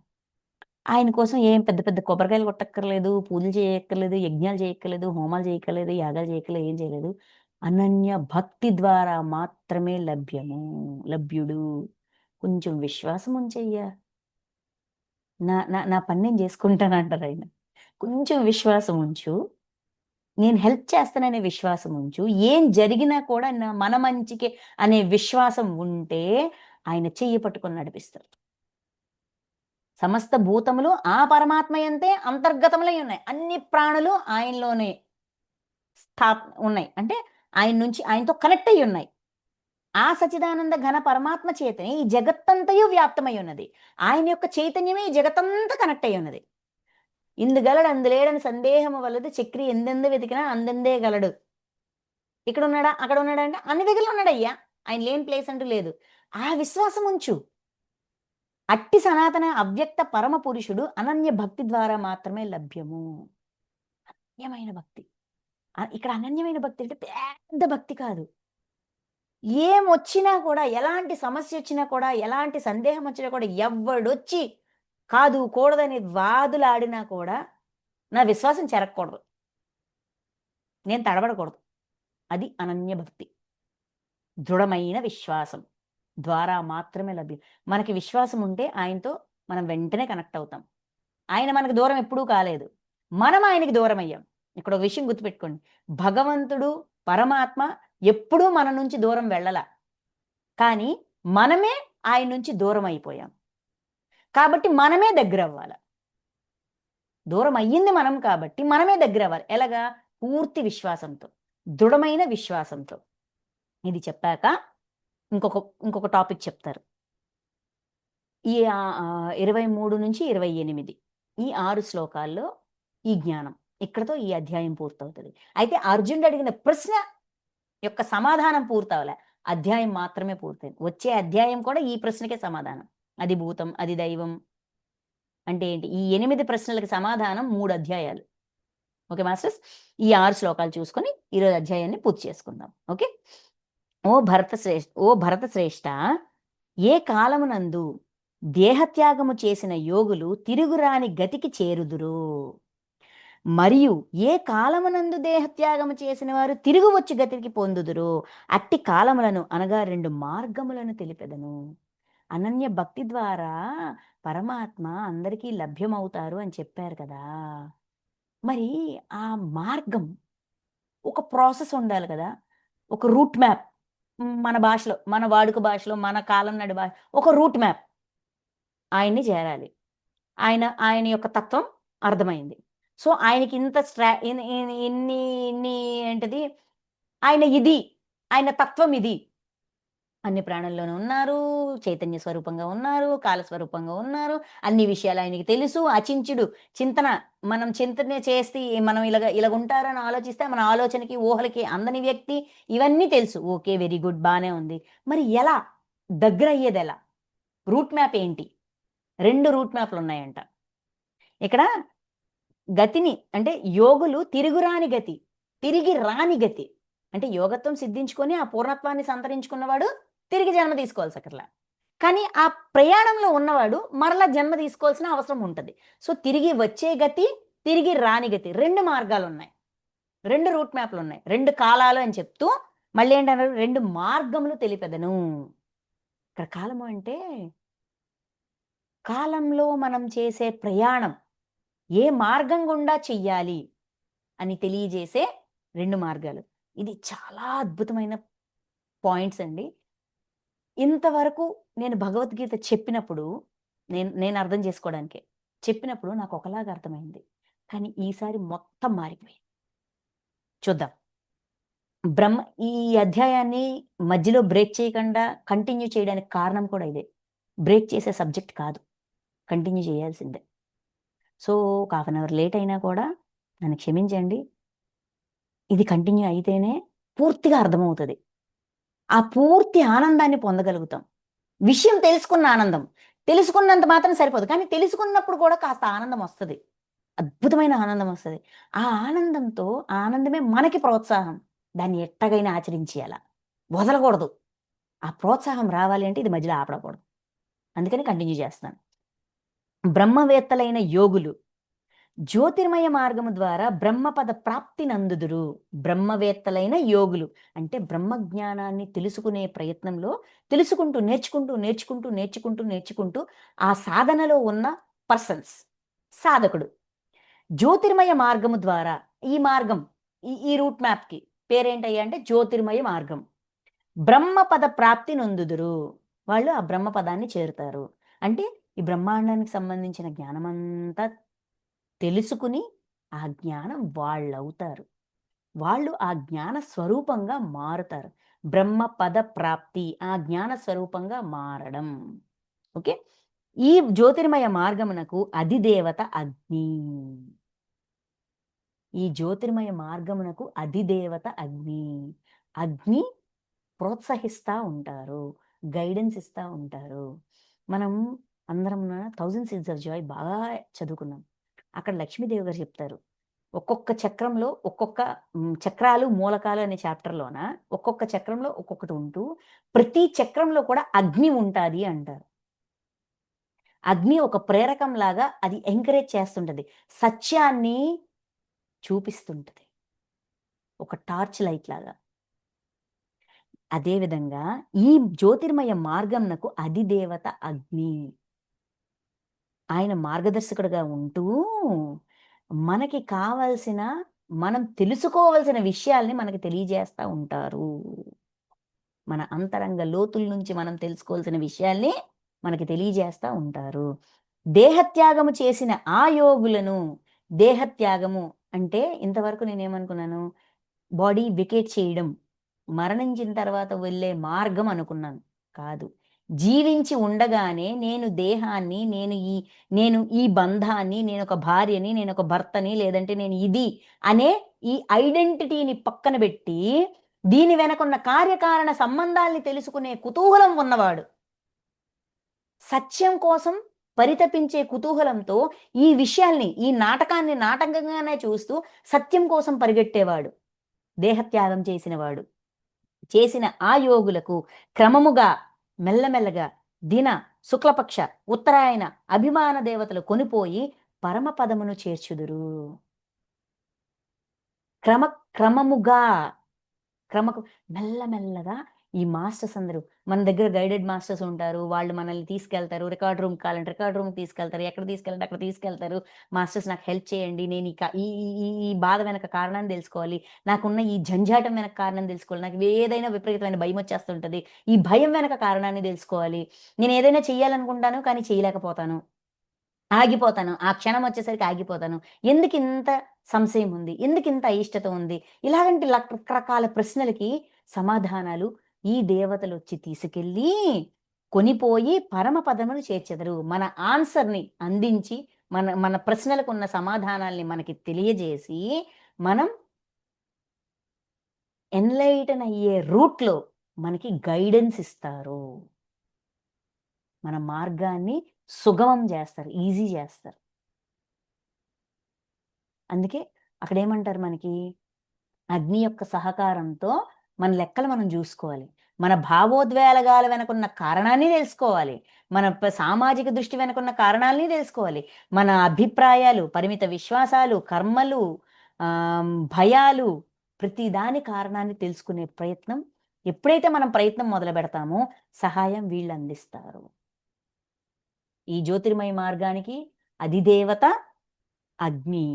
ఆయన కోసం ఏం పెద్ద పెద్ద కొబ్బరికాయలు కొట్టక్కర్లేదు, పూజలు చేయక్కర్లేదు, యజ్ఞాలు చేయక్కర్లేదు, హోమాలు చేయక్కర్లేదు, యాగాలు చేయక్కర్లేదు, ఏం చేయలేదు. అనన్య భక్తి ద్వారా మాత్రమే లభ్యుడు. కొంచెం విశ్వాసం ఉంచయ్యా. నా నా నా పని నేను చేసుకుంటానంటారాయన. కొంచెం విశ్వాసం ఉంచు. నేను హెల్ప్ చేస్తాననే విశ్వాసం ఉంచు. ఏం జరిగినా కూడా మన మంచికే అనే విశ్వాసం ఉంటే ఆయన చెయ్యి పట్టుకొని నడిపిస్తారు. సమస్త భూతములు ఆ పరమాత్మయంతే అంతర్గతములై ఉన్నాయి. అన్ని ప్రాణులు ఆయనలోనే ఉన్నాయి. అంటే ఆయన నుంచి ఆయనతో కనెక్ట్ అయ్యి ఉన్నాయి. ఆ సచ్చిదానంద ఘన పరమాత్మ చేతనే ఈ జగత్తంతయు వ్యాప్తమై ఉన్నది. ఆయన యొక్క చైతన్యమే ఈ జగత్తంతా కనెక్ట్ అయ్యి ఉన్నది. ఇందుగలడు అందులేడని సందేహము వలదు చక్రి ఎందెందు వెతికినా అందందే గలడు. ఇక్కడున్నాడా? అక్కడున్నాడా? అంటే అన్ని దగ్గరలో ఉన్నాడయ్యా. ఆయన లేని ప్లేస్ అంటూ లేదు. ఆ విశ్వాసం ఉంచు. అట్టి సనాతన అవ్యక్త పరమ పురుషుడు అనన్య భక్తి ద్వారా మాత్రమే లభ్యము. అనన్యమైన భక్తి. ఇక్కడ అనన్యమైన భక్తి అంటే పెద్ద భక్తి కాదు. ఏమొచ్చినా కూడా, ఎలాంటి సమస్యొచ్చినా కూడా, ఎలాంటి సందేహం వచ్చినా కూడా, ఎవ్వడొచ్చి కాదు, కూడదని వాదులాడినా కూడా, నా విశ్వాసం చెరగకూడదు. నేను తడబడకూడదు. అది అనన్య భక్తి. దృఢమైన విశ్వాసం ద్వారా మాత్రమే లభ్యం. మనకి విశ్వాసం ఉంటే ఆయనతో మనం వెంటనే కనెక్ట్ అవుతాం. ఆయన మనకు దూరం ఎప్పుడూ కాలేదు. మనం ఆయనకి దూరమయ్యాం. ఇక్కడ ఒక విషయం గుర్తుపెట్టుకోండి. భగవంతుడు, పరమాత్మ ఎప్పుడూ మన నుంచి దూరం వెళ్ళల. కానీ మనమే ఆయన నుంచి దూరం అయిపోయాం. కాబట్టి మనమే దగ్గరవ్వాల. దూరం అయ్యింది మనం కాబట్టి మనమే దగ్గరవ్వాలి. ఎలాగా? పూర్తి విశ్వాసంతో, దృఢమైన విశ్వాసంతో. ఇది చెప్పాక ఇంకొక టాపిక్ చెప్తారు. ఈ 23-28 ఈ 6 శ్లోకాల్లో ఈ జ్ఞానం. ఇక్కడితో ఈ అధ్యాయం పూర్తవుతది. అయితే అర్జునుడు అడిగిన ప్రశ్న యొక్క సమాధానం పూర్తవలే. అధ్యాయం మాత్రమే పూర్తయింది. వచ్చే అధ్యాయం కూడా ఈ ప్రశ్నకే సమాధానం. అది భూతం, అది దైవం అంటే ఏంటి? ఈ 8 ప్రశ్నలకు సమాధానం 3 అధ్యాయాలు. Okay masters? ఈ 6 శ్లోకాలు చూసుకొని ఈరోజు అధ్యాయాన్ని పూర్తి చేసుకుందాం. ఓకే? ఓ భరత శ్రేష్ఠ, ఏ కాలమునందు దేహత్యాగము చేసిన యోగులు తిరుగురాని గతికి చేరుదురు, మరియు ఏ కాలమునందు దేహత్యాగము చేసిన వారు తిరుగు వచ్చి గతికి పొందుదురు, అట్టి కాలములను అనగా 2 మార్గములను తెలిపెదను. అనన్య భక్తి ద్వారా పరమాత్మ అందరికీ లభ్యమవుతారు అని చెప్పారు కదా! మరి ఆ మార్గం ఒక ప్రాసెస్ ఉండాలి కదా! ఒక రూట్ మ్యాప్. మన భాషలో, మన వాడుక భాషలో, మన కాలం నాటి ఒక రూట్ మ్యాప్. ఆయన్ని చేరాలి. ఆయన యొక్క తత్వం అర్థమైంది. సో, ఆయనకి ఇంత స్ట్రా ఇన్ ఇన్ ఇన్ని ఇన్ని ఏంటిది, ఆయన ఇది, ఆయన తత్వం ఇది. అన్ని ప్రాణుల్లోనూ ఉన్నారు, చైతన్య స్వరూపంగా ఉన్నారు, కాల స్వరూపంగా ఉన్నారు. అన్ని విషయాలు ఆయనకి తెలుసు. అచించుడు చింతన. మనం చింతన చేస్తే మనం ఇలాగుంటారని ఆలోచిస్తే మన ఆలోచనకి, ఊహలకి అందని వ్యక్తి. ఇవన్నీ తెలుసు. ఓకే. Very good. బానే ఉంది. మరి ఎలా? దగ్గరయ్యేదెలా? రూట్ మ్యాప్ ఏంటి? 2 రూట్ మ్యాప్‌లున్నాయంట. ఇక్కడ గతిని అంటే యోగులు తిరుగురాని గతి, తిరిగి రాని గతి. అంటే యోగత్వం సిద్ధించుకొని ఆ పూర్ణత్వాన్ని సంతరించుకున్నవాడు తిరిగి జన్మ తీసుకోవాల్సక్కర్లా. కానీ ఆ ప్రయాణంలో ఉన్నవాడు మరలా జన్మ తీసుకోవాల్సిన అవసరం ఉంటది. సో, తిరిగి వచ్చే గతి, తిరిగి రాని గతి. 2 మార్గాలున్నాయి. 2 రూట్ మ్యాప్‌లున్నాయి. 2 కాలాలు అని చెప్తూ మళ్ళీ ఏంటన్నారు 2 మార్గములు తెలిపెదను. ఇక్కడ కాలము అంటే కాలంలో మనం చేసే ప్రయాణం ఏ మార్గం గుండా చెయ్యాలి అని తెలియజేసే 2 మార్గాలు. ఇది చాలా అద్భుతమైన పాయింట్స్ అండి. ఇంతవరకు నేను భగవద్గీత చెప్పినప్పుడు నేను అర్థం చేసుకోవడానికే. చెప్పినప్పుడు నాకు ఒకలాగా అర్థమైంది. కానీ ఈసారి మొత్తం మారిపోయింది. చూద్దాం. బ్రహ్మ ఈ అధ్యాయాన్ని మధ్యలో బ్రేక్ చేయకుండా కంటిన్యూ చేయడానికి కారణం కూడా ఇదే. బ్రేక్ చేసే సబ్జెక్ట్ కాదు. కంటిన్యూ చేయాల్సిందే. సో, ఒక హాఫ్ అన్ అవర్ లేట్ అయినా కూడా నన్ను క్షమించండి. ఇది కంటిన్యూ అయితేనే పూర్తిగా అర్థమవుతది. ఆ పూర్తి ఆనందాన్ని పొందగలుగుతాం. విషయం తెలుసుకున్న ఆనందం. తెలుసుకున్నంత మాత్రం సరిపోదు. కానీ తెలుసుకున్నప్పుడు కూడా కాస్త ఆనందం వస్తది. అద్భుతమైన ఆనందం వస్తది. ఆ ఆనందంతో ఆ ఆనందమే మనకి ప్రోత్సాహం. దాన్ని ఎట్టగైనా ఆచరించేయాల. వదలకూడదు. ఆ ప్రోత్సాహం రావాలి అంటే ఇది మధ్యలో ఆపడకూడదు. అందుకని కంటిన్యూ చేస్తున్నాను. బ్రహ్మవేత్తలైన యోగులు జ్యోతిర్మయ మార్గము ద్వారా బ్రహ్మపద ప్రాప్తి నందుదురు. బ్రహ్మవేత్తలైన యోగులు అంటే బ్రహ్మజ్ఞానాన్ని తెలుసుకునే ప్రయత్నంలో తెలుసుకుంటూ, నేర్చుకుంటూ ఆ సాధనలో ఉన్న పర్సన్స్ సాధకుడు. జ్యోతిర్మయ మార్గము ద్వారా ఈ మార్గం ఈ రూట్ మ్యాప్‌కి పేరేంటయ్యా అంటే జ్యోతిర్మయ మార్గం. బ్రహ్మపద ప్రాప్తి నొందుదురు. వాళ్ళు ఆ బ్రహ్మపదాన్ని చేరుతారు. అంటే ఈ బ్రహ్మాండానికి సంబంధించిన జ్ఞానమంతా తెలుసుకుని ఆ జ్ఞానం వాళ్ళవుతారు. వాళ్ళు ఆ జ్ఞాన స్వరూపంగా మారుతారు. బ్రహ్మపద ప్రాప్తి ఆ జ్ఞాన స్వరూపంగా మారడం. ఓకే. ఈ జ్యోతిర్మయ మార్గమునకు అధిదేవత అగ్ని. ఈ జ్యోతిర్మయ మార్గమునకు అధిదేవత అగ్ని. అగ్ని ప్రోత్సహిస్తా ఉంటారు. గైడెన్స్ ఇస్తా ఉంటారు. మనం అందరం 1000 సీడ్స్ ఆఫ్ జాయ్ బాగా చదువుకున్నాం. అక్కడ లక్ష్మీదేవి గారు చెప్తారు. ఒక్కొక్క చక్రంలో ఒక్కొక్క చక్రాలు, మూలకాలు అనే చాప్టర్‌లోన ఒక్కొక్క చక్రంలో ఒక్కొక్కటి ఉంటూ ప్రతి చక్రంలో కూడా అగ్ని ఉంటాది అంటారు. అగ్ని ఒక ప్రేరకంలాగా అది ఎంకరేజ్ చేస్తుంటది. సత్యాన్ని చూపిస్తుంటది. ఒక టార్చ్ లైట్ లాగా. అదే విధంగా ఈ జ్యోతిర్మయ మార్గమునకు అధిదేవత అగ్ని. ఆయన మార్గదర్శకుడుగా ఉంటూ మనకి కావాల్సిన మనం తెలుసుకోవాల్సిన విషయాల్ని మనకు తెలియజేస్తా ఉంటారు. మన అంతరంగ లోతుల నుంచి మనం తెలుసుకోవాల్సిన విషయాల్ని మనకి తెలియజేస్తా ఉంటారు. దేహత్యాగము చేసిన ఆ యోగులను దేహత్యాగము అంటే ఇంతవరకు నేనేమనుకున్నాను? బాడీ వెకేట్ చేయడం. మరణించిన తర్వాత వెళ్ళే మార్గం అనుకున్నాను. కాదు. జీవించి ఉండగానే నేను దేహాన్ని, నేను ఈ బంధాన్ని, నేనొక భార్యని, నేనొక భర్తని, లేదంటే నేను ఇది అనే ఈ ఐడెంటిటీని పక్కన బెట్టి, దీని వెనకున్న కార్యకారణ సంబంధాల్ని తెలుసుకునే కుతూహలం ఉన్నవాడు. సత్యం కోసం పరితపించే కుతూహలంతో ఈ విషయాల్ని, ఈ నాటకాన్ని నాటకంగానే చూస్తూ సత్యం కోసం పరిగెట్టేవాడు. దేహత్యాగం చేసినవాడు. చేసిన ఆ యోగులకు క్రమముగా మెల్లమెల్లగా దిన, శుక్లపక్ష, ఉత్తరాయణ అభిమాన దేవతలు కొనిపోయి పరమపదమును చేర్చుదురు. క్రమముగా క్రమకు మెల్లమెల్లగా ఈ మాస్టర్స్ అందరూ మన దగ్గర గైడెడ్ మాస్టర్స్ ఉంటారు. వాళ్ళు మనల్ని తీసుకెళ్తారు. రికార్డ్ రూమ్‌కి కావాలంటే రికార్డ్ రూమ్‌కి తీసుకెళ్తారు. ఎక్కడ తీసుకెళ్ళాలంటే అక్కడ తీసుకెళ్తారు. మాస్టర్స్ నాకు హెల్ప్ చేయండి. నేను ఈ ఈ ఈ ఈ బాధ వెనక కారణాన్ని తెలుసుకోవాలి. నాకున్న ఈ జంజాటం వెనక కారణం తెలుసుకోవాలి. నాకు ఏదైనా విపరీతమైన భయమొచ్చేస్తుంటది. ఈ భయం వెనక కారణాన్ని తెలుసుకోవాలి. నేను ఏదైనా చేయాలనుకుంటాను కానీ చేయలేకపోతాను. ఆగిపోతాను. ఆ క్షణం వచ్చేసరికి ఆగిపోతాను. ఎందుకింత సంశయం ఉంది? ఎందుకింత అయిష్టత ఉంది? ఇలాంటి రకరకాల ప్రశ్నలకి సమాధానాలు ఈ దేవతలొచ్చి తీసుకెళ్ళి, కొనిపోయి పరమపదమును చేర్చెదరు. మన ఆన్సర్‌ని అందించి, మన మన ప్రశ్నలకున్న సమాధానాల్ని మనకి తెలియజేసి, మనం ఎన్‌లైటన్ అయ్యే రూట్‌లో మనకి గైడెన్స్ ఇస్తారు. మన మార్గాన్ని సుగమం జేస్తారు. ఈజీ జేస్తారు. అందుకే అక్కడేమంటారు మనకి, అగ్ని యొక్క సహకారంతో మన లెక్కలు మనం జూసుకోవాలి. మన భావోద్వేగాల వెనకున్న కారణాన్ని తెలుసుకోవాలి. మన సామాజిక దృష్టి వెనకున్న కారణాలని తెలుసుకోవాలి. మన అభిప్రాయాలు, పరిమిత విశ్వాసాలు, కర్మలు, భయాలు, ప్రతి దాని కారణాన్ని తెలుసుకునే ప్రయత్నం ఎప్పుడైతే మనం ప్రయత్నం మొదలు పెడతామో సహాయం వీళ్ళు అందిస్తారు. ఈ జ్యోతిర్మయ మార్గానికి అధిదేవత అగ్ని.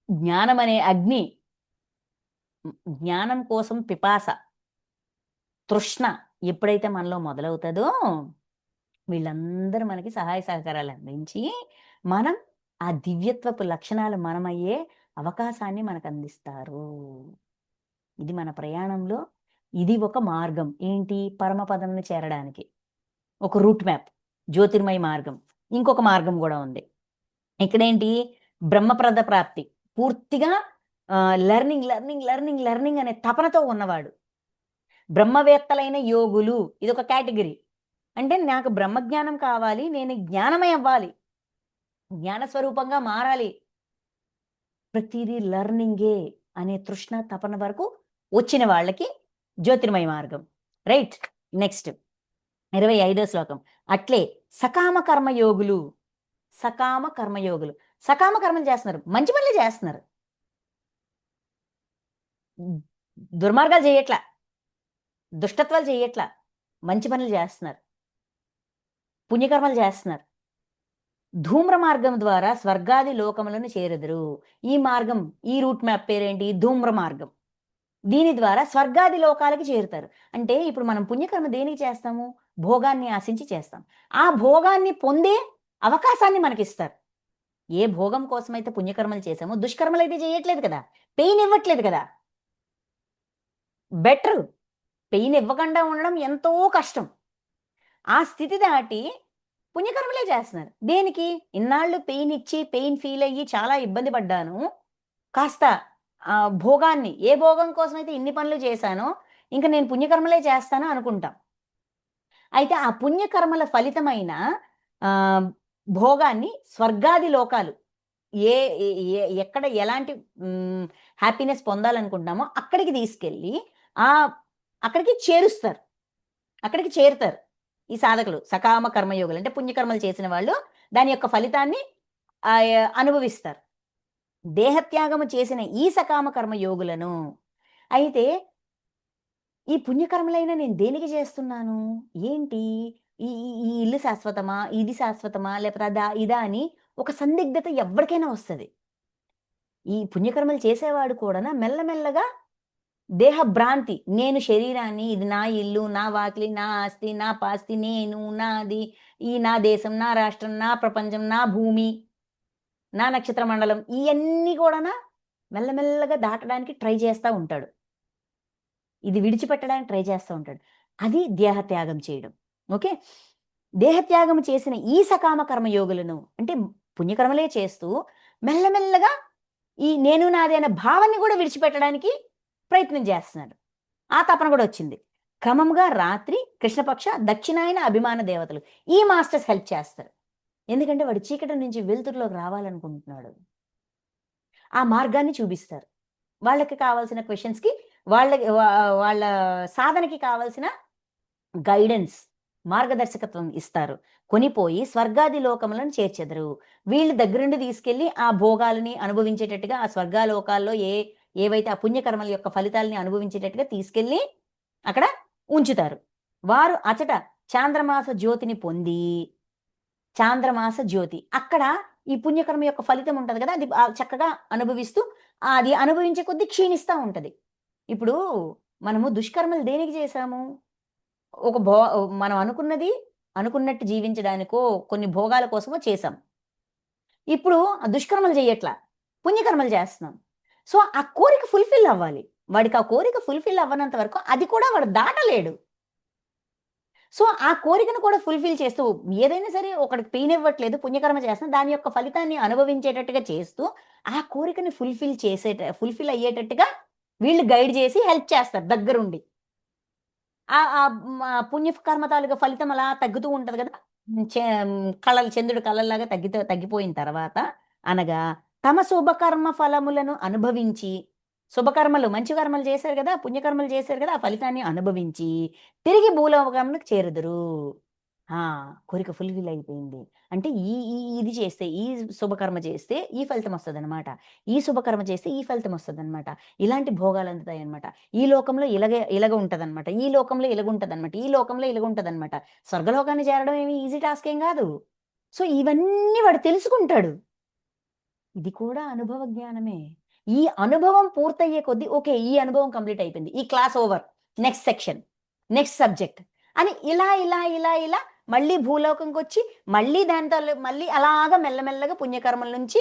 జ్ఞానం అనే అగ్ని, జ్ఞానం కోసం పిపాస, తృష్ణ ఎప్పుడైతే మనలో మొదలవుతుందో వీళ్ళందరూ మనకి సహాయ సహకారాలు అందించి మనం ఆ దివ్యత్వపు లక్షణాలు మనమయ్యే అవకాశాన్ని మనకు అందిస్తారు. ఇది మన ప్రయాణంలో ఇది ఒక మార్గం. ఏంటి? పరమపదంని చేరడానికి ఒక రూట్ మ్యాప్, జ్యోతిర్మయ మార్గం. ఇంకొక మార్గం కూడా ఉంది. ఇక్కడేంటి? బ్రహ్మప్రద ప్రాప్తి. పూర్తిగా లెర్నింగ్ లెర్నింగ్ లెర్నింగ్ లెర్నింగ్ అనే తపనతో ఉన్నవాడు. బ్రహ్మవేత్తలైన యోగులు ఇదొక కేటగిరీ. అంటే నాకు బ్రహ్మజ్ఞానం కావాలి, నేను జ్ఞానమై అవ్వాలి, జ్ఞానస్వరూపంగా మారాలి, ప్రతిదీ లెర్నింగే అనే తృష్ణ తపన వరకు వచ్చిన వాళ్ళకి జ్యోతిర్మయ మార్గం. రైట్. నెక్స్ట్ 25వ శ్లోకం. అట్లే సకామ కర్మయోగులు. సకామ కర్మయోగులు సకామ కర్మలు చేస్తున్నారు, మంచి పనులు చేస్తున్నారు, దుర్మార్గాలు చేయట్లా, దుష్టత్వాలు చేయట్లా, మంచి పనులు చేస్తున్నారు, పుణ్యకర్మలు చేస్తున్నారు. ధూమ్ర మార్గం ద్వారా స్వర్గాది లోకములను చేరెదరు. ఈ మార్గం, ఈ రూట్ మ్యాప్ పేరేంటి? ధూమ్ర మార్గం. దీని ద్వారా స్వర్గాది లోకాలకి చేరుతారు. అంటే ఇప్పుడు మనం పుణ్యకర్మ దేనికి చేస్తాము? భోగాన్ని ఆశించి చేస్తాం. ఆ భోగాన్ని పొందే అవకాశాన్ని మనకిస్తారు. ఏ భోగం కోసమైతే పుణ్యకర్మలు చేసామో దుష్కర్మలు అయితే చేయట్లేదు కదా, పెయిన్ ఇవ్వట్లేదు కదా. బెటర్, పెయిన్ ఇవ్వకుండా ఉండడం ఎంతో కష్టం. ఆ స్థితి దాటి పుణ్యకర్మలే చేస్తున్నారు. దేనికి? ఇన్నాళ్ళు పెయిన్ ఇచ్చి పెయిన్ ఫీల్ అయ్యి చాలా ఇబ్బంది పడ్డాను, కాస్త భోగాన్ని, ఏ భోగం కోసమైతే ఇన్ని పనులు చేశానో ఇంకా నేను పుణ్యకర్మలే చేస్తాను అనుకుంటాం. అయితే ఆ పుణ్యకర్మల ఫలితమైన భోగాన్ని స్వర్గాది లోకాలు, ఏ ఎక్కడ ఎలాంటి హ్యాపీనెస్ పొందాలనుకుంటున్నామో అక్కడికి తీసుకెళ్ళి అక్కడికి చేరుస్తారు, అక్కడికి చేరుతారు ఈ సాధకులు. సకామ కర్మయోగులు అంటే పుణ్యకర్మలు చేసిన వాళ్ళు దాని యొక్క ఫలితాన్ని అనుభవిస్తారు. దేహత్యాగము చేసిన ఈ సకామ కర్మయోగులను. అయితే ఈ పుణ్యకర్మలైనా నేను దేనికి చేస్తున్నాను? ఏంటి? ఈ ఈ ఇల్లు శాశ్వతమా? ఇది శాశ్వతమా? లేకపోతే అదా ఇదా అని ఒక సందిగ్ధత ఎవరికైనా వస్తది. ఈ పుణ్యకర్మలు చేసేవాడు కూడా మెల్లమెల్లగా దేహ భ్రాంతి, నేను శరీరాన్ని, ఇది నా ఇల్లు, నా వాకిలి, నా ఆస్తి, నా పాస్తి, నేను, నాది, ఈ నా దేశం, నా రాష్ట్రం, నా ప్రపంచం, నా భూమి, నా నక్షత్ర మండలం, ఇవన్నీ కూడా మెల్లమెల్లగా దాటడానికి ట్రై చేస్తూ ఉంటాడు. ఇది విడిచిపెట్టడానికి ట్రై చేస్తూ ఉంటాడు. అది దేహత్యాగం చేయడం. ఓకే. దేహత్యాగం చేసిన ఈ సకామ కర్మయోగులను అంటే పుణ్యకర్మలే చేస్తూ మెల్లమెల్లగా ఈ నేను నాది అనే భావాన్ని కూడా విడిచిపెట్టడానికి ప్రయత్నం చేస్తున్నాడు. ఆ తపన కూడా వచ్చింది. క్రమంగా రాత్రి, కృష్ణపక్ష, దక్షిణాయన అభిమాన దేవతలు ఈ మాస్టర్స్ హెల్ప్ చేస్తారు. ఎందుకంటే వాడు చీకటి నుంచి వెలుతురులోకి రావాలనుకుంటున్నాడు. ఆ మార్గాన్ని చూపిస్తారు. వాళ్ళకి కావాల్సిన క్వశ్చన్స్కి, వాళ్ళ సాధనకి కావాల్సిన గైడెన్స్, మార్గదర్శకత్వం ఇస్తారు. కొనిపోయి స్వర్గాది లోకములను చేర్చెదరు. వీళ్ళు దగ్గరుండి తీసుకెళ్లి ఆ భోగాలని అనుభవించేటట్టుగా, ఆ స్వర్గాలోకాల్లో ఏవైతే ఆ పుణ్యకర్మల యొక్క ఫలితాలని అనుభవించేటట్టుగా తీసుకెళ్లి అక్కడ ఉంచుతారు. వారు అచట చాంద్రమాస జ్యోతిని పొంది, చాంద్రమాస జ్యోతి అక్కడ ఈ పుణ్యకర్మ యొక్క ఫలితం ఉంటది కదా, అది చక్కగా అనుభవిస్తూ అది అనుభవించే కొద్దీ క్షీణిస్తూ ఉంటది. ఇప్పుడు మనము దుష్కర్మలు దేనికి చేశాము? ఒక మనం అనుకున్నట్టు జీవించడానికో కొన్ని భోగాల కోసమో చేశాం. ఇప్పుడు ఆ దుష్కర్మలు చేయట్లా, పుణ్యకర్మలు చేస్తున్నాం. సో ఆ కోరిక ఫుల్ఫిల్ అవ్వాలి. వాడికి ఆ కోరిక ఫుల్ఫిల్ అవ్వనంత వరకు అది కూడా వాడు దాటలేడు. సో ఆ కోరికను కూడా ఫుల్ఫిల్ చేస్తూ ఏదైనా సరే ఒకడికి పెయిన్ ఇవ్వట్లేదు, పుణ్యకర్మ చేస్తున్నా దాని యొక్క ఫలితాన్ని అనుభవించేటట్టుగా చేస్తూ ఆ కోరికని ఫుల్ఫిల్ అయ్యేటట్టుగా వీళ్ళు గైడ్ చేసి హెల్ప్ చేస్తారు దగ్గరుండి. పుణ్యకర్మ తాలూకా ఫలితం అలా తగ్గుతూ ఉంటది కదా. చంద్రుడు కళల్లాగా తగ్గిపోయిన తర్వాత అనగా తమ శుభకర్మ ఫలములను అనుభవించి శుభకర్మలు, మంచి కర్మలు చేశారు కదా, పుణ్యకర్మలు చేశారు కదా, ఆ ఫలితాన్ని అనుభవించి తిరిగి భూలోకంకి చేరుదురు. ఆ! కోరిక ఫుల్‌ఫిల్ అయిపోయింది. అంటే ఈ ఈ ఇది చేస్తే, ఈ శుభకర్మ చేస్తే ఈ ఫలితం వస్తదనమాట. ఈ శుభకర్మ చేస్తే ఈ ఫలితం వస్తదనమాట. ఇలాంటి భోగాలు అందుతాయనమాట. ఈ లోకంలో ఇలాగ ఉంటదనమాట. ఈ లోకంలో ఇలాగుంటదనమాట. ఈ లోకంలో ఇలాగుంటదనమాట. స్వర్గలోకాన్ని చేరడం ఏమి ఈజీ టాస్క్ ఏం గాదు. సో, ఇవన్నీ వాడు తెలుసుకుంటాడు. ఇది కూడా అనుభవ జ్ఞానమే. ఈ అనుభవం పూర్తయ్యే కొద్దీ ఓకే. ఈ అనుభవం కంప్లీట్ అయిపోయింది. ఈ class over. Next section. Next subject అని ఇలా మళ్ళీ భూలోకంకొచ్చి మళ్ళీ మళ్ళీ అలాగా మెల్లమెల్లగా పుణ్యకర్మల నుంచి,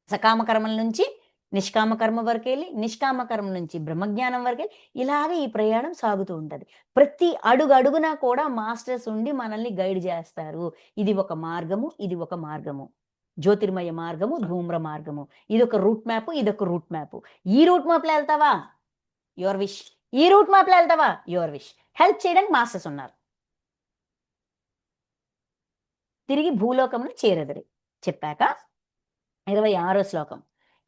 సకామ కర్మల నుంచి నిష్కామ కర్మ వరకెళ్ళి, నిష్కామ కర్మ నుంచి బ్రహ్మజ్ఞానం వరకెళ్ళి ఇలాగ ఈ ప్రయాణం సాగుతూ ఉంటది. ప్రతి అడుగడుగునా కూడా మాస్టర్స్ ఉండి మనల్ని గైడ్ జేస్తారు. ఇది ఒక మార్గము, ఇది ఒక మార్గము. జ్యోతిర్మయ మార్గము, ధూమ్ర మార్గము. ఇదొక రూట్ మ్యాప్, ఇదొక రూట్ మ్యాప్. ఈ రూట్ మ్యాప్‌లో ఎళ్తావా? Your wish. ఈ రూట్ మ్యాప్‌లో ఎళ్తావా? Your wish. హెల్ప్ చేయడానికి మాస్టర్స్ ఉన్నారు. తిరిగి భూలోకమును చేరెదరు. చెప్పాక 26 శ్లోకం.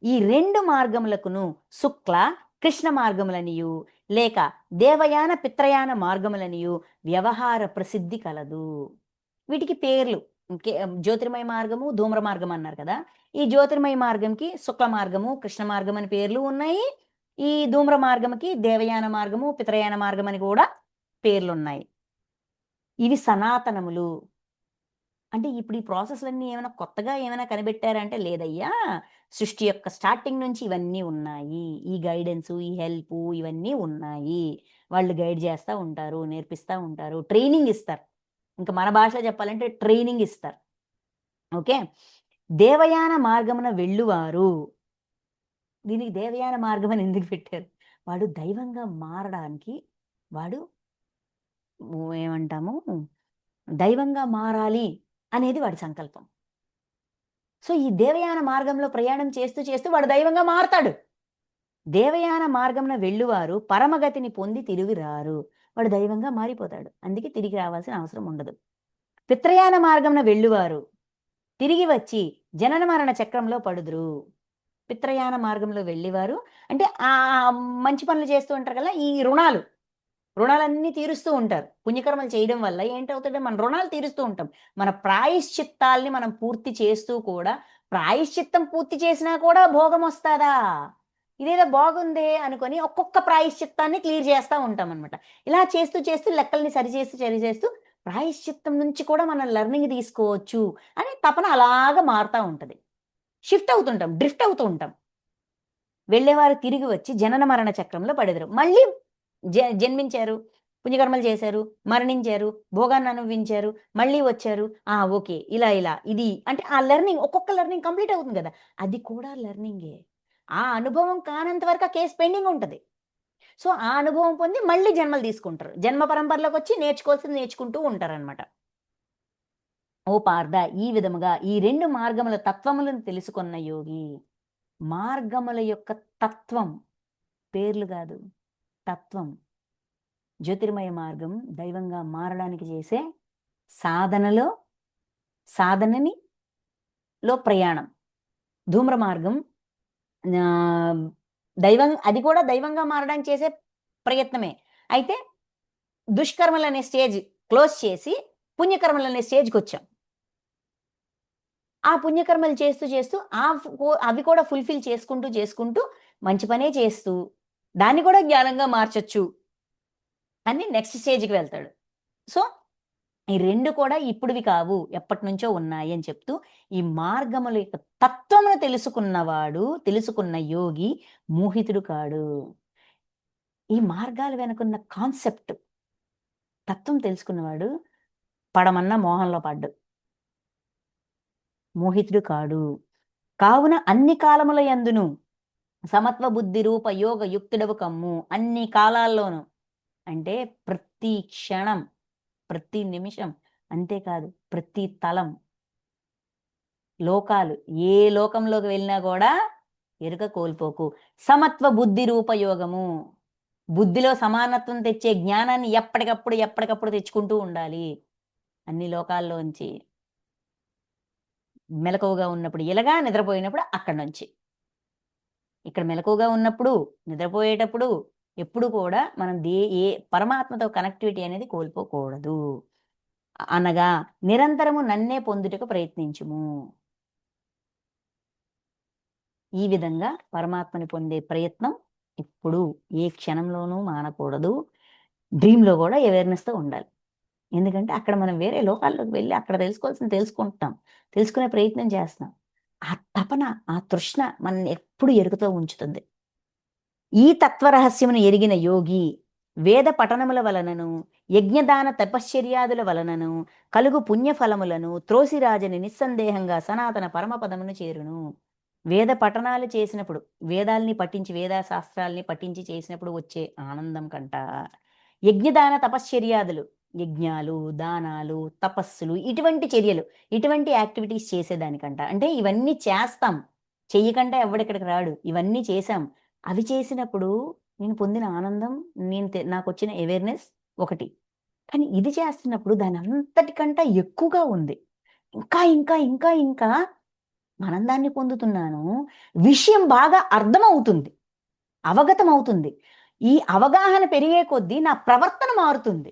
ఈ 2 మార్గములకును శుక్ల, కృష్ణ మార్గములనియు లేక దేవయాన, పిత్రయాన మార్గములనియు వ్యవహార ప్రసిద్ధి కలదు. వీటికి పేర్లు. జ్యోతిర్మయ మార్గము, ధూమ్ర మార్గం అన్నారు కదా! ఈ జ్యోతిర్మయ మార్గంకి శుక్ల మార్గము, కృష్ణ మార్గం అని పేర్లు ఉన్నాయి. ఈ ధూమ్ర మార్గముకి దేవయాన మార్గము, పిత్రయాన మార్గం అని కూడా పేర్లున్నాయి. ఇవి సనాతనములు. అంటే ఇప్పుడు ఈ ప్రాసెస్‌లన్నీ ఏమైనా కొత్తగా ఏమైనా కనిపెట్టారంటే లేదయ్యా! సృష్టి యొక్క స్టార్టింగ్ నుంచి ఇవన్నీ ఉన్నాయి. ఈ గైడెన్సు, ఈ హెల్పు ఇవన్నీ ఉన్నాయి. వాళ్ళు గైడ్ చేస్తా ఉంటారు, నేర్పిస్తా ఉంటారు, ట్రైనింగ్ ఇస్తారు. ఇంక మన భాషలో చెప్పాలంటే ట్రైనింగ్ ఇస్తారు. ఓకే. దేవయాన మార్గమున వెళ్ళువారు. దీనికి దేవయాన మార్గం అని ఎందుకు పెట్టారు? వాడు దైవంగా మారడానికి వాడు ఏమంటాము దైవంగా మారాలి అనేది వాడి సంకల్పం. సో, ఈ దేవయాన మార్గంలో ప్రయాణం చేస్తూ వాడు దైవంగా మారతాడు. దేవయాన మార్గమున వెళ్ళువారు పరమగతిని పొంది తిరిగి రారు. వాడు దైవంగా మారిపోతాడు. అందుకే తిరిగి రావాల్సిన అవసరం ఉండదు. పిత్రయాన మార్గమున వెళ్ళువారు తిరిగి వచ్చి జనన మరణ చక్రంలో పడుదురు. పిత్రయాన మార్గంలో వెళ్ళేవారు అంటే మంచి పనులు చేస్తూ ఉంటారు కదా! ఈ రుణాలన్నీ తీరుస్తూ ఉంటారు. పుణ్యకర్మలు చేయడం వల్ల ఏంటవుతది మన రుణాలు తీరుస్తూ ఉంటాం. మన ప్రాయశ్చిత్తాల్ని మనం పూర్తి చేస్తూ కూడా ప్రాయశ్చిత్తం పూర్తి చేసినా కూడా భోగమొస్తాదా? ఇదేదో బాగుందే అనుకోని ఒక్కొక్క ప్రాయశ్చిత్తాన్ని క్లియర్ చేస్తా ఉంటామనమాట. ఇలా చేస్తూ లెక్కల్ని సరిచేస్తూ ప్రాయశ్చిత్తం నుంచి కూడా మనం లెర్నింగ్ తీసుకోవచ్చు అని తపన అలాగా మారుతా ఉంటది. షిఫ్ట్ అవుతుంటాం. డ్రిఫ్ట్ అవుతూ ఉంటాం. వెళ్ళేవారు తిరిగి వచ్చి జనన మరణ చక్రంలో పడెదరు. మళ్ళీ జన్మించారు, పుణ్యకర్మలు చేశారు, మరణించారు, భోగాన్ని అనుభవించారు, మళ్ళీ వచ్చారు. ఓకే. ఇలా ఇది అంటే ఆ లెర్నింగ్ ఒక్కొక్క లెర్నింగ్ కంప్లీట్ అవుతుంది గదా! అది కూడా లెర్నింగే. ఆ అనుభవం కానంత వరకు ఆ కేస్ పెండింగ్ ఉంటది. సో, ఆ అనుభవం పొంది మళ్ళీ జన్మలు తీసుకుంటారు. జన్మ పరంపరలోకొచ్చి నేర్చుకోవాల్సింది నేర్చుకుంటూ ఉంటారనమాట. ఓ పార్థ ఈ విధముగా ఈ 2 మార్గముల తత్వములను తెలుసుకొన్న యోగి మార్గముల యొక్క తత్వం పేర్లు గాదు. తత్వం. జ్యోతిర్మయ మార్గం దైవంగా మారడానికి చేసే సాధనలో సాధనని ప్రయాణం. ధూమ్ర మార్గం ఆహ్, అది కూడా దైవంగా మారడానికి చేసే ప్రయత్నమే. అయితే దుష్కర్మలనే స్టేజ్ క్లోజ్ చేసి పుణ్యకర్మలనే స్టేజ్‌కొచ్చాం. ఆ పుణ్యకర్మలు చేస్తూ అవి కూడా ఫుల్‌ఫిల్ చేసుకుంటూ మంచి పనే చేస్తూ దాన్ని కూడా జ్ఞానంగా మార్చొచ్చు అని నెక్స్ట్ స్టేజ్‌కి వెళ్తాడు. సో, ఈ 2 కూడా ఇప్పుడివి కావు. ఎప్పటినుంచో ఉన్నాయి అని చెప్తూ, ఈ మార్గముల యొక్క తత్వమును తెలుసుకున్న యోగి మోహితుడు కాడు. ఈ మార్గాల వెనకున్న కాన్సెప్ట్, తత్వం తెలుసుకున్నవాడు పడమన్న మోహంలో పడ్డు. మోహితుడు కాడు. కావున అన్ని కాలముల యందును సమత్వ బుద్ధి రూప యోగ యుక్తుడవు కమ్ము. అన్ని కాలాల్లోనూ అంటే ప్రతి క్షణం, ప్రతి నిమిషం అంతేకాదు ప్రతి తలం లోకాలు. ఏ లోకంలోకి వెళ్ళినా గూడా ఎరుక కోల్పోకు. సమత్వ బుద్ధి రూపయోగము. బుద్ధిలో సమానత్వం తెచ్చే జ్ఞానాన్ని ఎప్పటికప్పుడు తెచ్చుకుంటూ ఉండాలి. అన్ని లోకాల్లోంచి. మెలకువగా ఉన్నప్పుడు ఇలాగా, నిద్రపోయినప్పుడు అక్కడి నుంచి. ఇక్కడ మెలకువగా ఉన్నప్పుడు, నిద్రపోయేటప్పుడు ఎప్పుడు కూడా మనం పరమాత్మతో కనెక్టివిటీ అనేది కోల్పోకూడదు. అనగా నిరంతరము నన్నే పొందుటకు ప్రయత్నించుము. ఈ విధంగా పరమాత్మని పొందే ప్రయత్నం ఇప్పుడు ఏ క్షణంలోనూ మానకూడదు. డ్రీమ్‌లో కూడా అవేర్‌నెస్‌తో ఉండాలి. ఎందుకంటే అక్కడ మనం వేరే లోకాల్లోకి వెళ్ళి అక్కడ తెలుసుకోవాల్సింది తెలుసుకుంటున్నాం. తెలుసుకునే ప్రయత్నం చేస్తున్నాం. ఆ తపన, ఆ తృష్ణ మనల్ని ఎప్పుడు ఎరుకుతో ఉంచుతుంది. ఈ తత్వరహస్యమును ఎరిగిన యోగి వేద పఠనముల వలనను, యజ్ఞదాన తపశ్చర్యాదుల వలనను కలుగు పుణ్యఫలములను త్రోసిరాజని నిస్సందేహంగా సనాతన పరమపదమును చేరును. వేద పఠనాలు చేసినప్పుడు, వేదాల్ని పఠించి, వేద శాస్త్రాల్ని పఠించి చేసినప్పుడు వచ్చే ఆనందం కంట, యజ్ఞదాన తపశ్చర్యాదులు, యజ్ఞాలు, దానాలు, తపస్సులు, ఇటువంటి చర్యలు, ఇటువంటి యాక్టివిటీస్ చేసేదానికంట. అంటే ఇవన్నీ చేస్తాం. చెయ్యకంటే ఎవ్వడిక్కడికి రాడు. ఇవన్నీ చేశాం. అవి చేసినప్పుడు నేను పొందిన ఆనందం, నాకొచ్చిన అవేర్‌నెస్ ఒకటి. కానీ ఇది చేస్తున్నప్పుడు దానంతటికంటే ఎక్కువగా ఉంది. ఇంకా, ఇంకా, ఇంకా, ఇంకా ఆనందాన్ని పొందుతున్నాను. విషయం బాగా అర్థమవుతుంది. అవగతమవుతుంది. ఈ అవగాహన పెరిగే కొద్దీ నా ప్రవర్తన మారుతుంది.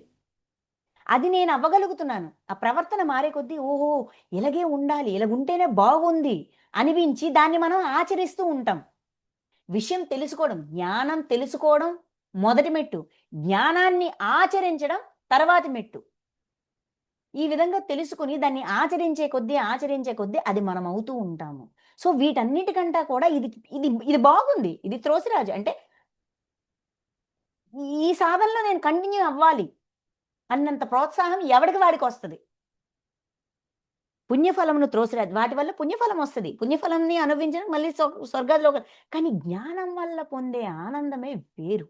అది నేను అవ్వగలుగుతున్నాను. ఆ ప్రవర్తన మారే కొద్దీ ఓహో! ఇలాగే ఉండాలి. ఇలాగుంటేనే బాగుంది అనిపించి దాన్ని మనం ఆచరిస్తూ ఉంటాం. విషయం తెలుసుకోవడం, జ్ఞానం తెలుసుకోవడం మొదటి మెట్టు. జ్ఞానాన్ని ఆచరించడం తర్వాతి మెట్టు. ఈ విధంగా తెలుసుకొని దాన్ని ఆచరించే కొద్దీ అది మనమవుతూ ఉంటాము. సో, వీటన్నిటికంటా కూడా ఇది ఇది ఇది బాగుంది. ఇది త్రోసిరాజు. అంటే ఈ సాధనలో నేను కంటిన్యూ అవ్వాలి అన్నంత ప్రోత్సాహం ఎవడికి వాడికొస్తది. పుణ్యఫలమును త్రోసిరాజు. వాటి వల్ల పుణ్యఫలం వస్తది. పుణ్యఫలంని అనుభవించడం మళ్ళీ స్వర్గాదిలోక కానీ జ్ఞానం వల్ల పొందే ఆనందమే వేరు.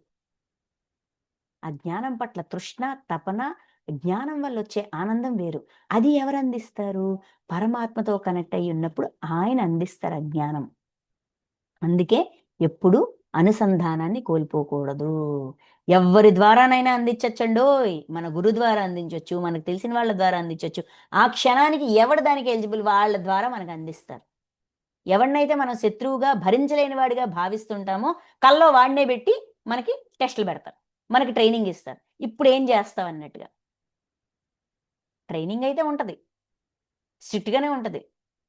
ఆ జ్ఞానం పట్ల తృష్ణ, తపన, జ్ఞానం వల్లొచ్చే ఆనందం వేరు. అది ఎవరందిస్తారు? పరమాత్మతో కనెక్ట్ అయ్యి ఉన్నప్పుడు ఆయన అందిస్తారు ఆ జ్ఞానం. అందుకే ఎప్పుడు అనుసంధానాన్ని కోల్పోకూడదు. ఎవ్వరి ద్వారానైనా అందించొచ్చండోయ్! మన గురు ద్వారా అందించొచ్చు. మనకు తెలిసిన వాళ్ళ ద్వారా అందించొచ్చు. ఆ క్షణానికి ఎవడు దానికి ఎలిజిబుల్ వాళ్ళ ద్వారా మనకు అందిస్తారు. ఎవడినైతే మనం శత్రువుగా, భరించలేని వాడిగా భావిస్తుంటామో కల్లో వాడినే బెట్టి మనకి టెస్టులు పెడతారు. మనకి ట్రైనింగ్ ఇస్తారు. ఇప్పుడేం జేస్తావు అన్నట్టుగా. ట్రైనింగ్ అయితే ఉంటది. స్ట్రిక్ట్‌గానే ఉంటది.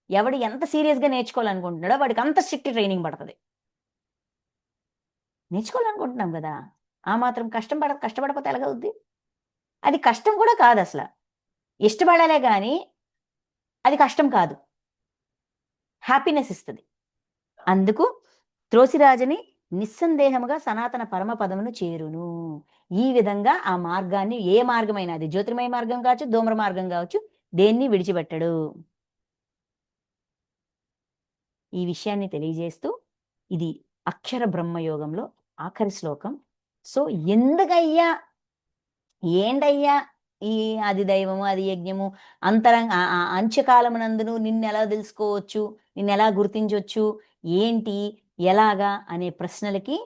ఎవడు ఎంత సీరియస్‌గా నేర్చుకోవాలనుకుంటున్నాడో వాడికి అంత స్ట్రిక్ట్ ట్రైనింగ్ పడతది. నేర్చుకోవాలనుకుంటున్నాం గదా! ఆ మాత్రం కష్టపడకపోతే ఎలాగవుద్ది? అది కష్టం కూడా కాదసల. ఇష్టపడాలే గానీ అది కష్టం కాదు. హ్యాపీనెస్ ఇస్తది. అందుకు త్రోసిరాజని నిస్సందేహముగా సనాతన పరమపదమును చేరును. ఈ విధంగా ఆ మార్గాన్ని ఏ మార్గమైనా అది జ్యోతిర్మయ మార్గం కావచ్చు, ధూమ్ర మార్గం గావచ్చు దేన్ని విడిచిపెట్టడు. ఈ విషయాన్ని తెలియజేస్తూ ఇది అక్షర బ్రహ్మయోగంలో ఆఖరి శ్లోకం. సో, ఎందుకయ్యా ఏంటయ్యా ఈ అది దైవము, అది యజ్ఞము, అంత్యకాలమునందును నిన్నెలా తెలుసుకోవచ్చు? నిన్నెలా గుర్తించొచ్చు? ఏంటి? ఎలాగా? అనే ప్రశ్నలకి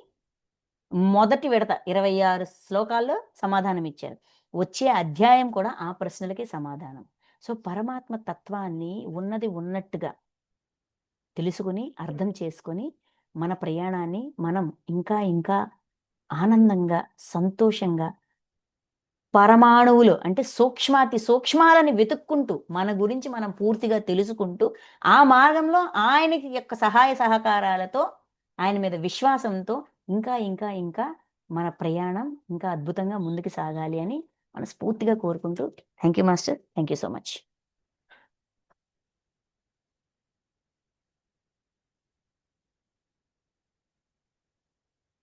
మొదటి విడత 26 శ్లోకాల్లో సమాధానమిచ్చారు. వచ్చే అధ్యాయం కూడా ఆ ప్రశ్నలకే సమాధానం. సో, పరమాత్మ తత్వాన్ని ఉన్నది ఉన్నట్టుగా తెలుసుకొని, అర్థం చేసుకొని, మన ప్రయాణాన్ని మనం ఇంకా ఇంకా ఆనందంగా, సంతోషంగా పరమాణువులు అంటే సూక్ష్మాతి సూక్ష్మాలని వెతుక్కుంటూ, మన గురించి మనం పూర్తిగా తెలుసుకుంటూ, ఆ మార్గంలో ఆయనకి యొక్క సహాయ సహకారాలతో, ఆయన మీద విశ్వాసంతో ఇంకా, ఇంకా, ఇంకా మన ప్రయాణం ఇంకా అద్భుతంగా ముందుకు సాగాలి అని మనస్ఫూర్తిగా కోరుకుంటూ thank you master. Thank you so much.